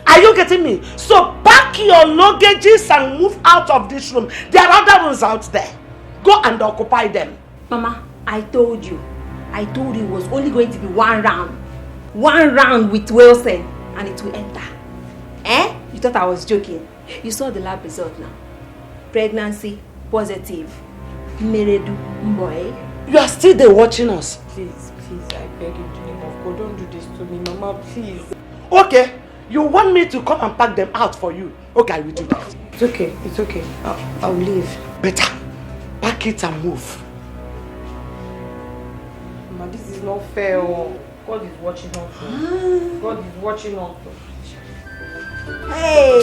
Are you getting me? So pack your luggages and move out of this room. There are other rooms out there. Go and occupy them. Mama, I told you it was only going to be 1 round. 1 round with Wilson and it will enter. Eh? You thought I was joking. You saw the lab result now. Pregnancy positive. Meredu boy. You are still there watching us. Please, I beg you, in the name of God, don't do this to me, Mama, please. Okay. You want me to come and pack them out for you? Okay, I will do that. It's okay. I'll leave. Better. Pack it and move. Mama, this is not fair. God is watching us. God is watching us. Hey!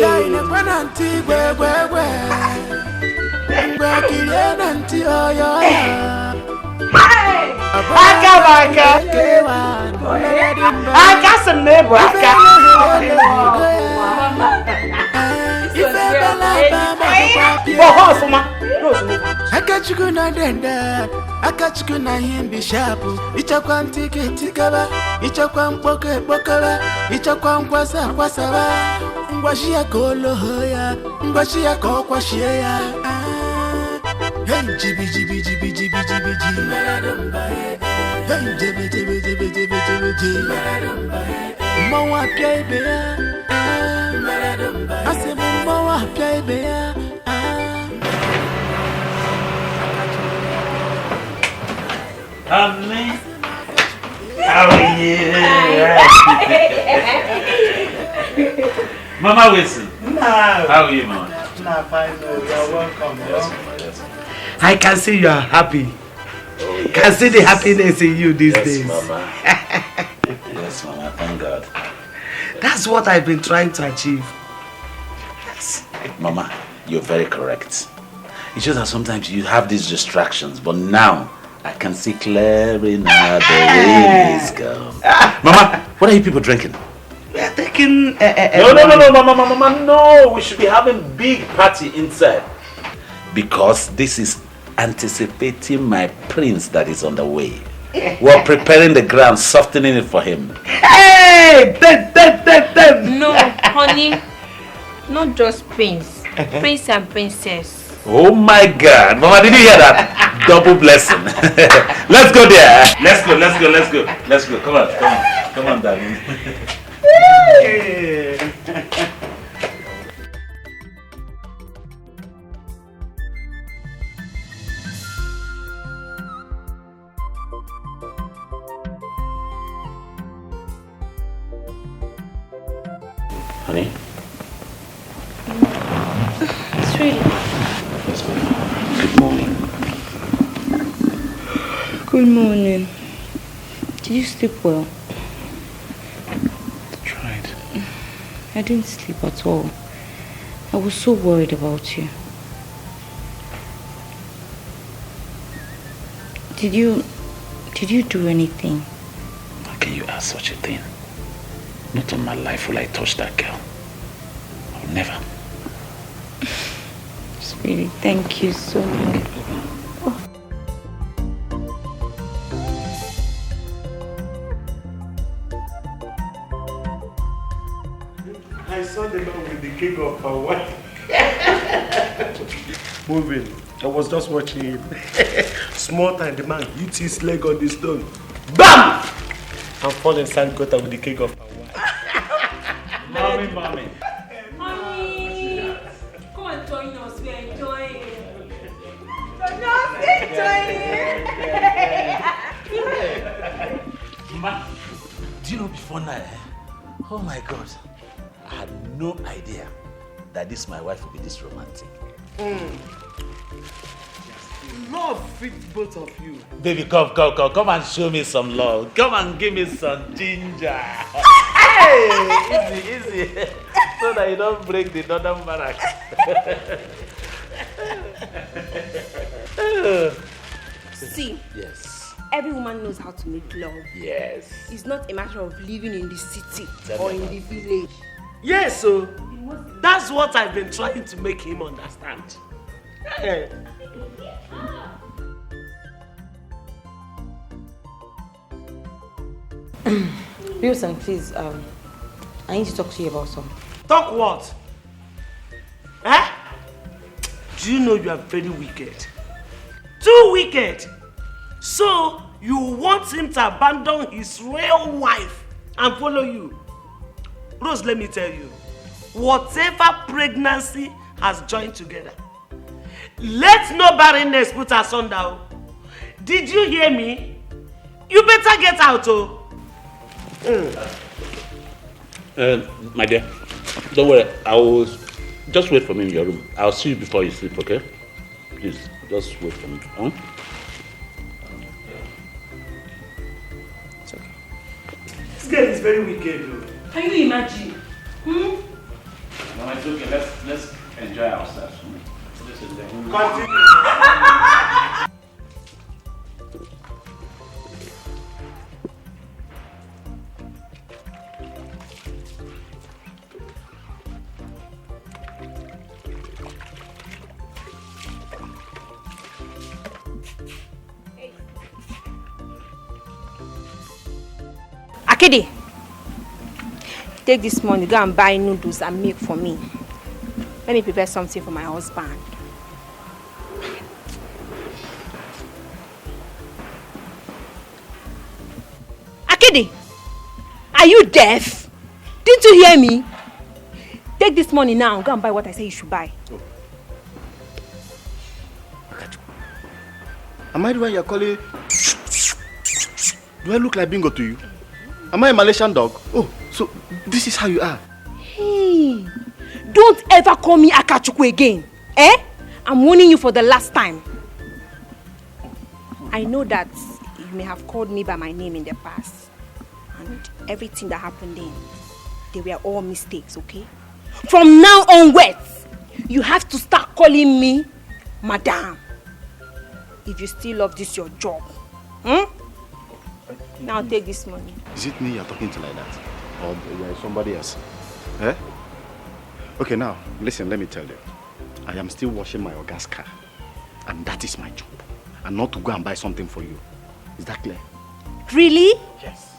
Aka some neighbor. Aka. Akachukuna denda, akachukuna himbi shapu, ichakwa mtike tikaba, ichakwa mpoke bokaba, ichakwa mkwasa kwasaba, ngwashia kolo hoya, ngwashia kokwa shia. Hey jibi jibi jibi jibi jibi jibi, hey jibi jibi jibi jibi jibi jibi, mwa pia ibea, asibu mwa pia ibea. Honey, how are you? Mama Wilson. No. How are you, Mama? No, fine. You're welcome. Yes, yes. I can see you are happy. Can see the happiness in you these days. Mama. Yes, Mama. Thank God. That's what I've been trying to achieve. Yes. Mama, you're very correct. It's just that sometimes you have these distractions, but now I can see clearly now the rain is gone. Mama, what are you people drinking? We are taking... No, Mama, no. We should be having big party inside. Because this is anticipating my prince that is on the way. We're preparing the ground, softening it for him. Hey! No, honey. Not just prince. Prince and princess. Oh my God. Mama, did you hear that? Double blessing. Let's go there. Let's go. Come on, darling. Honey? Sweetie. Yes, ma'am. Good morning. Good morning. Did you sleep well? Tried. I didn't sleep at all. I was so worried about you. Did you do anything? How can you ask such a thing? Not on my life will I touch that girl. I'll never. Sweetie, thank you so much. I saw the man with the king of Hawaii. Moving. I was just watching him. Small time, the man hit his leg on the stone. BAM! And fall inside gutter with the king of Hawaii. Mommy. Honey, come and join us. We are enjoying. Mama, do you know before now? Oh my God. I had no idea that this my wife would be this romantic. Love fits both of you. Baby, come and show me some love. Come and give me some ginger. Hey, easy. So that you don't break the northern barracks. See. Yes. Every woman knows how to make love. Yes. It's not a matter of living in the city or in the village. Yes, so that's what I've been trying to make him understand. Hey. Wilson, please, I need to talk to you about something. Talk what? Eh? Do you know you are very wicked? Too wicked! So, you want him to abandon his real wife and follow you? Rose, let me tell you, whatever pregnancy has joined together, let no barrenness put us under. Did you hear me? You better get out, oh. My dear, don't worry. I will just wait for me in your room. I'll see you before you sleep, okay? Please, just wait for me. Huh? This girl is very wicked, though. Can you imagine? No, it's okay. Let's enjoy ourselves. Let's enjoy. Continue. Akede, take this money, go and buy noodles and milk for me. Let me prepare something for my husband. Akede, are you deaf? Didn't you hear me? Take this money now, go and buy what I say you should buy. Oh. Am I the one you're calling? Do I look like Bingo to you? Am I a Malaysian dog? Oh, so this is how you are. Hey, don't ever call me Akachukwu again. Eh? I'm warning you for the last time. I know that you may have called me by my name in the past. And everything that happened then, they were all mistakes, okay? From now onwards, you have to start calling me Madam. If you still love this your job. Now take this money. Is it me you're talking to like that? Or somebody else? Eh? Okay, now, listen, let me tell you. I am still washing my Oga's car. And that is my job. And not to go and buy something for you. Is that clear? Really? Yes.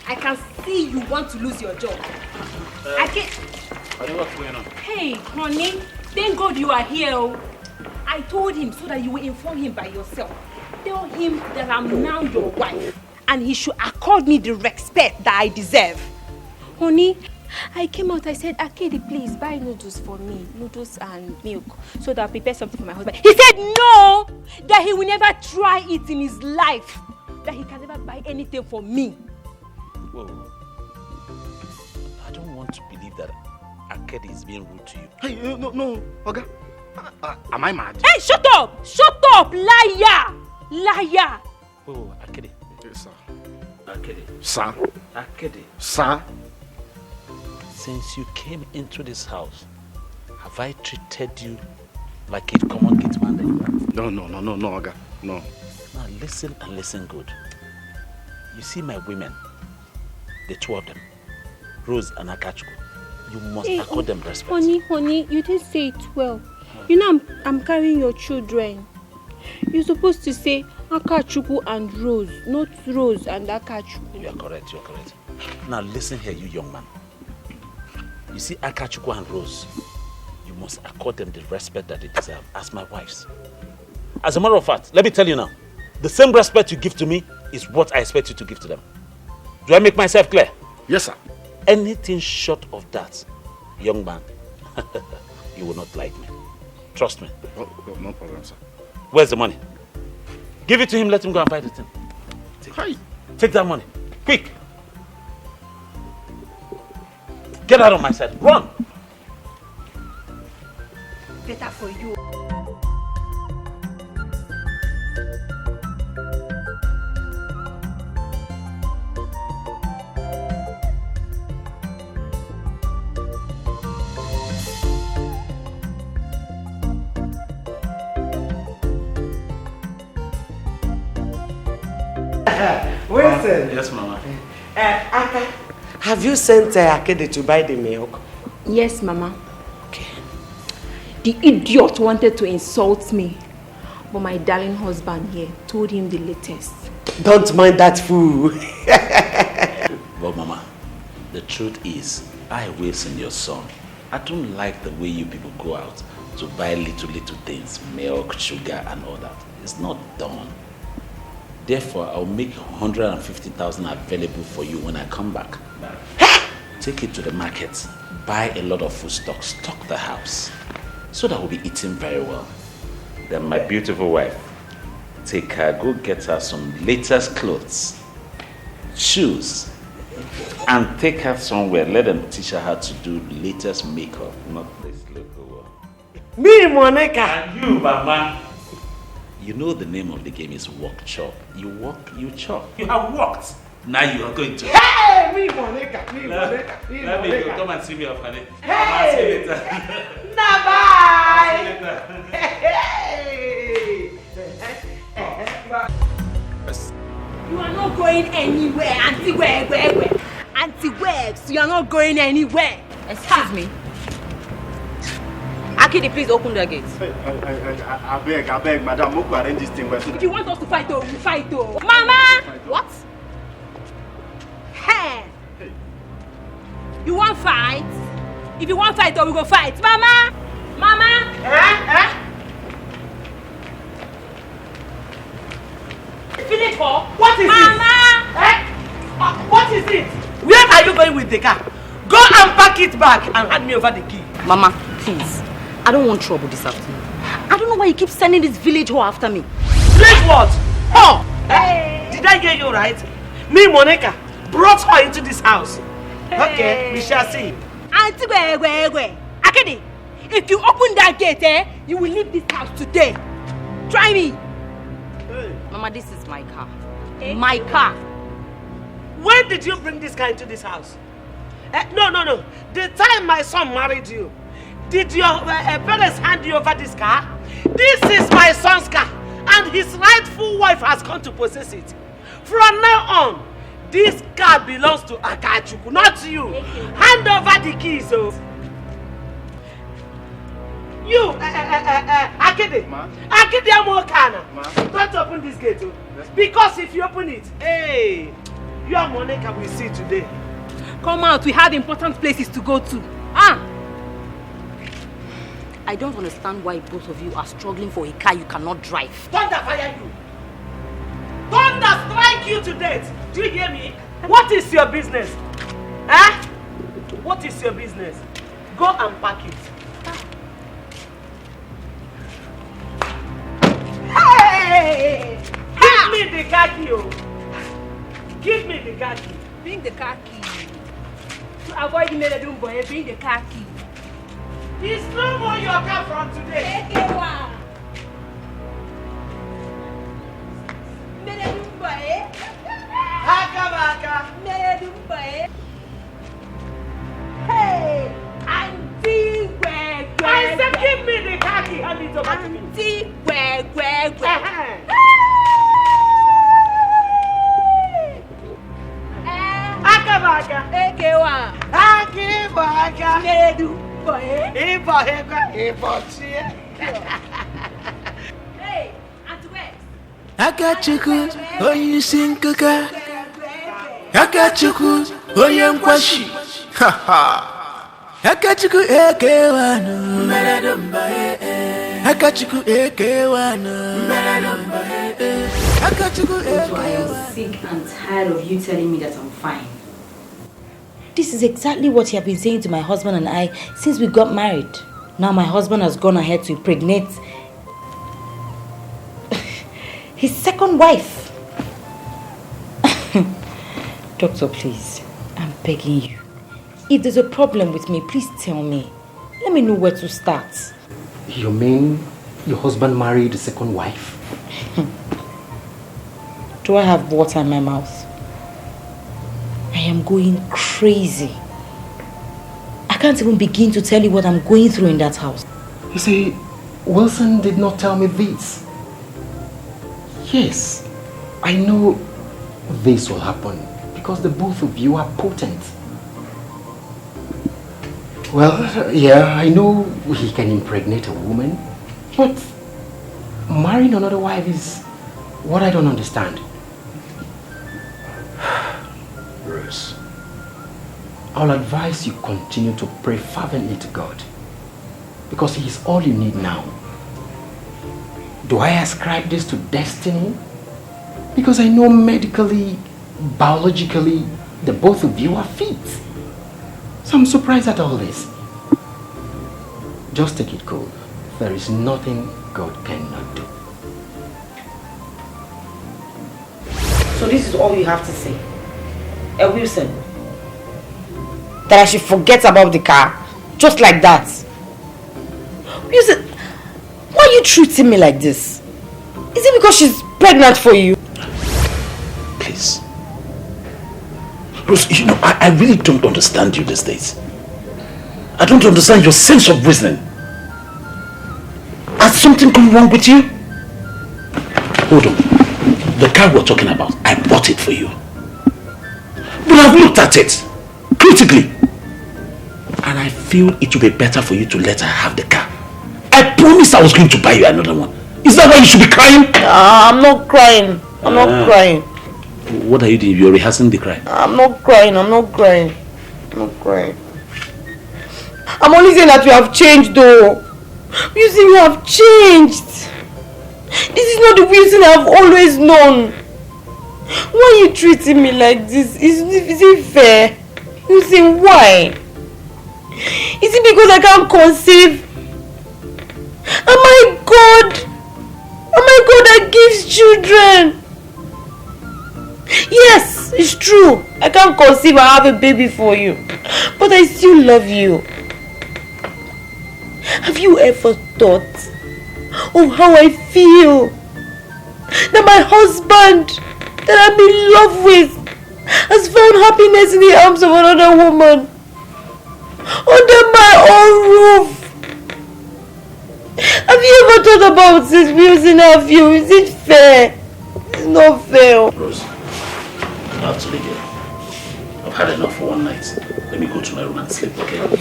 I can see you want to lose your job. I can't. What's going on? Hey, honey, thank God you are here. I told him so that you will inform him by yourself. Tell him that I'm now your wife and he should accord me the respect that I deserve. Honey, I came out, I said, Akede, please buy noodles for me. Noodles and milk so that I'll prepare something for my husband. He said no, that he will never try it in his life. That he can never buy anything for me. Whoa. I don't want to believe that Akede is being rude to you. Hey, no, Oga. Am I mad? Hey, shut up! Shut up! Liar! Liar! Whoa, Akede. Yes, sir. Akede. Sir. Akede. Sir. Since you came into this house, have I treated you like a common gate man that you are? No, Oga. No. Now listen and listen good. You see my women, the two of them, Rose and Akachukwu, you must accord them respect. Honey, you didn't say it well. You know I'm carrying your children. You're supposed to say Akachukwu and Rose, not Rose and Akachukwu. You're correct. Now listen here, you young man. You see Akachukwu and Rose, you must accord them the respect that they deserve as my wives. As a matter of fact, let me tell you now, the same respect you give to me is what I expect you to give to them. Do I make myself clear? Yes, sir. Anything short of that, young man, you will not like me. Trust me. No problem, sir. Where's the money? Give it to him, let him go and buy the thing. Take that money. Quick. Get out of my sight. Run. Better for you. Wilson. Yes, Mama. Aka, have you sent Akede to buy the milk? Yes, Mama. Okay. The idiot wanted to insult me, but my darling husband here told him the latest. Don't mind that fool. Well, Mama, the truth is, I, Wilson, your son, I don't like the way you people go out to buy little things, milk, sugar, and all that. It's not done. Therefore, I'll make 150,000 available for you when I come back. Take it to the market, buy a lot of food stock the house, so that we'll be eating very well. Then my beautiful wife, take her, go get her some latest clothes, shoes, and take her somewhere. Let them teach her how to do latest makeup, not this local one. Me, Monica. And you, Mama. You know the name of the game is walk chop. You walk, you chop. You have walked. Now you are going to. Hey, me Monica, me Monica, me Let me Monica. go. Come and see me off, honey. Hey! I'll see you later. Nah, bye! See you later. You are not going anywhere, Auntie where? Auntie Webs, you are not going anywhere. Excuse me. Akidi, please open the gate. I beg, madam, Moku arrange this thing well. If you want us to fight, we fight, Mama! What? Hey! You want fight? If you want fight, we go fight. Mama! Mama! Philippo, what is Mama! What is it? Where are you going with the car? Go and pack it back and hand me over the key. Mama, please. I don't want trouble this afternoon. I don't know why you keep sending this village whore after me. Village what? Oh! Hey. Did I get you right? Me, Monica, brought her into this house. Hey. Okay, we shall see. Auntie where? Akidi, if you open that gate, you will leave this house today. Try me. Hey. Mama, this is my car. Hey. My car. When did you bring this car into this house? No. The time my son married you, did your parents hand you over this car? This is my son's car, and his rightful wife has come to possess it. From now on, this car belongs to Akachuku, not you. Hand over the keys, oh. You, Akede, Akede Amokana, don't open this gate, oh. Because if you open it, hey, you and Monica will see today. Come out, we have important places to go to. I don't understand why both of you are struggling for a car you cannot drive. Thunder fire you! Thunder strike you to death! Do you hear me? What is your business? Huh? What is your business? Go and pack it. Hey! Give me the car key, oh. Give me the car key. Bring the car key. To avoid the Meledum boy, bring the car key. It's no more your car from today. Take one. Meledum boy. Haka. Meledum boy. Hey! Auntie where? I said give me the car key. Hand it over to me. Auntie where? Haka. Ekewa. Haka. Meledum. Hey, Akachuku, onye sinkuka. Akachuku, onye nkwashi. Akachuku ekewano. Akachuku ekewano. Akachuku ekewano. I am sick and tired of you telling me that I'm fine. This is exactly what you have been saying to my husband and I since we got married. Now my husband has gone ahead to impregnate his second wife. Doctor, please, I'm begging you. If there's a problem with me, please tell me. Let me know where to start. You mean your husband married a second wife? Do I have water in my mouth? I am going crazy. I can't even begin to tell you what I'm going through in that house. You see, Wilson did not tell me this. Yes, I know this will happen because the both of you are potent. Well, yeah, I know he can impregnate a woman, but marrying another wife is what I don't understand. Rose, I'll advise you continue to pray fervently to God because He is all you need now. Do I ascribe this to destiny? Because I know medically, biologically, the both of you are fit. So I'm surprised at all this. Just take it cool. There is nothing God cannot do. So this is all you have to say? Wilson, that I should forget about the car? Just like that? Wilson, why are you treating me like this? Is it because she's pregnant for you? Please, Rose, you know, I really don't understand you these days. I don't understand your sense of reasoning. Has something gone wrong with you? Hold on. The car we're talking about, I bought it for you. But I've looked at it critically. And I feel it would be better for you to let her have the car. I promised I was going to buy you another one. Is that why you should be crying? I'm not crying. I'm not crying. What are you doing? You're rehearsing the cry. I'm not crying. I'm not crying. I'm not crying. I'm only saying that you have changed though. You see, you have changed. This is not the reason I've always known. Why are you treating me like this? Is it fair? You see, why? Is it because I can't conceive? Am I God? Am I God that gives children? Yes, it's true. I can't conceive and have a baby for you. But I still love you. Have you ever thought of how I feel? That my husband that I'm in love with has found happiness in the arms of another woman. Under my own roof. Have you ever thought about this using her view? Is it fair? It's not fair. Rose, I have to leave you. I've had enough for one night. Let me go to my room and sleep, okay? I'm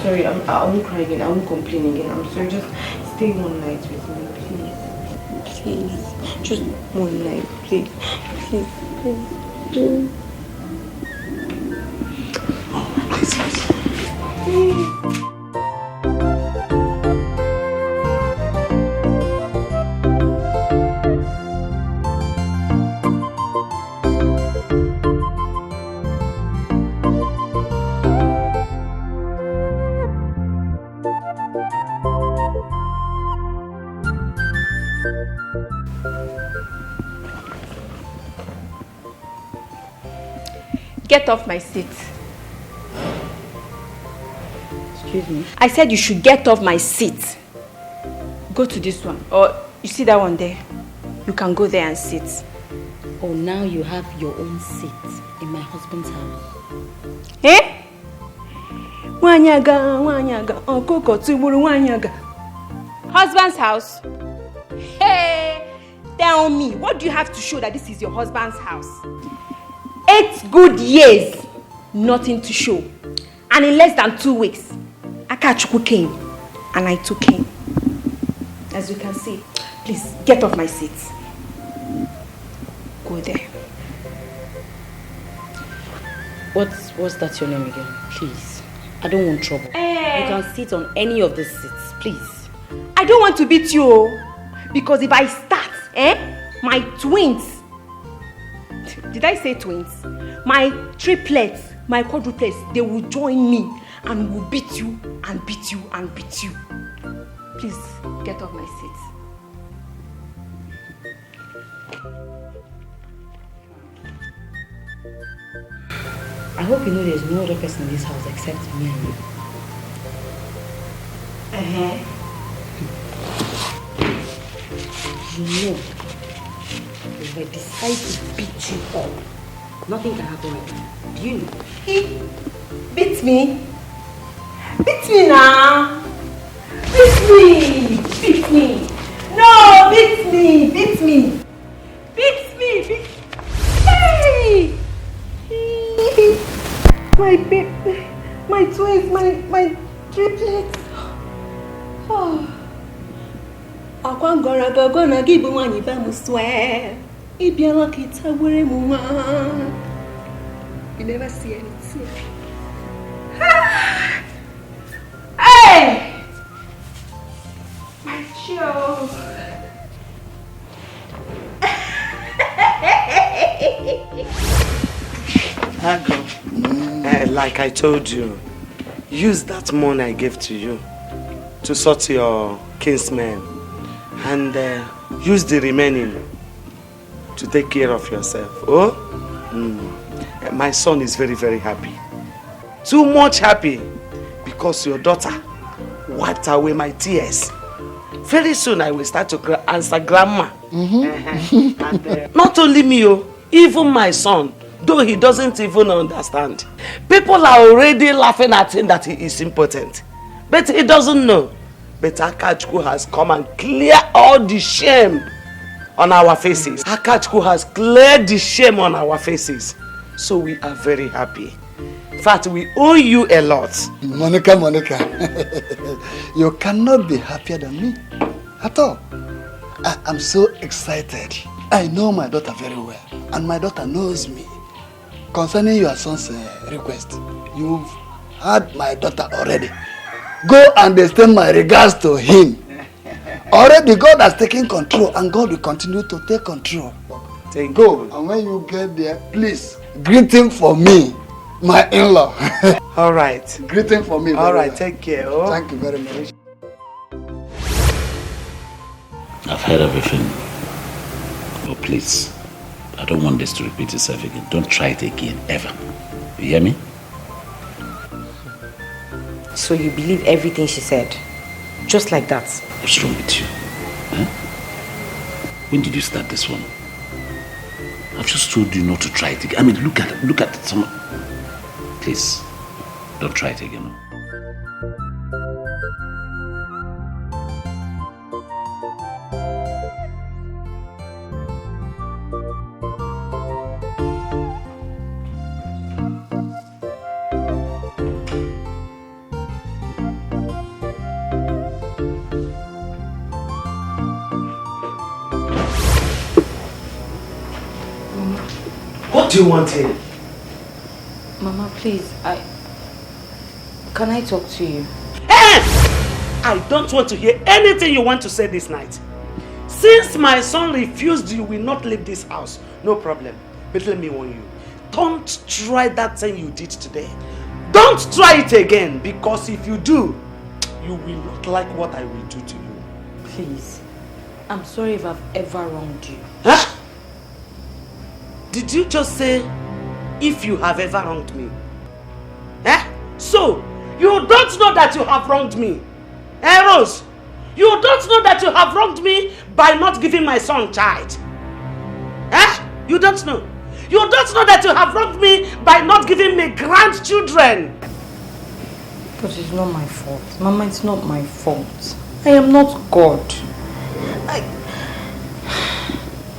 sorry. I won't cry again. I won't complain again. I'm sorry. Just stay one night with me, please. Please. Just one night, please. Please. Oh, please. Get off my seat. Excuse me? I said you should get off my seat. Go to this one. Or you see that one there? You can go there and sit. Oh, now you have your own seat in my husband's house. Eh? Wanyaga. Okoko tuburu wanyaga. Husband's house? Hey! Tell me, what do you have to show that this is your husband's house? 8 good years, nothing to show. And in less than 2 weeks, Akachukwu came and I took him. As you can see, please get off my seat. Go there. What's that your name again? Please. I don't want trouble. Hey. You can sit on any of the seats, please. I don't want to beat you, because if I start, my twins, did I say twins? My triplets, my quadruplets, they will join me and will beat you and beat you and beat you. Please, get off my seat. I hope you know there's no other person in this house except me and you. You know, if I decide to beat you up, nothing can happen right now. Do you know? Beat me? Beat me now! Beat me! Beat me! No! Beat me! Beat me! Beat me! Beat... Hey! My baby, my twins, my triplets. Oh. Akwangora gogona gibu wanyi ba muswe. Ibiala kita wure muma. You never see anything. Hey! My child. Like I told you, use that money I gave to you to sort your kinsmen and use the remaining to take care of yourself. Oh? My son is very, very happy. Too much happy because your daughter wiped away my tears. Very soon I will start to answer grandma. And, not only me, even my son, though he doesn't even understand. People are already laughing at him that he is impotent. But he doesn't know. But Akachukwu has come and clear all the shame on our faces. Akachukwu has cleared the shame on our faces. So we are very happy. In fact, we owe you a lot. Monica, you cannot be happier than me at all. I am so excited. I know my daughter very well, and my daughter knows me. Concerning your son's request, you've had my daughter already. Go and extend my regards to him. Already God has taken control, and God will continue to take control. Go, and when you get there, please greet him for me, my in-law. All right. Greet him for me. All right, take care. Oh. Thank you very much. I've heard everything. Oh, please. I don't want this to repeat itself again. Don't try it again, ever. You hear me? So you believe everything she said? Just like that? What's wrong with you? Huh? When did you start this one? I've just told you not to try it again. I mean, look at some... Please, don't try it again. What do you want here? Mama, please, Can I talk to you? Hey! I don't want to hear anything you want to say this night. Since my son refused, you will not leave this house. No problem. But let me warn you. Don't try that thing you did today. Don't try it again, because if you do, you will not like what I will do to you. Please. I'm sorry if I've ever wronged you. Huh? Did you just say, if you have ever wronged me? Eh? So, you don't know that you have wronged me. Eh, Rose? You don't know that you have wronged me by not giving my son child. Eh? You don't know. You don't know that you have wronged me by not giving me grandchildren. But it's not my fault. Mama, it's not my fault. I am not God.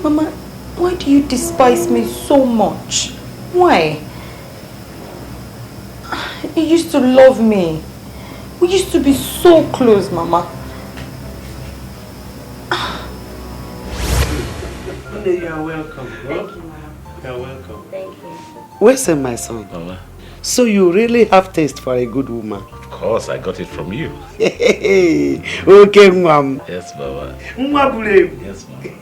Mama, why do you despise me so much? Why? You used to love me. We used to be so close, Mama. You are welcome. Thank you, Mama. You are welcome. Thank you. Where's my son? Mama. So you really have taste for a good woman. Of course, I got it from you. Okay, Mom. Yes, Baba. Yes, Mama.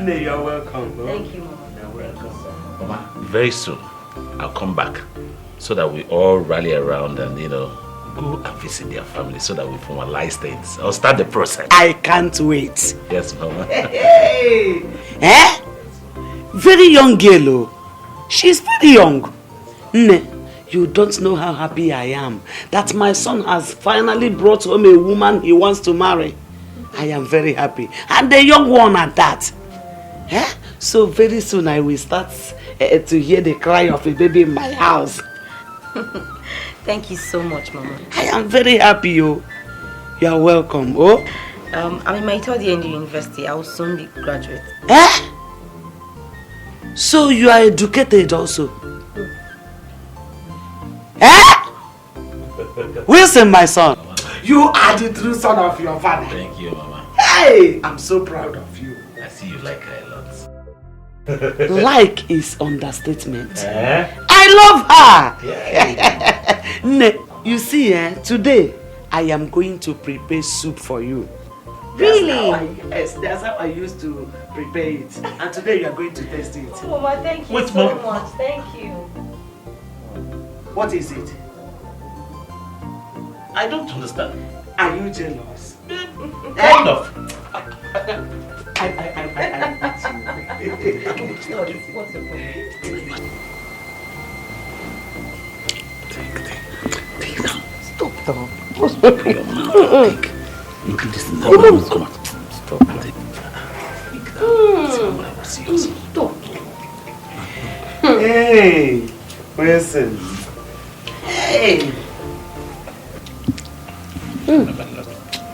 You are welcome. Bro. Thank you, Mama. You are welcome. Mama, very soon, I'll come back so that we all rally around and, go and visit their family so that we formalize things. I'll start the process. I can't wait. Yes, Mama. Hey. Eh? Very young girl, oh. She's very young. You don't know how happy I am that my son has finally brought home a woman he wants to marry. I am very happy. And the young one at that. Eh? So very soon I will start to hear the cry of a baby in my house. Thank you so much, Mama. I am very happy, oh. You are welcome, oh. I'm in my third year in the university. I will soon be graduate. Eh? So you are educated also? Eh? Wilson, my son. You are the true son of your father. Thank you, Mama. Hey, I'm so proud of you. I see you like her a lot. Like is understatement. Eh? I love her. Yeah. You see, today I am going to prepare soup for you. Really? Yes, that's how I used to prepare it. And today you are going to taste it. Mama, thank you Wait, so Mom. much. Thank you. What is it? I don't understand. Are you jealous? Kind of. I What's the problem? Take now. Stop, dog. Take. Look at this. Come on. Stop. Take. Take now. I will see you. Stop. Hey, Wilson. Hey.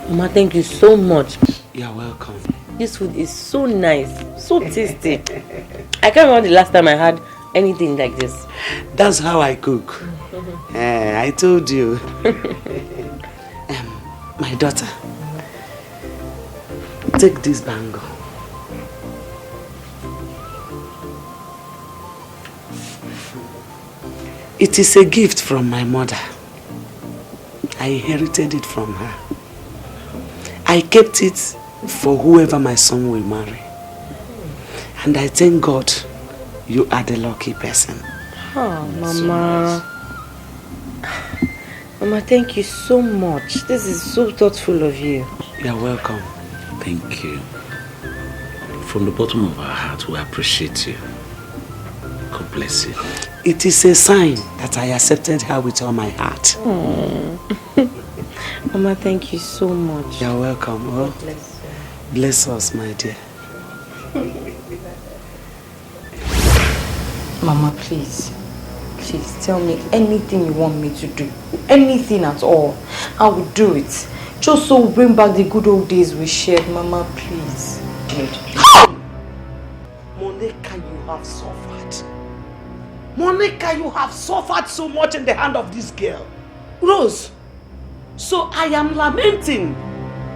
Mama, thank you so much. You're welcome. This food is so nice, so tasty. I can't remember the last time I had anything like this. That's how I cook. I told you. My daughter, take this bangle. It is a gift from my mother. I inherited it from her. I kept it for whoever my son will marry. And I thank God you are the lucky person. Oh, Mama. Mama, thank you so much. This is so thoughtful of you. You're welcome. Thank you. From the bottom of our heart, we appreciate you. God bless you. It is a sign that I accepted her with all my heart. Mama, thank you so much. You're welcome. Oh, bless you. Bless us, my dear. Mama, please. Please tell me anything you want me to do. Anything at all. I will do it. Just so we bring back the good old days we shared. Mama, please. Monica, you have suffered. Monica, you have suffered so much in the hand of this girl. Rose, so I am lamenting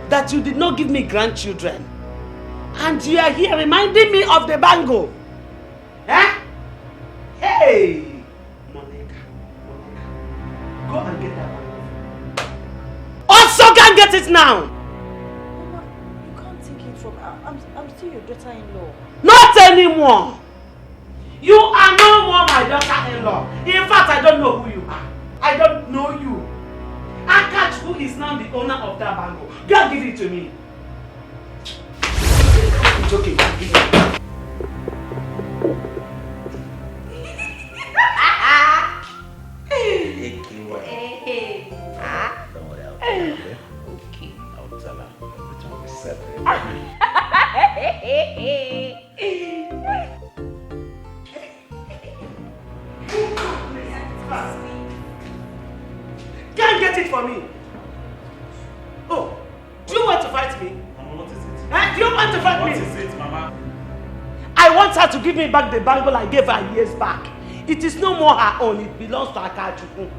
that you did not give me grandchildren. And you are here reminding me of the bangle. Eh? Hey! Monica, go and get that bangle. Also go and get it now! Mama, you can't take it from... I'm still your daughter-in-law. Not anymore! You are no more my daughter-in-law. In fact, I don't know who you are. I don't know you. Akach, who is now the owner of that bangle. Go and give it to me. It's okay. Give it. Okay. I'll tell her. Everything will be separate. Can't get it for me. Oh, do you want to fight me? Mama, what is it? Do you want to fight me? What is it, Mama? I want her to give me back the bangle I gave her years back. It is no more her own. It belongs to Akachukwu.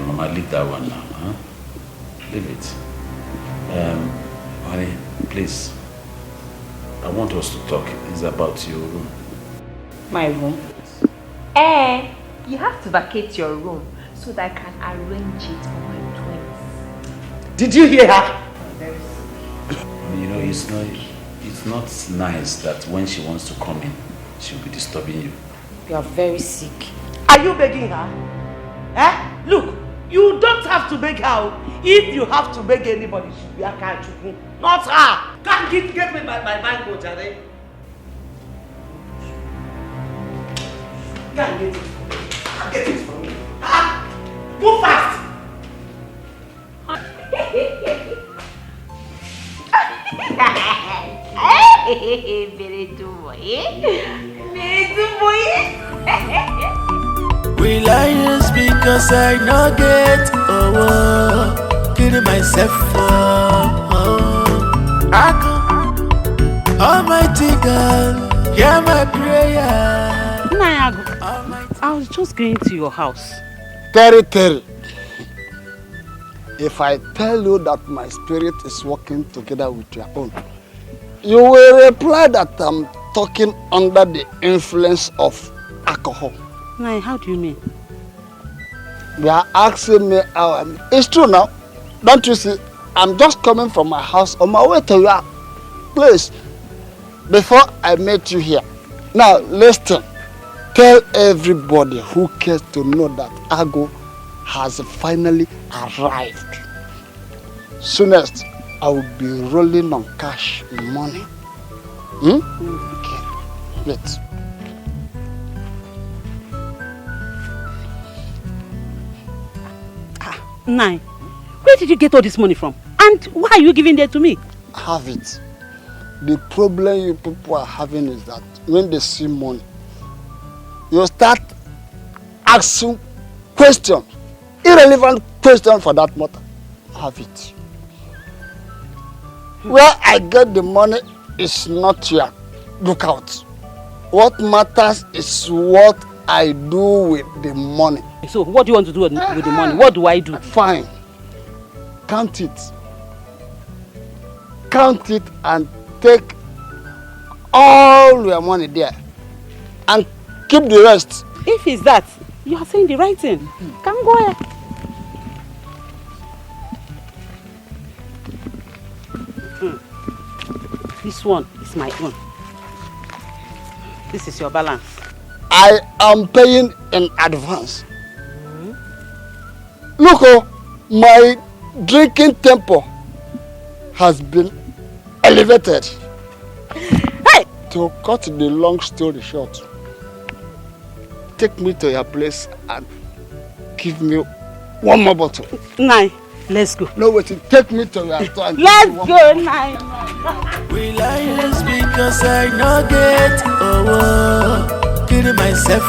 Mama, leave that one now. Huh? Leave it. Honey, please. I want us to talk. It's about your room. My room? You have to vacate your room so that I can arrange it for my twins. Did you hear her? You know, it's not nice that when she wants to come in, she'll be disturbing you. You are very sick. Are you begging her? Look, you don't have to beg her. If you have to beg anybody, it should be Akachukwu, not her. Can't get me my bangle, Jare. Go and get it. Get it for me. Move fast. Will I use because I no get killing myself Almighty God, hear my prayer. Nayago, I was just going to your house. Terry. If I tell you that my spirit is working together with your own, you will reply that I'm talking under the influence of alcohol. Nai, how do you mean? You are asking me how I mean. It's true now. Don't you see? I'm just coming from my house on my way to your place before I met you here. Now, listen. Tell everybody who cares to know that Ago has finally arrived. Soonest, I will be rolling on cash money. Okay. Wait. Nai, where did you get all this money from? And why are you giving that to me? Have it. The problem you people are having is that when they see money, you start asking questions, irrelevant questions for that matter. Have it. Where I get the money is not your lookout. What matters is what I do with the money. So what do you want to do with the money? What do I do? Fine. Count it. Count it and take all your money there and keep the rest. If it's that, you are saying the right thing. Come go ahead. This one is my own. This is your balance. I am paying in advance. Look, my drinking tempo has been elevated. Hey! To cut the long story short, take me to your place and give me one more bottle. Nine. Let's go. No, wait, take me to your store. Let's go, Nine. Will I lose because I no get killing myself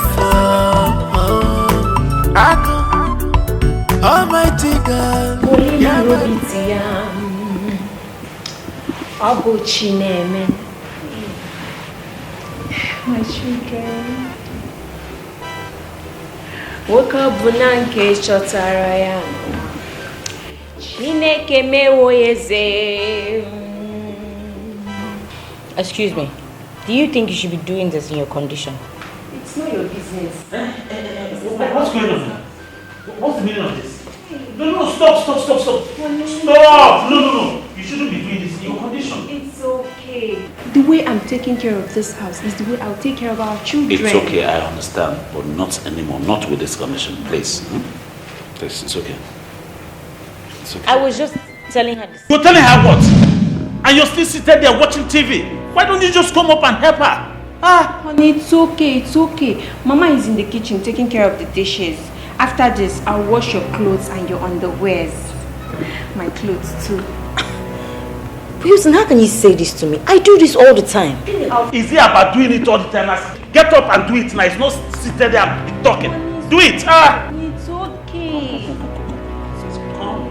Almighty God. My children. Woke up bunanke shotaraya. Chineke mewo yeze. Excuse me. Do you think you should be doing this in your condition? It's not your business. What's going on? What's the meaning of this? No, stop. Stop. No. You shouldn't be doing this in your condition. It's okay. The way I'm taking care of this house is the way I'll take care of our children. It's okay, I understand, but not anymore. Not with this condition, please. Please, it's okay. It's okay. I was just telling her this. You're telling her what? And you're still sitting there watching TV. Why don't you just come up and help her? Honey, it's okay. Mama is in the kitchen taking care of the dishes. After this, I'll wash your clothes and your underwears. My clothes too. Wilson, how can you say this to me? I do this all the time. Is it about doing it all the time? Get up and do it now. It's not sitting there and be talking. Do it. It's okay. Come.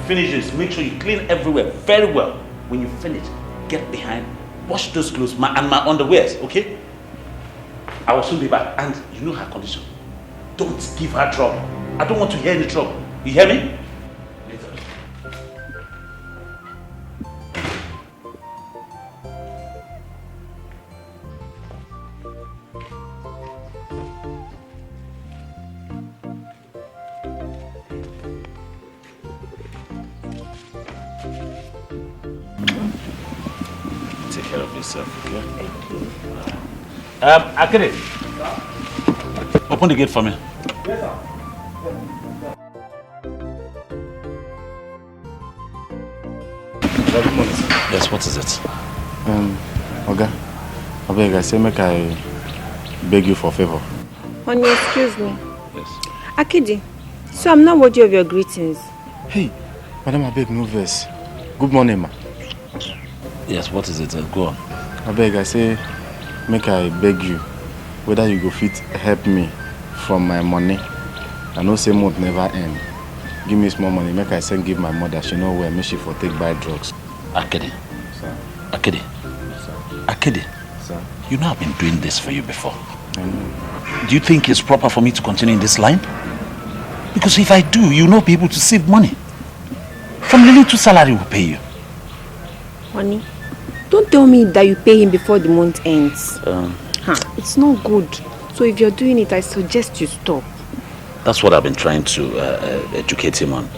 Finish this. Make sure you clean everywhere very well. When you finish, get behind, wash those clothes and my underwears, okay? I will soon be back. And you know her condition. Don't give her trouble. I don't want to hear any trouble. You hear me? Take care of yourself, okay? Akere, open the gate for me. Yes, sir. Good morning, sir. Yes, what is it? Oga, I beg, I say make I beg you for a favor. Honey, excuse me. Yes. Akidi, so I'm not worthy of your greetings. Hey, madam, I beg no verse. Good morning, ma. Yes, what is it? Go on. I beg, I say make I beg you whether you go fit help me from my money. I know say month never end. Give me small money, make I send give my mother. She know where me she for take buy drugs. Akede. Sir. Akede. Sir. Akede. Sir. You know I've been doing this for you before. I know. Do you think it's proper for me to continue in this line? Because if I do, you'll not be able to save money. From the little salary we'll pay you. Honey, don't tell me that you pay him before the month ends. It's not good. So if you're doing it, I suggest you stop. That's what I've been trying to educate him on.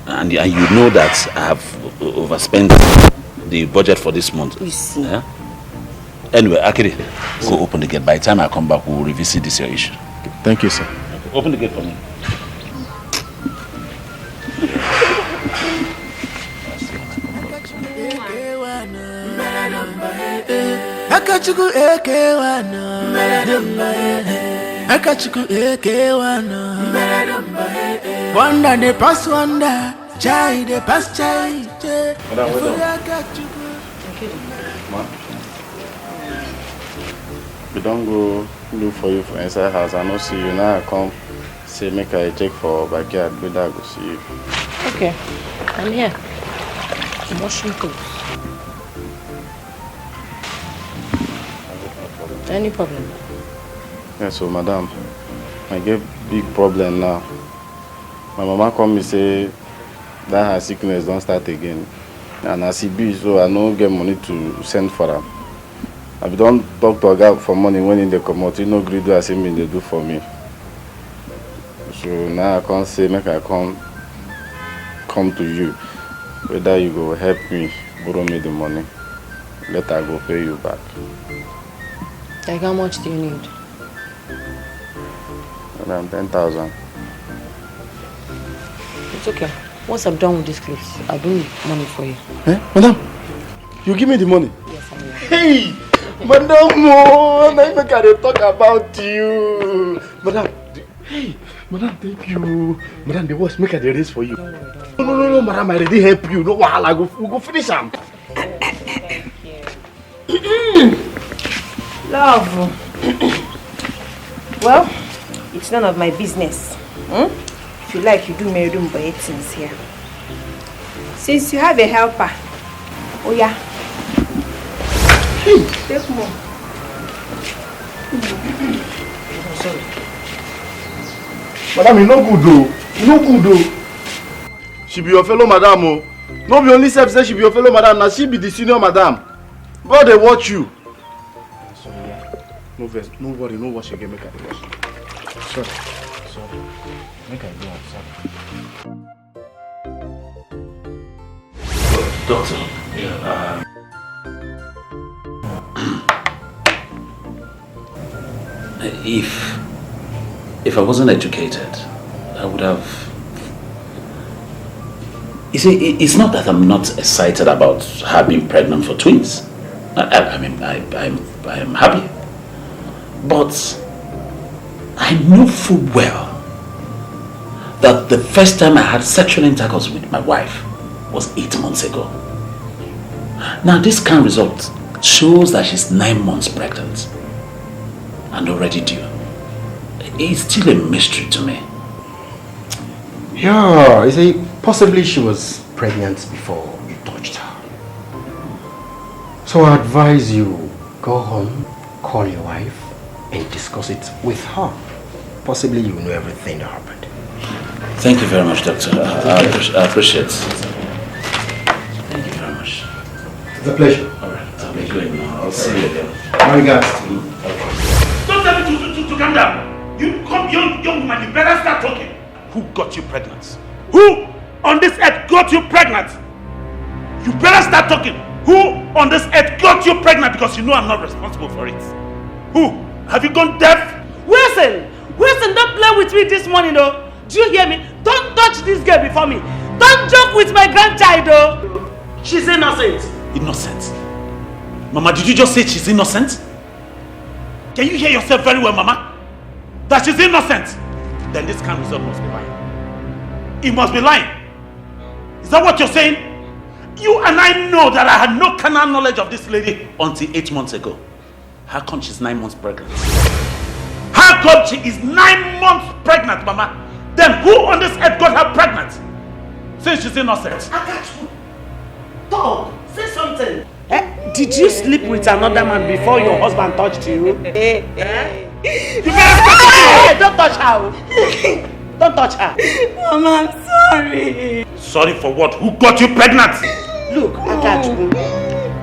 And you know that I have overspent the budget for this month. You see. Yeah? Anyway, Akiri, go open the gate. By the time I come back, we'll revisit this your issue. Thank you, sir. Okay. Open the gate for me. Akachuku ekewana Akachuku ekewana Wonder the past wonder Chai the past chai Madam, wait on. We don't go look for you for inside house. I don't see you now. I come say make I check for backyard. But I go see you. Okay, I'm here. I'm washing clothes. Any problem? Yeah, so madam, I get big problem now. My mama come me say that her sickness don't start again. And I see B, so I no get money to send for her. I don't talk to a guy for money when in the come out. He no agree do as him they do for me. So now I can't say make I come to you. Whether you go help me borrow me the money, let I go pay you back. Like how much do you need? Around 10,000. It's okay. Once I'm done with this clothes, I'll bring money for you. Eh? Madam, you give me the money? Yes, I will. Hey! Madam, I never can talk about you. Madam, hey, madam, thank you. Madam, the worst make a race for you. No, madam, I already help you. No, we'll go finish them. Love. Well, it's none of my business. If you like, you do marry room by things here. Since you have a helper, oh yeah. Take more. Sorry. Madam, you no good though. You no good though. She be your fellow madam. Oh. No be only self say she be your fellow madam. Now she be the senior madam. God they watch you. Sorry, yeah. No verse. No worry. No wash again. Make I wash. Sorry. Make I go outside. Doctor, if I wasn't educated, I would have. You see, it's not that I'm not excited about her being pregnant for twins. I mean, I'm happy, but I know full well that the first time I had sexual intercourse with my wife was 8 months ago. Now this scan result shows that she's 9 months pregnant and already due. It's still a mystery to me. Yeah, you see, possibly she was pregnant before you touched her. So I advise you, go home, call your wife and discuss it with her. Possibly you know everything that happened. Thank you very much, Doctor. I appreciate it. Thank you very much. It's a pleasure. All right, I'll be going now. I'll see you again. My regards. Don't tell me to calm down. You come, young woman, you better start talking. Who got you pregnant? Who on this earth got you pregnant? You better start talking. Who on this earth got you pregnant? Because you know I'm not responsible for it. Who? Have you gone deaf? Wilson, don't play with me this morning, though. Do you hear me? Don't touch this girl before me. Don't joke with my grandchild, though. She's innocent. Innocent? Mama, did you just say she's innocent? Can you hear yourself very well, Mama? That she's innocent? Then this kind of result must be lying. It must be lying. Is that what you're saying? You and I know that I had no carnal knowledge of this lady until 8 months ago. How come she's 9 months pregnant? How come she is 9 months pregnant, Mama? Then who on this earth got her pregnant? Since she's innocent. Talk. Say something. Did you sleep with another man before your husband touched you? You better don't touch her. Don't touch her. Mama, I'm sorry. Sorry for what? Who got you pregnant? Look, Akachukwu,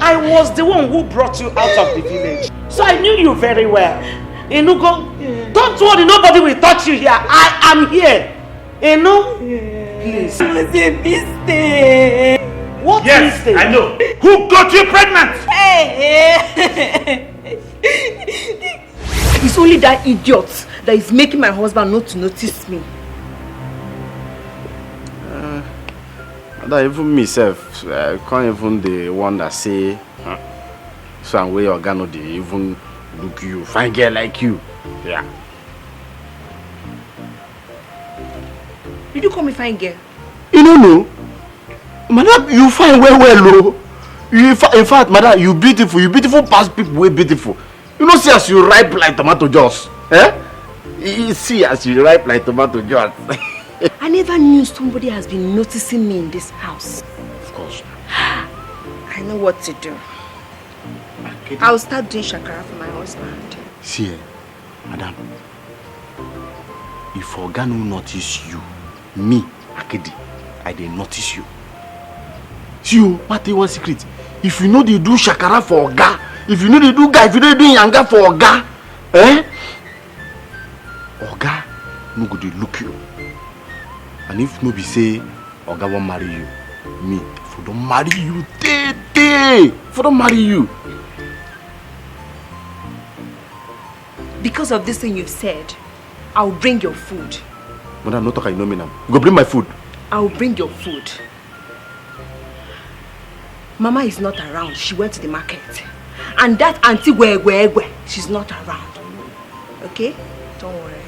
I was the one who brought you out of the village. So I knew you very well. Enugo, don't worry, nobody will touch you here. I am here. Enu, please. It was a mistake. What mistake? I know. Who got you pregnant? It's only that idiot that is making my husband not to notice me. That even myself, I can't even the one that say So and where your gano they even look you, fine girl like you. Yeah. Did you call me fine girl? You don't know? Madam, you fine well, oh. In fact, madam, you beautiful past people way beautiful. You know, see as you ripe like tomato juice. Eh? You see as you ripe like tomato juice. I never knew somebody has been noticing me in this house. Of course. I know what to do. I'll start doing shakara for my husband. See, madam, if Oga no notice you, me, Akedi, I dey notice you. See you, what one secret? If you know they do shakara for Oga, if you know they do guy, if you know they do yanga for Oga, Oga no go dey look you. And if no be say Oga won't marry you, me, if I don't marry you, if I don't marry you. Because of this thing you've said, I'll bring your food. Madam, no talk, I know me now. Go bring my food. I'll bring your food. Mama is not around. She went to the market. And that auntie Wegwe, she's not around. Okay? Don't worry.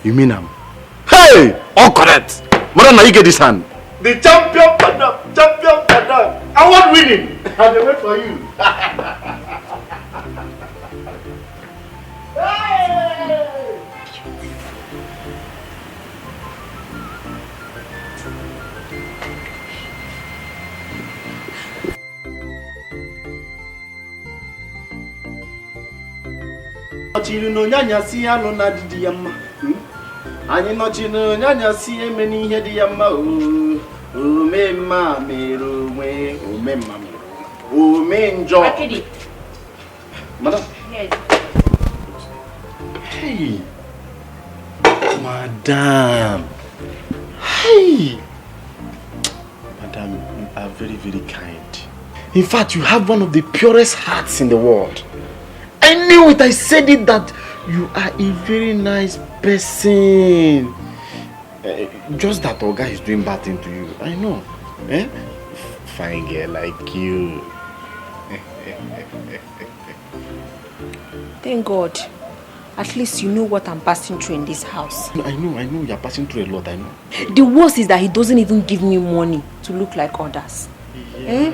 You mean hey! All correct. Madam, now you get this hand. The champion, madam. Champion, madam. I want winning. And they wait for you. Chino nyanya si anu na didi yamma. Anyi no chino nyanya si emeni ihe di yamma o. O me ma mero we, o me ma mero. O me njo. Akidi. Madam. Yes. Hey. Madam. Hey. Madam, you are very, very kind. In fact, you have one of the purest hearts in the world. I knew it. I said it that you are a very nice person. Just that Oga is doing bad thing to you. I know. Fine girl like you. Thank God. At least you know what I'm passing through in this house. I know. You're passing through a lot. I know. The worst is that he doesn't even give me money to look like others. Yeah.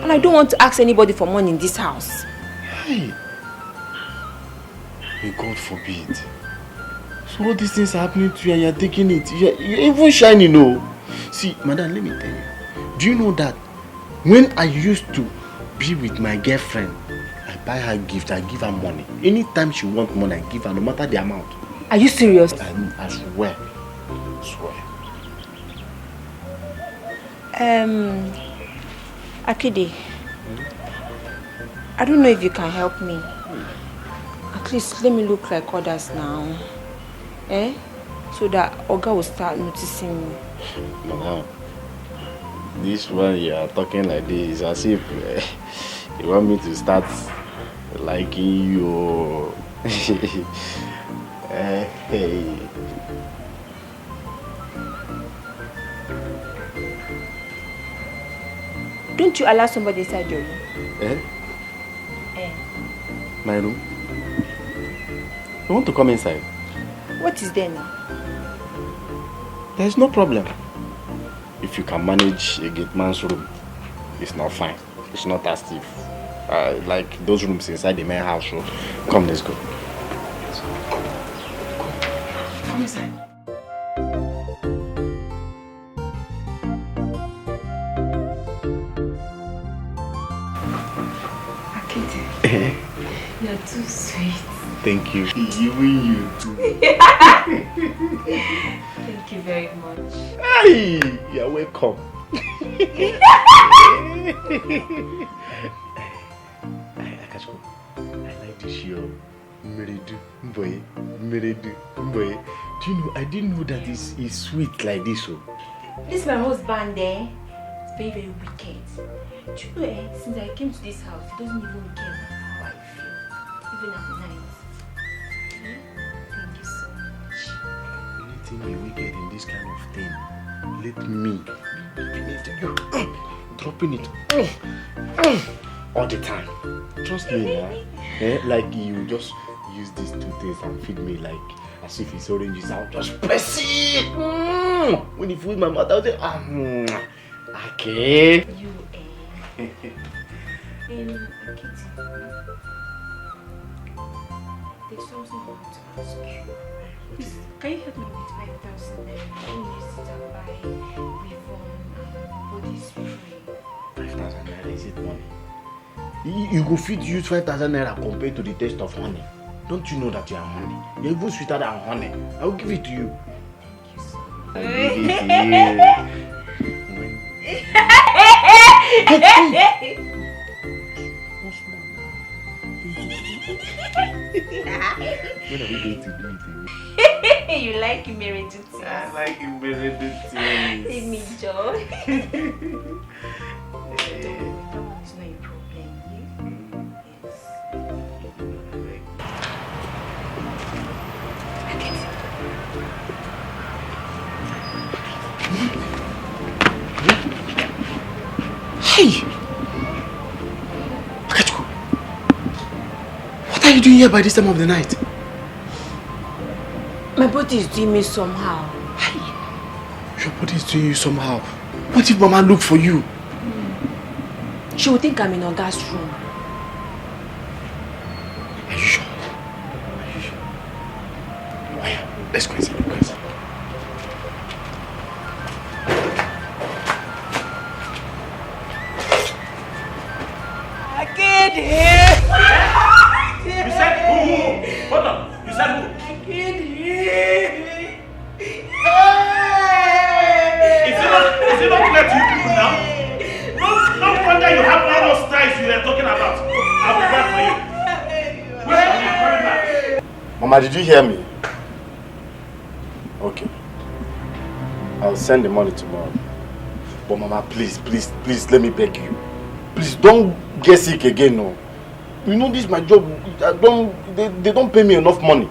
And I don't want to ask anybody for money in this house. Hey. May God forbid. So all these things are happening to you and you're taking it. You're even shining, no. See, madam, let me tell you. Do you know that when I used to be with my girlfriend, I buy her gift, I give her money. Anytime she wants money, I give her, no matter the amount. Are you serious? I swear. I swear. Akidi, I don't know if you can help me. At least let me look like others now. So that Oga will start noticing me. Madam, this one you are talking like this as if you want me to start liking you. Hey. Don't you allow somebody inside your room? My room? You want to come inside? What is there now? There's no problem. If you can manage a gate man's room, it's not fine. It's not as if like those rooms inside the main house. So come, let's go. Come inside. Akidi, you're too sweet. Thank you. Even you too. Thank you very much. Hey, you're welcome. I like this show. Meredu, boy. Do you know, I didn't know that it's sweet like this. Oh. This is my husband there. It's very, very wicked. Do you know, since I came to this house, he doesn't even care how I feel. Even at night. Thank you so much. Anything you wicked in this kind of thing, let me dropping it. all the time. Trust me, man. Like you just use these two things and feed me like as if it's oranges. I'll just press it. When you feed my mouth, I'll say, okay. You, Kitty, there's something I want to ask you. Please, can you help me with 5,000 naira? I can use it and buy Revon body spray. 5,000 naira, is it money? You go fit use 5,000 naira compared to the taste of honey. Don't you know that you are honey? You're even sweeter than honey. I will give it to you. Thank you so much. I'll give it to you. When are we going to do it? You like Emerititi? I like Emerititi. Give me joy. It's not a problem. Yes. Hey! Akachukwu! What are you doing here by this time of the night? My body is doing me somehow. Hey! Your body is doing you somehow. What if Mama look for you? She will think I'm in Oga's room. Are you sure? Are you sure? Oh yeah, let's go inside. Let's go inside. I can't hear. You said who? Hold on. You said who? I can't hear. Is it not clear to you people now? No wonder you have all those styles you were talking about. I'll be back for you. Wait, I'm coming back. Mama, did you hear me? Okay. I'll send the money tomorrow. But Mama, please, let me beg you. Please don't get sick again, no. You know this is my job. They don't pay me enough money.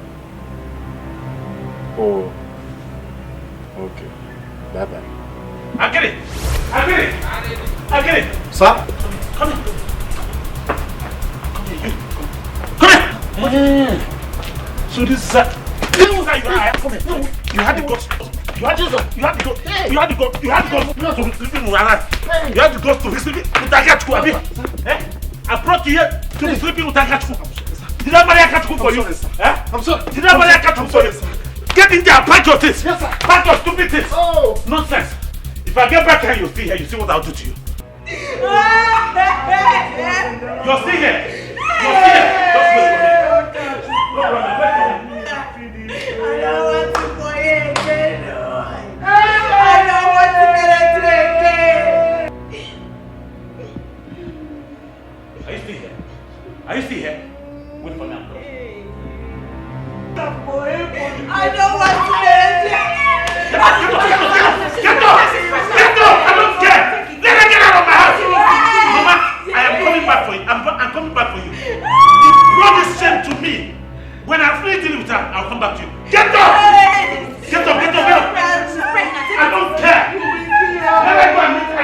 Oh. Okay. Bye-bye. I get it. Sir? Come here. Come here. So this is this is how you are. Come here. You had the guts. You had the guts to be sleeping with Akachukwu. I brought you here to be sleeping with Akachukwu. Did I marry Akachukwu for you? I'm sorry. Did I marry Akachukwu for you? Get in there and pack your things. Yes, sir. Pack your stupid things. Oh. Nonsense. If I get back here, you'll see here. You see what I'll do to you. You're still here. Just wait for me. Don't run away from me. I don't want to go here again. I don't want to get into it again. Are you still here? Are you still here? Wait for me. I'm coming. I don't want to get into it. Get up! I don't care! Let her get out of my house! Mama, I am coming back for you. I'm coming back for you. You brought this shame to me. When I finish dealing with her, I'll come back to you. Get up! Get up! I don't care! Let her go and meet. I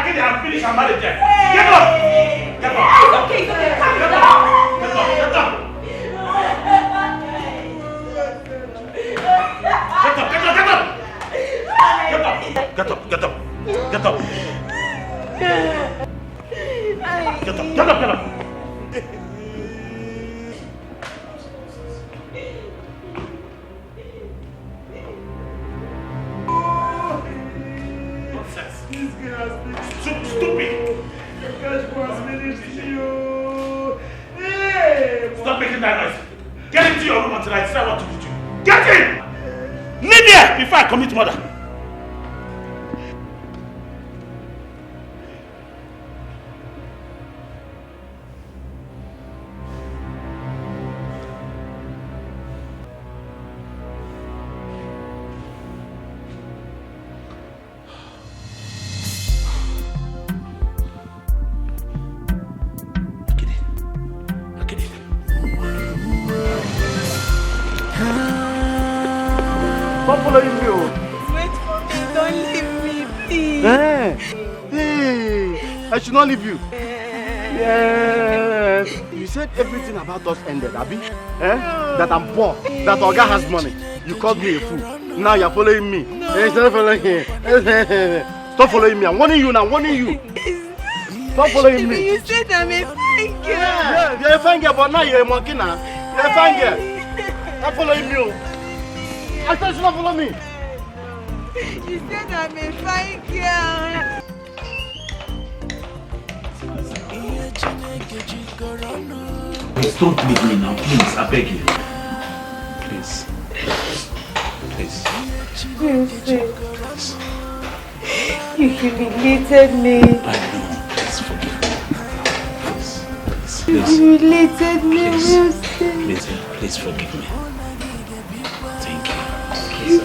get it. I'm finished. I'm married there. Get up! Get up! It's okay. Calm down. Get up! Get up! Get up! Get up! Get up! Nonsense! Stupid! Stop making that noise! Get into your room until I decide what to do to you. Get in! Leave here before I commit murder! I should not leave you. Yes. You said everything about us ended, Abi. That I'm poor, that Oga has money. You called me a fool. Now you're following me. Stop following him. Stop following me. I'm warning you now. I'm warning you. Stop following me. You said I'm a fine girl. Yeah, you're a fine girl, but now you're a monkey now. You're a fine girl. Stop following me. I said stop following me. You said I'm a fine girl. Please don't leave me now, please, I beg you. Please. Please. Please. You humiliated me. I know, please forgive me. Please. You humiliated me, Wilson. Please forgive me. Thank you.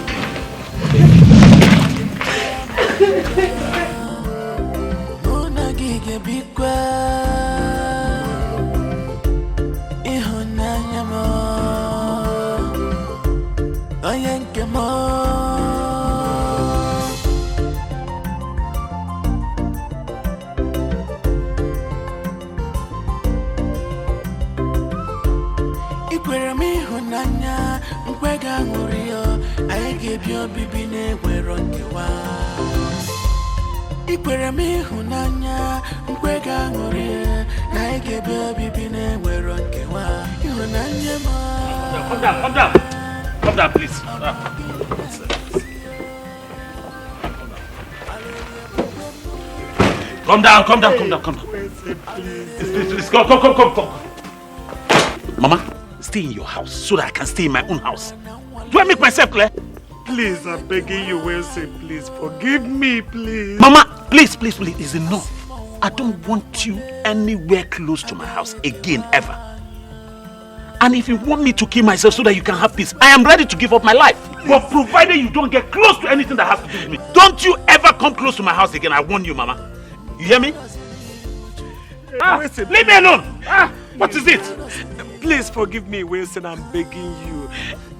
Come down, please. Come down. Please, come. Mama, stay in your house so that I can stay in my own house. Do I make myself clear? Please, I'm begging you, Wilson, please forgive me, please. Mama, please, it's enough. I don't want you anywhere close to my house again, ever. And if you want me to kill myself so that you can have peace, I am ready to give up my life. But provided you don't get close to anything that has to do with me, don't you ever come close to my house again. I warn you, Mama. You hear me? Wilson, leave me alone. What is it? Please forgive me, Wilson, I'm begging you.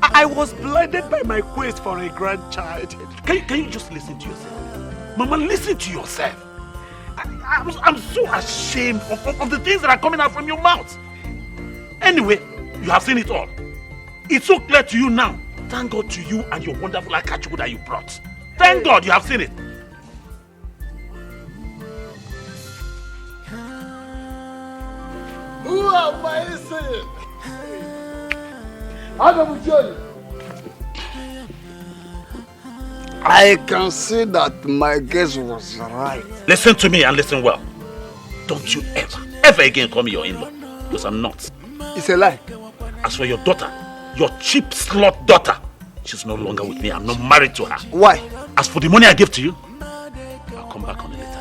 I was blinded by my quest for a grandchild. Can you just listen to yourself? Mama, listen to yourself. I'm so ashamed of the things that are coming out from your mouth. Anyway, you have seen it all. It's so clear to you now. Thank God to you and your wonderful akachuku that you brought. Thank God you have seen it. Who am I saying? I'm Johnny. I can see that my guess was right. Listen to me and listen well. Don't you ever again call me your in-law. Because I'm not. It's a lie. As for your daughter, your cheap slut daughter, she's no longer with me. I'm not married to her. Why? As for the money I gave to you, I'll come back on a later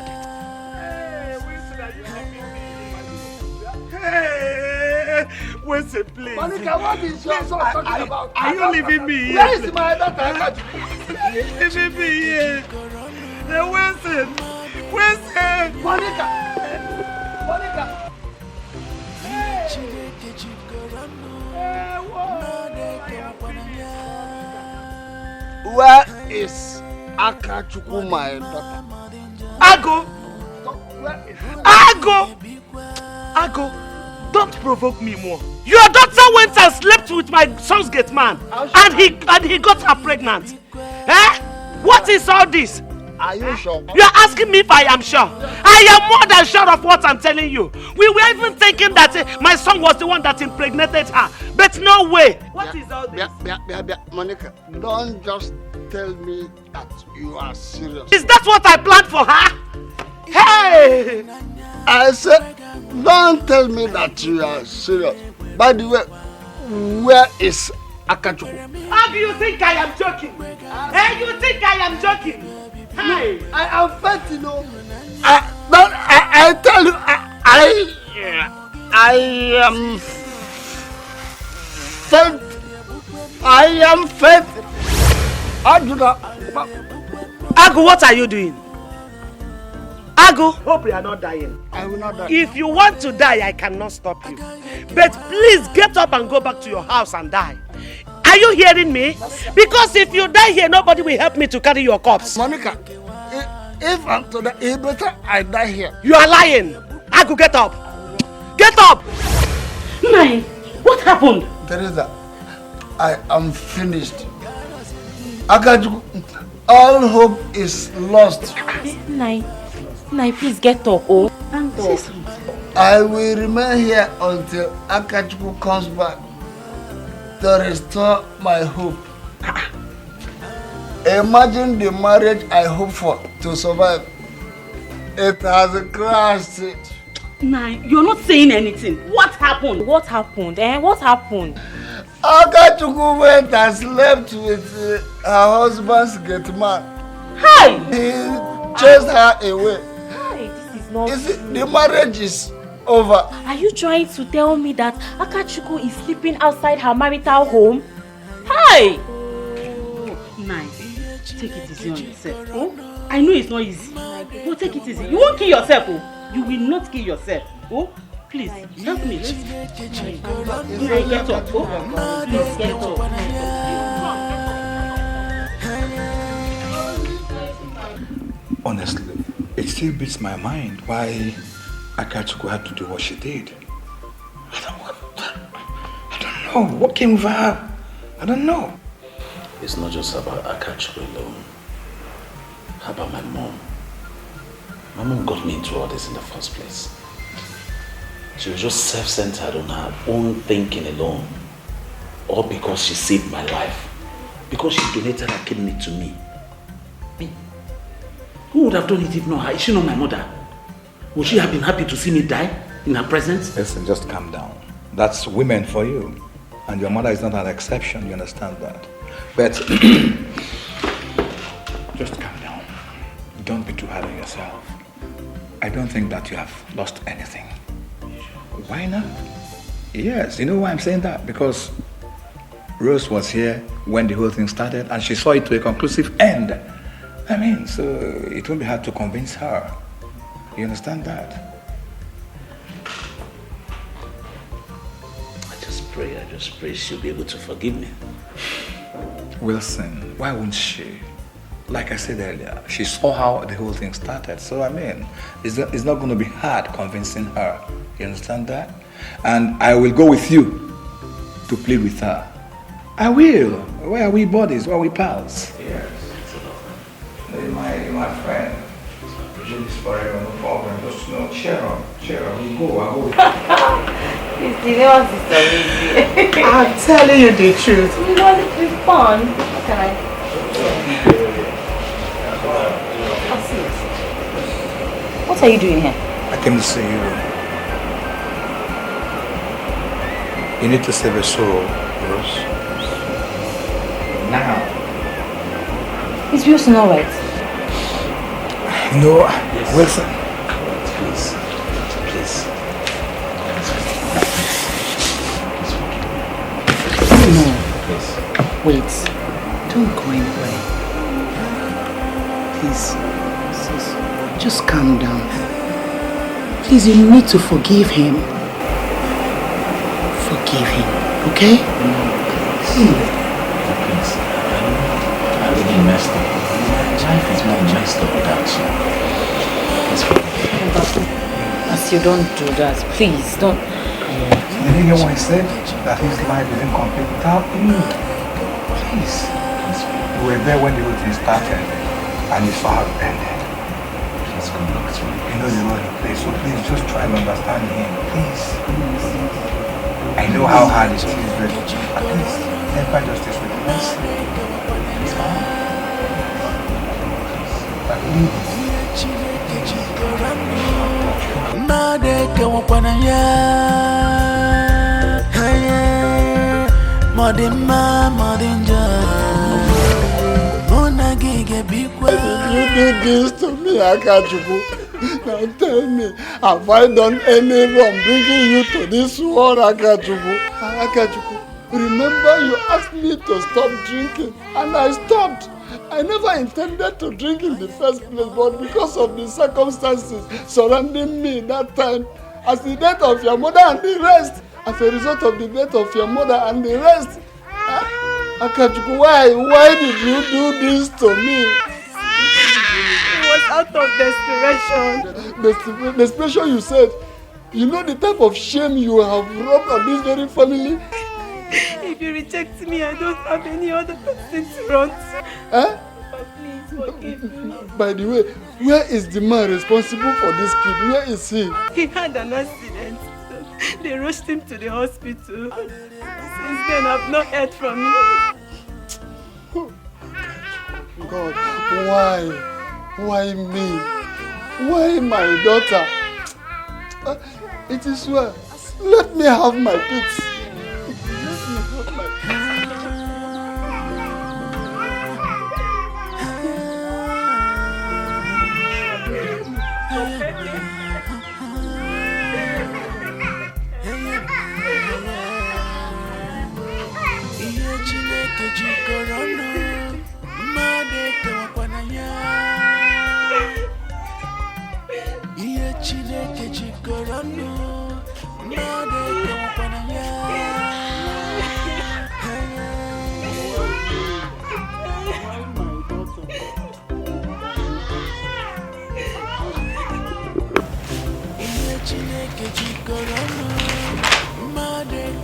date. Hey, Wilson, please. Monica, what is your son talking about? Are you leaving me here? Where is my daughter? Leaving me here. Hey, Wilson. Monica. Where is Akachuku, my daughter? Ago, don't provoke me more. Your daughter went and slept with my son's gate man, and he got her pregnant. What is all this? Are you sure? You are asking me if I am sure. I am more than sure of what I'm telling you. We were even thinking that my son was the one that impregnated her, but no way. What is all this? Monica, don't just tell me that you are serious. Is that what I planned for her? Hey! I said, don't tell me that you are serious. By the way, where is Akachuku? How do you think I am joking? You think I am joking? Hey! I am fat, you know. I tell you, I am fat. I am fat. Agu, what are you doing? Agu, hope you are not dying. I will not die. If you want to die, I cannot stop you. But please get up and go back to your house and die. Are you hearing me? Because if you die here, nobody will help me to carry your corpse. Monica, if I'm to die, better I die here. You are lying. Agu, get up. up! Nine, what happened? Teresa, I am finished. Akajuku, all hope is lost. Nai, please get up, oh. Stand up. I will remain here until Akajuku comes back to restore my hope. Imagine the marriage I hope for to survive. It has crashed. Nine, you're not saying anything. What happened? What happened? What happened? Akajuku went and slept with her husband's gate man. Hi! He chased her away. Hi, this is not true. The marriage is over. Are you trying to tell me that Akachuku is sleeping outside her marital home? Hi! Nine, take it easy on yourself. Oh? I know it's not easy. But take it easy. You won't kill yourself. Oh? You will not kill yourself. Oh? Please, help me. Let's get up. Oh? Please get up. Honestly, it still beats my mind why Akatsuko had to do what she did. I don't know. What came over her? I don't know. It's not just about Akatsuko alone. How about my mom? My mom got me into all this in the first place. She was just self-centered on her own thinking alone. All because she saved my life. Because she donated her kidney to me. Me? Who would have done it if not her? Is she not my mother? Would she have been happy to see me die in her presence? Listen, just calm down. That's women for you. And your mother is not an exception, you understand that? But just calm down. Don't be too hard on yourself. I don't think that you have lost anything. Why not? Yes, you know why I'm saying that? Because Rose was here when the whole thing started and she saw it to a conclusive end. I mean, so it won't be hard to convince her. You understand that? I just pray she'll be able to forgive me. Wilson, why wouldn't she? Like I said earlier, she saw how the whole thing started. So, I mean, it's not going to be hard convincing her. You understand that? And I will go with you to plead with her. I will. Why are we buddies? Why are we pals? Yes. You're my friend. Do this forever, no problem. Just cheer up. We'll go. I'll go with you. I'm telling you the truth. We want it to be fun. Okay. What are you doing here? I came to see you. You need to save a soul, Rose. Now. Is Wilson alright? No, yes. Wilson. Please. No. Wait. Don't go anywhere. Please. Just calm down. Please, you need to forgive him. Forgive him, okay? No, please. Please. I really messed up. Life is more messed up without you. Please forgive me. As you don't do that, please don't. Did you hear what I said? That his life is incomplete without you. Please. You were there when the whole thing started and you saw how it ended. Please come back to me. You know the role you play, so please just try to understand him, please. I know how hard it is, but at least never justice with mercy. It's fine. But please. Why did you do this to me, Akachuku? Now tell me, have I done any wrong bringing you to this world, Akachuku? Akachuku, remember you asked me to stop drinking and I stopped. I never intended to drink in the first place, but because of the circumstances surrounding me that time, as the death of your mother and the rest, as a result of the death of your mother and the rest, Akachuku, why did you do this to me? It was out of desperation. Desperation, you said? You know the type of shame you have rubbed on this very family? If you reject me, I don't have any other person to run to. Eh? Papa, please forgive me. By the way, where is the man responsible for this kid? Where is he? He had an accident. They rushed him to the hospital. Since then, I've not heard from him. God, why? Why me? Why my daughter? It is well. Let me have my peace. Let me have my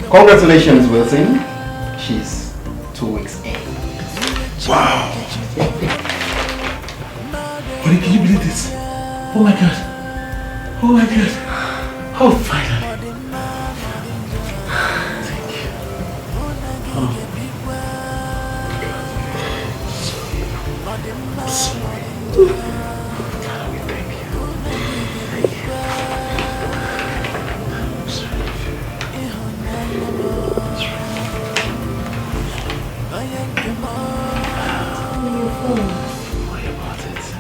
Congratulations, Wilson. She's 2 weeks in. Wow! Honey, can you believe this? Oh my God! Oh my God! Oh, finally! Thank you. Oh. I'm sorry. God, we thank you. Thank you. I'm sorry.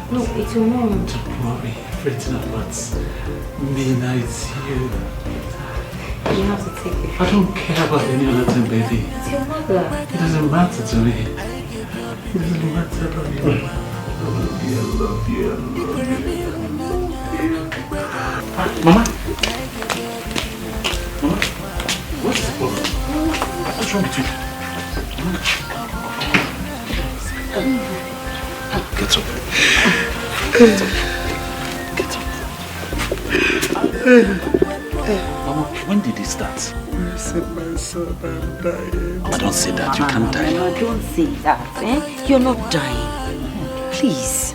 No, it's your mom. Don't worry, everything about me now, it's you. You have to take it. I don't care about any other thing, baby. It's your mother. It doesn't matter to me. It doesn't matter. I love you. I love you. I love you. I love you. Mama? Mama? What's the problem? What's wrong with you? Get up. Get up. Get up. Mama, when did it start? You said my son, I'm dying. Mama, don't say that. You can't die. No, don't say that. Eh? You're not dying. Please.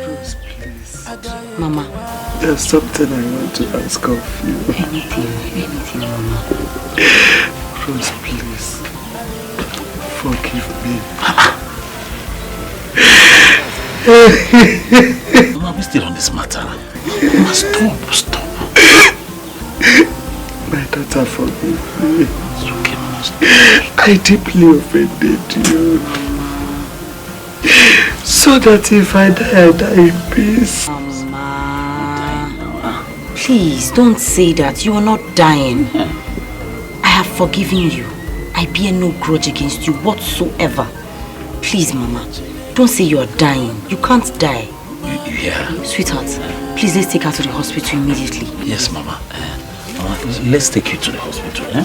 Rose, please. Mama. There's something I want to ask of you. Anything, Mama. Rose, please. Forgive me. Mama, we're still on this matter. Mama, stop. My daughter, forgive me. It's okay, Mama, stop. I deeply offended you. So that if I die in peace. Mama. Please, don't say that. You are not dying. I have forgiven you. I bear no grudge against you whatsoever. Please, Mama, don't say you are dying. You can't die. Yeah. Sweetheart, please let's take her to the hospital immediately. Yes, Mama. Mama, let's take you to the hospital. Eh?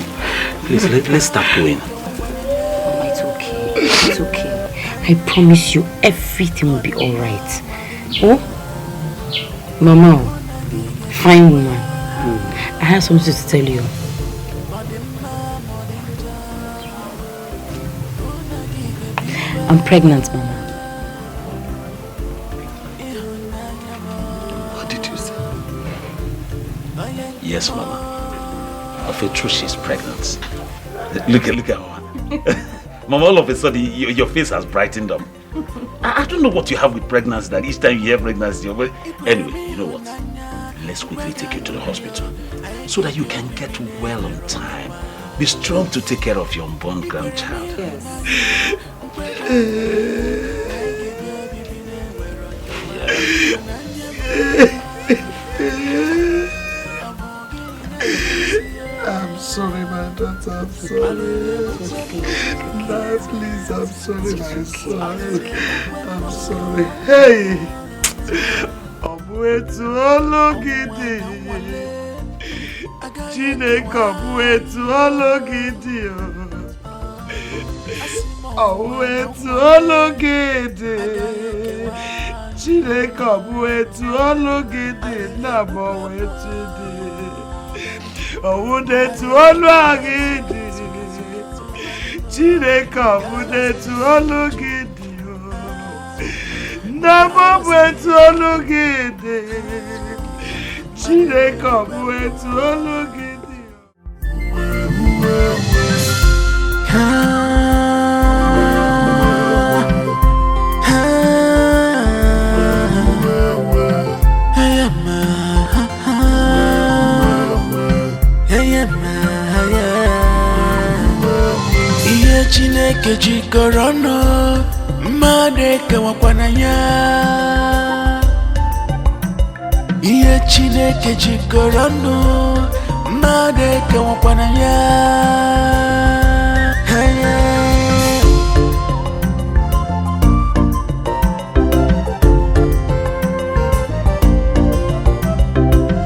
Please, let's start going. Mama, it's okay. It's okay. I promise you everything will be alright. Oh? Mama, fine woman. I have something to tell you. I'm pregnant, Mama. What did you say? Yes, Mama. Of a truth, she's pregnant. Look at Mama. Mama, all of a sudden, your face has brightened up. I don't know what you have with pregnancy, that each time you hear pregnancy. But anyway, you know what? Let's quickly take you to the hospital so that you can get well on time. Be strong to take care of your unborn grandchild. Yes. I'm sorry, my daughter. I'm sorry. Dad, please, I'm sorry, my son. I'm sorry. Hey! Obuetu ologidi. Chineke obuetu ologidi. Obuetu ologidi. Chineke bụ etu ọlụ gị dị na-agbanwe etu dị. Ọwụ detu ọlụ anyị dị. Chineke bụ detu ọlụ gị dị. Na-agbanwe etu ọlụ gị dị. Chineke bụ etu ọlụ gị dị. Chineke jikọrọ ọnụ mmadụ ekewakwana ya. Ihe Chineke jikọrọ ọnụ mmadụ ekewakwana ya.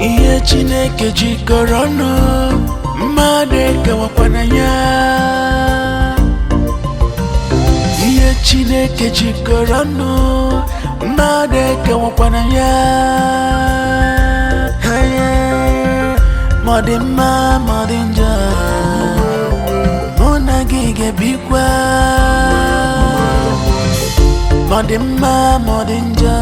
Ihe Chineke jikọrọ ọnụ mmadụ ekewakwana ya. Chineke jikọrọ ọnụ mmadụ ekewakwana ya. Ma ọ dị mma ma ọ dị njọ, mụ na gị ga-ebikwa. Ma ọ dị mma ma ọ dị njọ.